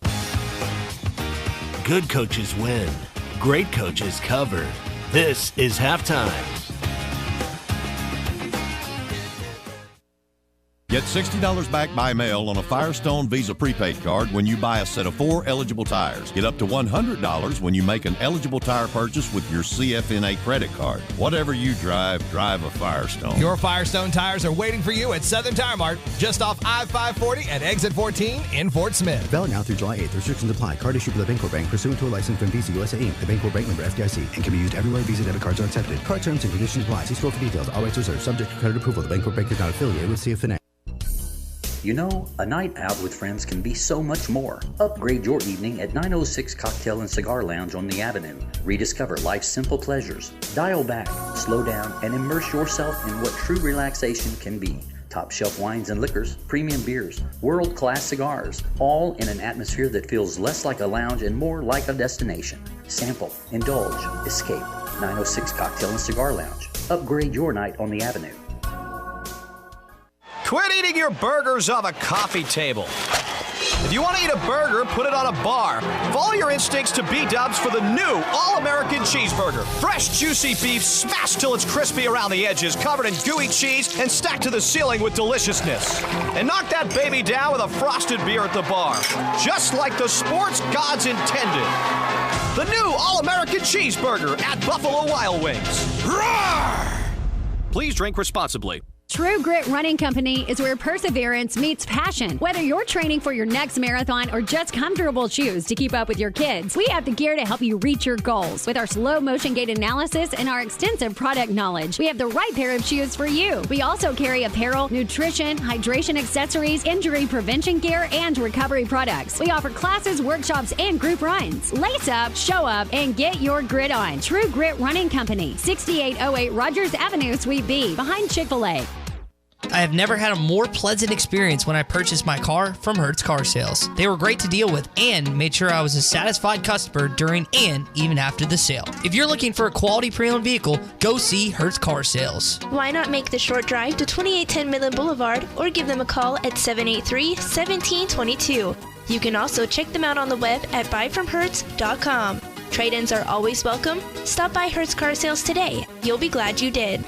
Speaker 5: Good coaches win. Great coaches cover. This is Halftime.
Speaker 7: Get $60 back by mail on a Firestone Visa prepaid card when you buy a set of 4 eligible tires. Get up to $100 when you make an eligible tire purchase with your CFNA credit card. Whatever you drive a Firestone.
Speaker 8: Your Firestone tires are waiting for you at Southern Tire Mart, just off I-540 and Exit 14 in Fort Smith.
Speaker 10: Valid now through July 8th. Restrictions apply. Card issued by the Bancorp Bank pursuant to a license from Visa USA Inc. The Bancorp Bank member FDIC and can be used everywhere Visa debit cards are accepted. Card terms and conditions apply. See store for details. All rights reserved. Subject to credit approval. The Bancorp Bank is not affiliated with CFNA.
Speaker 20: You know, a night out with friends can be so much more. Upgrade your evening at 906 Cocktail and Cigar Lounge on the Avenue. Rediscover life's simple pleasures. Dial back, slow down, and immerse yourself in what true relaxation can be. Top shelf wines and liquors, premium beers, world-class cigars, all in an atmosphere that feels less like a lounge and more like a destination. Sample, indulge, escape. 906 Cocktail and Cigar Lounge. Upgrade your night on the Avenue.
Speaker 15: Quit eating your burgers off a coffee table. If you want to eat a burger, put it on a bar. Follow your instincts to B-dubs for the new All-American Cheeseburger. Fresh, juicy beef smashed till it's crispy around the edges, covered in gooey cheese, and stacked to the ceiling with deliciousness. And knock that baby down with a frosted beer at the bar, just like the sports gods intended. The new All-American Cheeseburger at Buffalo Wild Wings. Roar! Please drink responsibly.
Speaker 11: True Grit Running Company is where perseverance meets passion. Whether you're training for your next marathon or just comfortable shoes to keep up with your kids, we have the gear to help you reach your goals. With our slow motion gait analysis and our extensive product knowledge, we have the right pair of shoes for you. We also carry apparel, nutrition, hydration accessories, injury prevention gear, and recovery products. We offer classes, workshops, and group runs. Lace up, show up, and get your grit on. True Grit Running Company, 6808 Rogers Avenue, Suite B, behind Chick-fil-A.
Speaker 3: I have never had a more pleasant experience when I purchased my car from Hertz Car Sales. They were great to deal with and made sure I was a satisfied customer during and even after the sale. If you're looking for a quality pre-owned vehicle, go see Hertz Car Sales.
Speaker 13: Why not make the short drive to 2810 Midland Boulevard or give them a call at 783-1722. You can also check them out on the web at buyfromhertz.com. Trade-ins are always welcome. Stop by Hertz Car Sales today. You'll be glad you did.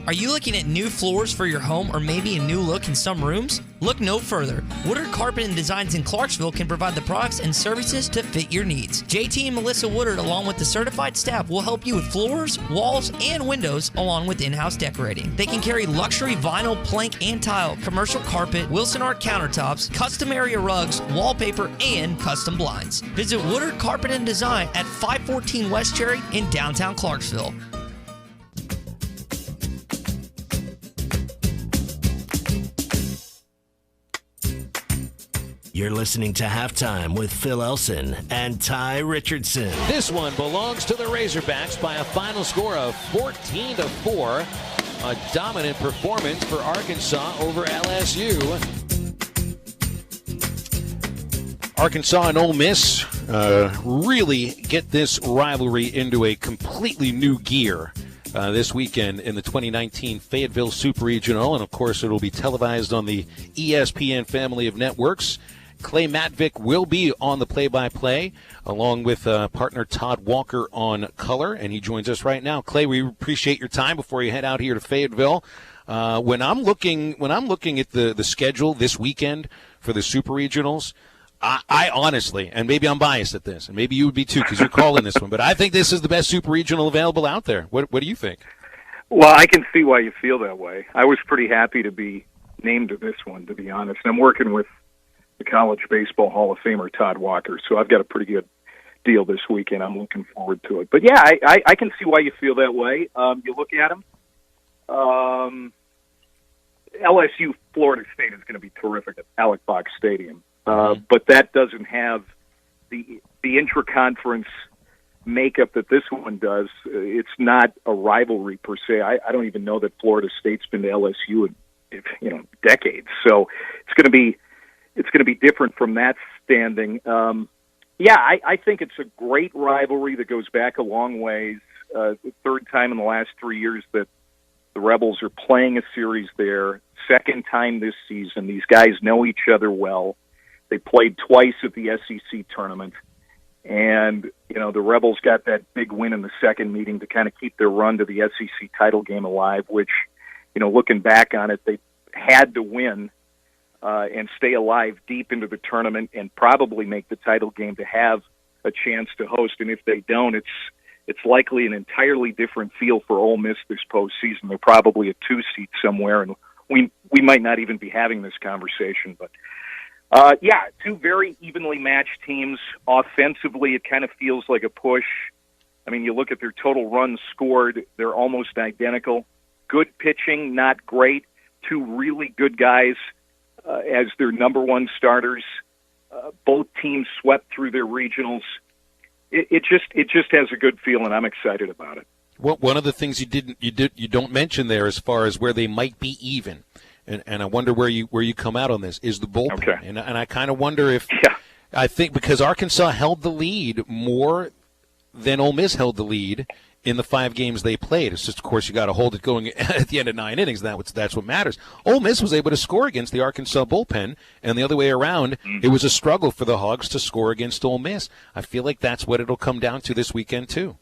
Speaker 3: Are you looking at new floors for your home or maybe a new look in some rooms? Look no further. Woodard Carpet and Designs in Clarksville can provide the products and services to fit your needs. JT and Melissa Woodard, along with the certified staff, will help you with floors, walls, and windows, along with in-house decorating. They can carry luxury vinyl, plank, and tile, commercial carpet, Wilson Art countertops, custom area rugs, wallpaper, and custom blinds. Visit Woodard Carpet and Design at 514 West Cherry in downtown Clarksville.
Speaker 5: You're listening to Halftime with Phil Elson and Tye Richardson.
Speaker 29: This one belongs to the Razorbacks by a final score of 14-4. A dominant performance for Arkansas over LSU. Arkansas and Ole Miss really get this rivalry into a completely new gear this weekend in the 2019 Fayetteville Super Regional. And, of course, it will be televised on the ESPN family of networks. Clay Matvick will be on the play-by-play, along with partner Todd Walker on color, and he joins us right now. Clay, we appreciate your time before you head out here to Fayetteville. When I'm looking at the schedule this weekend for the Super Regionals, I honestly, and maybe I'm biased at this, and maybe you would be too because you're calling this one, but I think this is the best Super Regional available out there. What do you think?
Speaker 22: Well, I can see why you feel that way. I was pretty happy to be named to this one, to be honest. I'm working with the College Baseball Hall of Famer Todd Walker, so I've got a pretty good deal this weekend. I'm looking forward to it. But, yeah, I can see why you feel that way. You look at them. LSU Florida State is going to be terrific at Alec Box Stadium. But that doesn't have the intra-conference makeup that this one does. It's not a rivalry per se. I don't even know that Florida State's been to LSU in decades. So it's going to be different from that standing. I think it's a great rivalry that goes back a long ways. The third time in the last 3 years that the Rebels are playing a series there. Second time this season. These guys know each other well. They played twice at the SEC tournament. And, the Rebels got that big win in the second meeting to kind of keep their run to the SEC title game alive, which, looking back on it, they had to win and stay alive deep into the tournament and probably make the title game to have a chance to host. And if they don't, it's likely an entirely different feel for Ole Miss this postseason. They're probably a 2-seed somewhere, and we might not even be having this conversation. But, two very evenly matched teams. Offensively, it kind of feels like a push. I mean, you look at their total runs scored, they're almost identical. Good pitching, not great. Two really good guys as their number one starters. Both teams swept through their regionals. It just has a good feel, and I'm excited about it.
Speaker 29: Well, one of the things you don't mention there, as far as where they might be even, and I wonder where you come out on this, is the bullpen. Okay. And I kind of wonder if I think because Arkansas held the lead more than Ole Miss held the lead in the 5 games they played. It's just, of course, you got to hold it going at the end of 9 innings. That's what matters. Ole Miss was able to score against the Arkansas bullpen, and the other way around, it was a struggle for the Hogs to score against Ole Miss. I feel like that's what it'll come down to this weekend, too.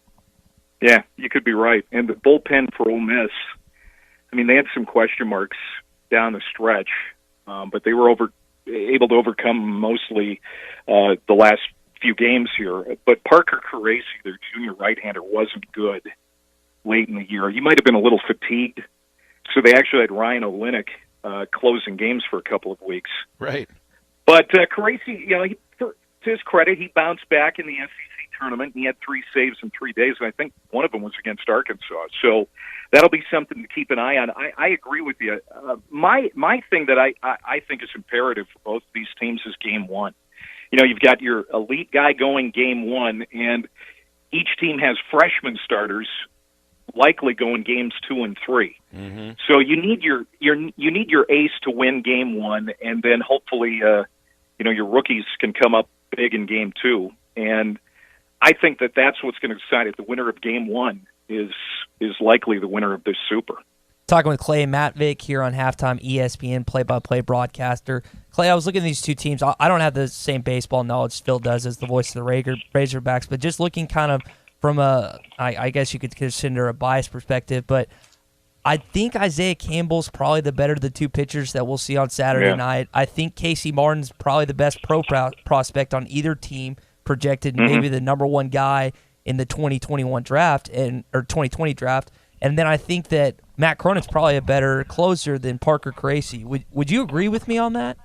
Speaker 22: Yeah, you could be right. And the bullpen for Ole Miss, I mean, they had some question marks down the stretch, but they were able to overcome mostly the last few games here. But Parker Caracci, their junior right-hander, wasn't good late in the year. He might have been a little fatigued, So they actually had Ryan Olenek closing games for a couple of weeks.
Speaker 29: Right.
Speaker 22: But Caracci, to his credit, he bounced back in the SEC tournament. He had 3 saves in 3 days, and I think one of them was against Arkansas. So that'll be something to keep an eye on. I agree with you. My thing that I think is imperative for both these teams is game one. You've got your elite guy going game one, and each team has freshman starters likely going games 2 and 3.
Speaker 29: Mm-hmm.
Speaker 22: So you need your ace to win game one, and then hopefully your rookies can come up big in game 2. And I think that's what's going to decide it. The winner of game one is likely the winner of this Super.
Speaker 1: Talking with Clay Matvick here on Halftime, ESPN play-by-play broadcaster. Clay, I was looking at these two teams. I don't have the same baseball knowledge Phil does as the voice of the Razorbacks, but just looking kind of from I guess you could consider a biased perspective, but I think Isaiah Campbell's probably the better of the two pitchers that we'll see on Saturday night. I think Casey Martin's probably the best prospect on either team, projected maybe the number one guy in the 2021 draft or 2020 draft. And then I think that Matt Cronin's probably a better closer than Parker Caracci. Would you agree with me on that?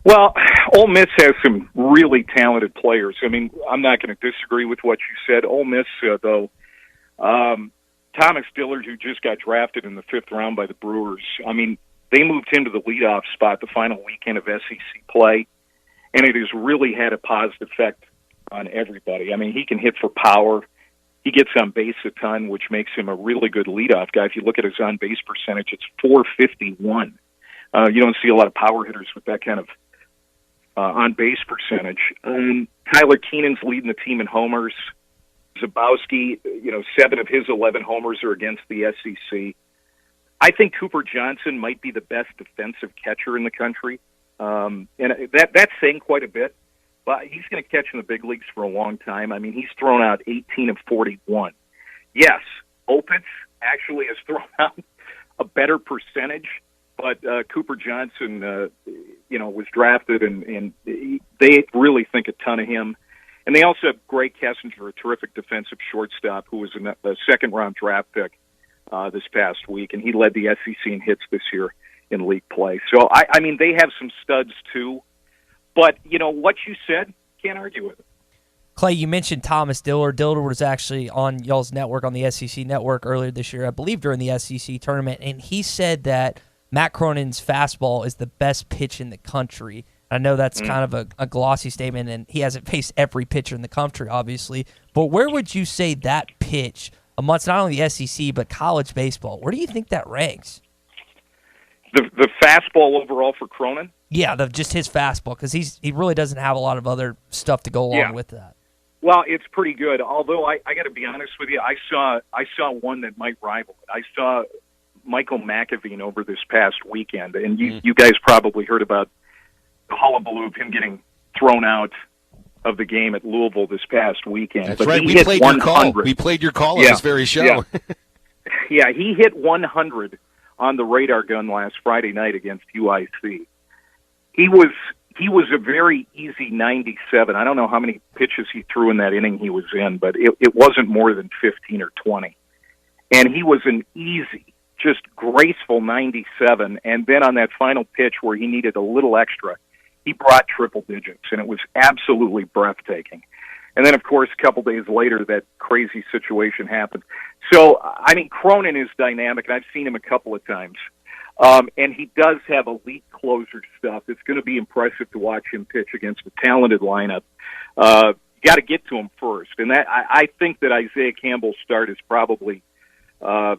Speaker 22: Well, Ole Miss has some really talented players. I mean, I'm not going to disagree with what you said. Ole Miss, though, Thomas Dillard, who just got drafted in the 5th round by the Brewers, I mean, they moved him to the leadoff spot the final weekend of SEC play, and it has really had a positive effect on everybody. I mean, he can hit for power. He gets on base a ton, which makes him a really good leadoff guy. If you look at his on-base percentage, it's .451. You don't see a lot of power hitters with that kind of on-base percentage. Tyler Keenan's leading the team in homers. Zabowski, 7 of his 11 homers are against the SEC. I think Cooper Johnson might be the best defensive catcher in the country. And that's saying quite a bit. But he's going to catch in the big leagues for a long time. I mean, he's thrown out 18 of 41. Yes, Opitz actually has thrown out a better percentage, but Cooper Johnson, was drafted, and they really think a ton of him. And they also have Greg Kessinger, a terrific defensive shortstop, who was a second-round draft pick this past week, and he led the SEC in hits this year in league play. So, I mean, they have some studs, too. But, what you said, can't argue with it.
Speaker 1: Clay, you mentioned Thomas Dillard. Dillard was actually on y'all's network, on the SEC network earlier this year, I believe during the SEC tournament, and he said that Matt Cronin's fastball is the best pitch in the country. I know that's kind of a glossy statement, and he hasn't faced every pitcher in the country, obviously. But where would you say that pitch amongst not only the SEC but college baseball, where do you think that ranks?
Speaker 22: The fastball overall for Cronin?
Speaker 1: Yeah, just his fastball, because he really doesn't have a lot of other stuff to go along with that.
Speaker 22: Well, it's pretty good. Although I got to be honest with you, I saw one that might rival it. I saw Michael McAveen over this past weekend, and you guys probably heard about the hullabaloo of him getting thrown out of the game at Louisville this past weekend.
Speaker 29: That's
Speaker 22: but
Speaker 29: right.
Speaker 22: We
Speaker 29: played your call. We played your call on this very show.
Speaker 22: Yeah, he hit 100 on the radar gun last Friday night against UIC. He was a very easy 97. I don't know how many pitches he threw in that inning he was in, but it wasn't more than 15 or 20. And he was an easy, just graceful 97. And then on that final pitch where he needed a little extra, he brought triple digits, and it was absolutely breathtaking. And then, of course, a couple days later, that crazy situation happened. So, I mean, Cronin is dynamic, and I've seen him a couple of times. And he does have elite closer stuff. It's going to be impressive to watch him pitch against a talented lineup. You got to get to him first. And that I think that Isaiah Campbell's start is probably, the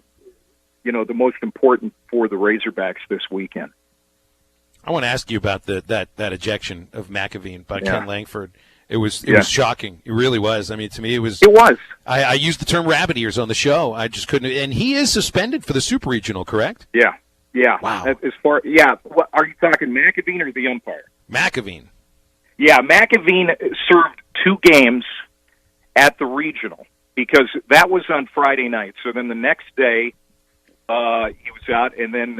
Speaker 22: most important for the Razorbacks this weekend.
Speaker 29: I want to ask you about that ejection of McAveen by Ken Langford. It was shocking. It really was. I mean, to me, it was. I used the term rabbit ears on the show. I just couldn't. And he is suspended for the Super Regional, correct?
Speaker 22: Yeah. Yeah.
Speaker 29: Wow.
Speaker 22: What, are you talking McAveen or the umpire?
Speaker 29: McAveen.
Speaker 22: Yeah, McAveen served 2 games at the regional because that was on Friday night. So then the next day, he was out, and then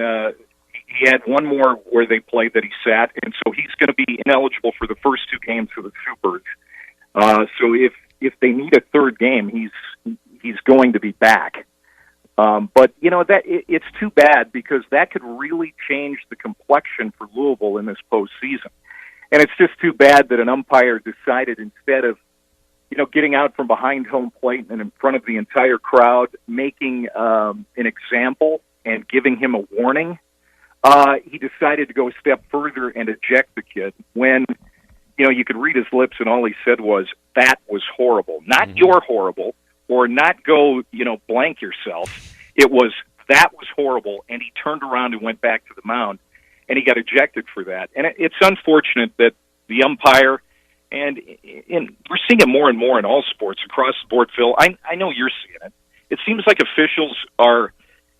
Speaker 22: he had one more where they played that he sat, and so he's going to be ineligible for the first 2 games of the Supers. So if they need a third game, he's going to be back. But, it's too bad because that could really change the complexion for Louisville in this postseason. And it's just too bad that an umpire decided instead of, getting out from behind home plate and in front of the entire crowd, making an example and giving him a warning, he decided to go a step further and eject the kid when, you could read his lips and all he said was, "That was horrible." Not "you're horrible," or not go, blank yourself. It was, "That was horrible," and he turned around and went back to the mound, and he got ejected for that. And it's unfortunate that the umpire, and we're seeing it more and more in all sports across the board, Phil. I know you're seeing it. It seems like officials are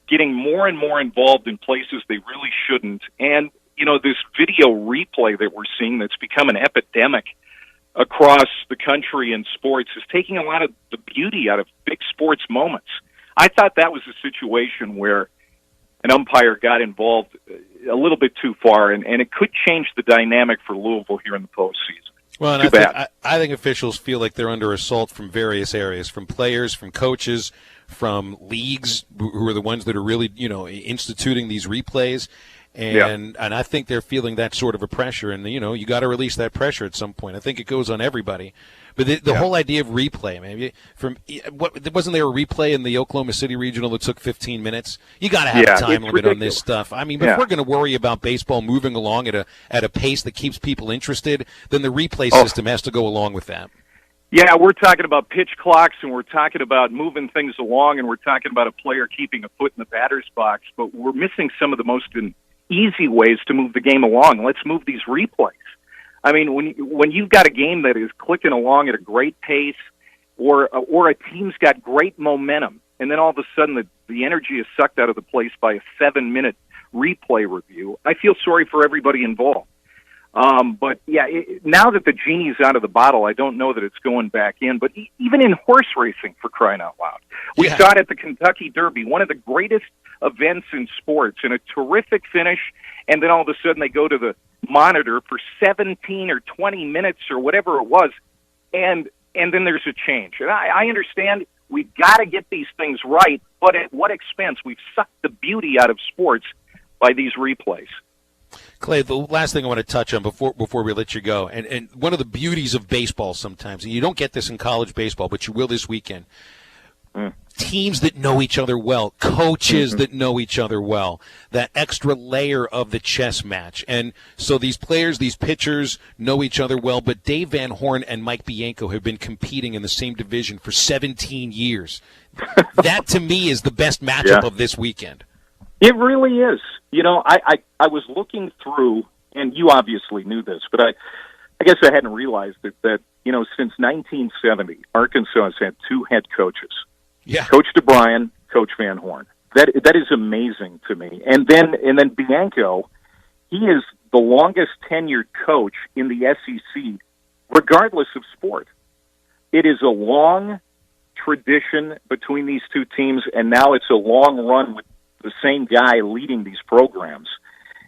Speaker 22: getting more and more involved in places they really shouldn't. And, this video replay that we're seeing that's become an epidemic across the country in sports is taking a lot of the beauty out of big sports moments. I thought that was a situation where an umpire got involved a little bit too far, and it could change the dynamic for Louisville here in the postseason.
Speaker 29: Well, and I think officials feel like they're under assault from various areas, from players, from coaches, from leagues who are the ones that are really, instituting these replays. And I think they're feeling that sort of a pressure, and you got to release that pressure at some point. I think it goes on everybody. But the whole idea of replay, man, wasn't there a replay in the Oklahoma City Regional that took 15 minutes? You got to have a time limit on this stuff. I mean, if we're going to worry about baseball moving along at a pace that keeps people interested, then the replay system has to go along with that.
Speaker 22: Yeah, we're talking about pitch clocks, and we're talking about moving things along, and we're talking about a player keeping a foot in the batter's box, but we're missing some of the most easy ways to move the game along. Let's move these replays. I mean, when you've got a game that is clicking along at a great pace, or a team's got great momentum, and then all of a sudden the energy is sucked out of the place by a 7-minute replay review, I feel sorry for everybody involved. But yeah, now that the genie's out of the bottle, I don't know that it's going back in. But even in horse racing, for crying out loud, we saw it at the Kentucky Derby, one of the greatest events in sports, and a terrific finish. And then all of a sudden they go to the monitor for 17 or 20 minutes or whatever it was, and then there's a change. And I understand we've got to get these things right, but at what expense? We've sucked the beauty out of sports by these replays.
Speaker 29: Clay, the last thing I want to touch on before we let you go, and one of the beauties of baseball sometimes, and you don't get this in college baseball, but you will this weekend, teams that know each other well, coaches that know each other well, that extra layer of the chess match. And so these players, these pitchers know each other well, but Dave Van Horn and Mike Bianco have been competing in the same division for 17 years. That, to me, is the best matchup of this weekend.
Speaker 22: It really is. I was looking through, and you obviously knew this, but I guess I hadn't realized that since 1970, Arkansas has had two head coaches.
Speaker 29: Yeah.
Speaker 22: Coach DeBryan, Coach Van Horn. That is amazing to me. And then Bianco, he is the longest tenured coach in the SEC, regardless of sport. It is a long tradition between these two teams, and now it's a long run with the same guy leading these programs.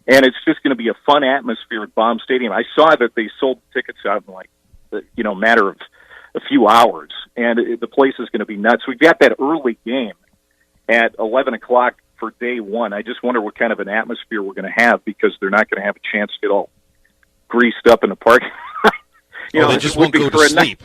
Speaker 22: And it's just going to be a fun atmosphere at Baum Stadium. I saw that they sold tickets out in matter of a few hours, and the place is going to be nuts. We've got that early game at 11 o'clock for day one. I just wonder what kind of an atmosphere we're going to have, because they're not going to have a chance to get all greased up in the park.
Speaker 29: They just won't go to sleep.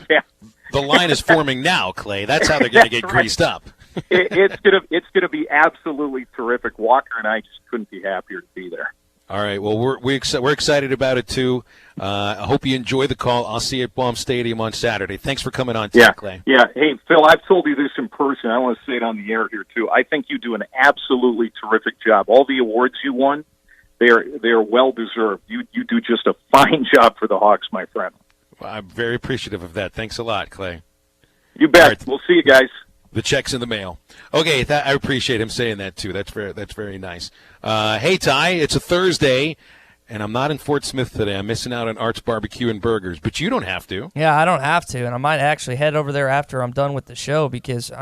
Speaker 29: The line is forming now, Clay. That's how they're going to get greased up.
Speaker 22: It's gonna be absolutely terrific. Walker and I just couldn't be happier to be there.
Speaker 29: All right. Well, we're excited about it too. I hope you enjoy the call. I'll see you at Baum Stadium on Saturday. Thanks for coming on, Clay.
Speaker 22: Yeah. Hey, Phil, I've told you this in person. I want to say it on the air here too. I think you do an absolutely terrific job. All the awards you won, they are well deserved. You do just a fine job for the Hawks, my friend.
Speaker 29: Well, I'm very appreciative of that. Thanks a lot, Clay.
Speaker 22: You bet. Right. We'll see you guys.
Speaker 29: The check's in the mail. Okay, I appreciate him saying that too. That's very nice. Hey, Ty, it's a Thursday, and I'm not in Fort Smith today. I'm missing out on Art's Barbecue and Burgers, but you don't have to.
Speaker 1: Yeah, I don't have to, and I might actually head over there after I'm done with the show, because,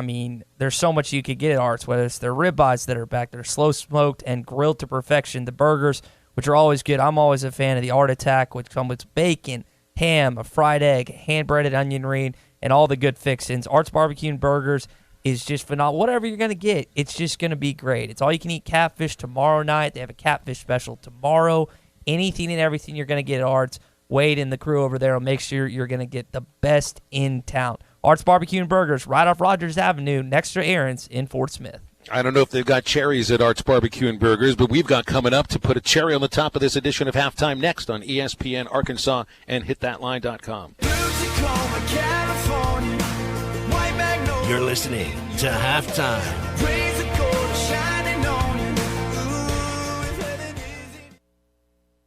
Speaker 1: there's so much you could get at Art's, whether it's their ribeyes that are back there, slow smoked and grilled to perfection, the burgers, which are always good. I'm always a fan of the Art Attack, which comes with bacon, ham, a fried egg, hand-breaded onion ring, and all the good fixins. Art's Barbecue and Burgers is just phenomenal. Whatever you're going to get, it's just going to be great. It's all you can eat catfish tomorrow night. They have a catfish special tomorrow. Anything and everything you're going to get at Art's. Wade and the crew over there will make sure you're going to get the best in town. Art's Barbecue and Burgers, right off Rogers Avenue, next to Aaron's in Fort Smith.
Speaker 29: I don't know if they've got cherries at Art's Barbecue and Burgers, but we've got coming up to put a cherry on the top of this edition of Halftime next on ESPN Arkansas and hitthatline.com.
Speaker 5: You're listening to Halftime.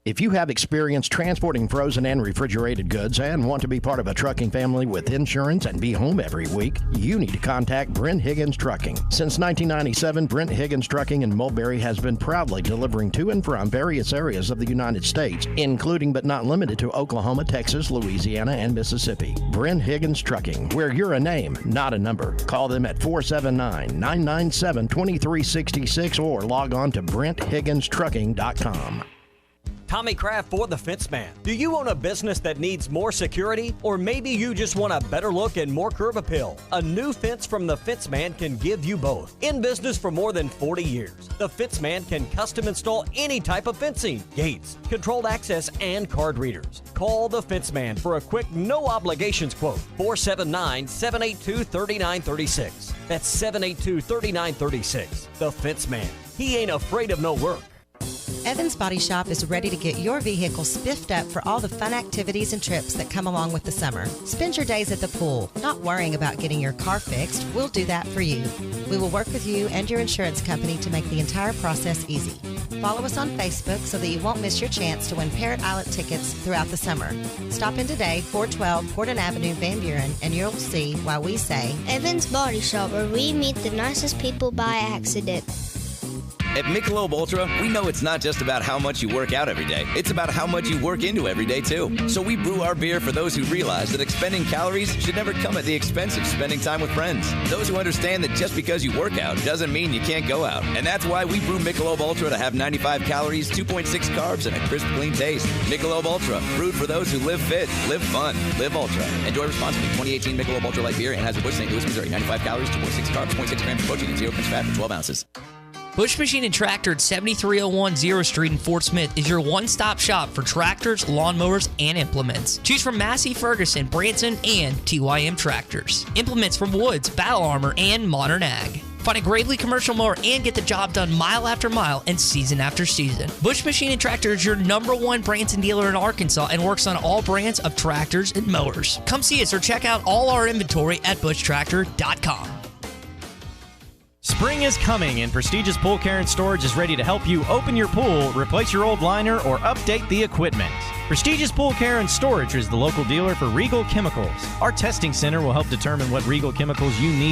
Speaker 2: If you have experience transporting frozen and refrigerated goods and want to be part of a trucking family with insurance and be home every week, you need to contact Brent Higgins Trucking. Since 1997, Brent Higgins Trucking in Mulberry has been proudly delivering to and from various areas of the United States, including but not limited to Oklahoma, Texas, Louisiana, and Mississippi. Brent Higgins Trucking, where you're a name, not a number. Call them at 479-997-2366 or log on to BrentHigginsTrucking.com.
Speaker 4: Tommy Kraft for the Fence Man. Do you own a business that needs more security? Or maybe you just want a better look and more curb appeal? A new fence from the Fence Man can give you both. In business for more than 40 years, the Fence Man can custom install any type of fencing, gates, controlled access, and card readers. Call the Fence Man for a quick, no obligations quote. 479-782-3936. That's 782-3936. The Fence Man. He ain't afraid of no work.
Speaker 9: Evans Body Shop is ready to get your vehicle spiffed up for all the fun activities and trips that come along with the summer. Spend your days at the pool, not worrying about getting your car fixed. We'll do that for you. We will work with you and your insurance company to make the entire process easy. Follow us on Facebook so that you won't miss your chance to win Parrot Islet tickets throughout the summer. Stop in today, 412 Portland Avenue, Van Buren, and you'll see why we say
Speaker 12: Evans Body Shop, where we meet the nicest people by accident.
Speaker 23: At Michelob Ultra, we know it's not just about how much you work out every day. It's about how much you work into every day, too. So we brew our beer for those who realize that expending calories should never come at the expense of spending time with friends. Those who understand that just because you work out doesn't mean you can't go out. And that's why we brew Michelob Ultra to have 95 calories, 2.6 carbs, and a crisp, clean taste. Michelob Ultra, brewed for those who live fit, live fun, live Ultra. Enjoy responsibly. 2018 Michelob Ultra Light Beer, Anheuser-Busch, St. Louis, Missouri. 95 calories, 2.6 carbs, 0.6 grams of protein, and 0 grams fat for 12 ounces.
Speaker 3: Bush Machine and Tractor at 7301 0 Street in Fort Smith is your one-stop shop for tractors, lawnmowers, and implements. Choose from Massey, Ferguson, Branson, and TYM tractors. Implements from Woods, Battle Armor, and Modern Ag. Find a Gravely commercial mower and get the job done mile after mile and season after season. Bush Machine and Tractor is your #1 Branson dealer in Arkansas and works on all brands of tractors and mowers. Come see us or check out all our inventory at bushtractor.com.
Speaker 21: Spring is coming, and Prestigious Pool Care and Storage is ready to help you open your pool, replace your old liner, or update the equipment. Prestigious Pool Care and Storage is the local dealer for Regal Chemicals. Our testing center will help determine what Regal chemicals you need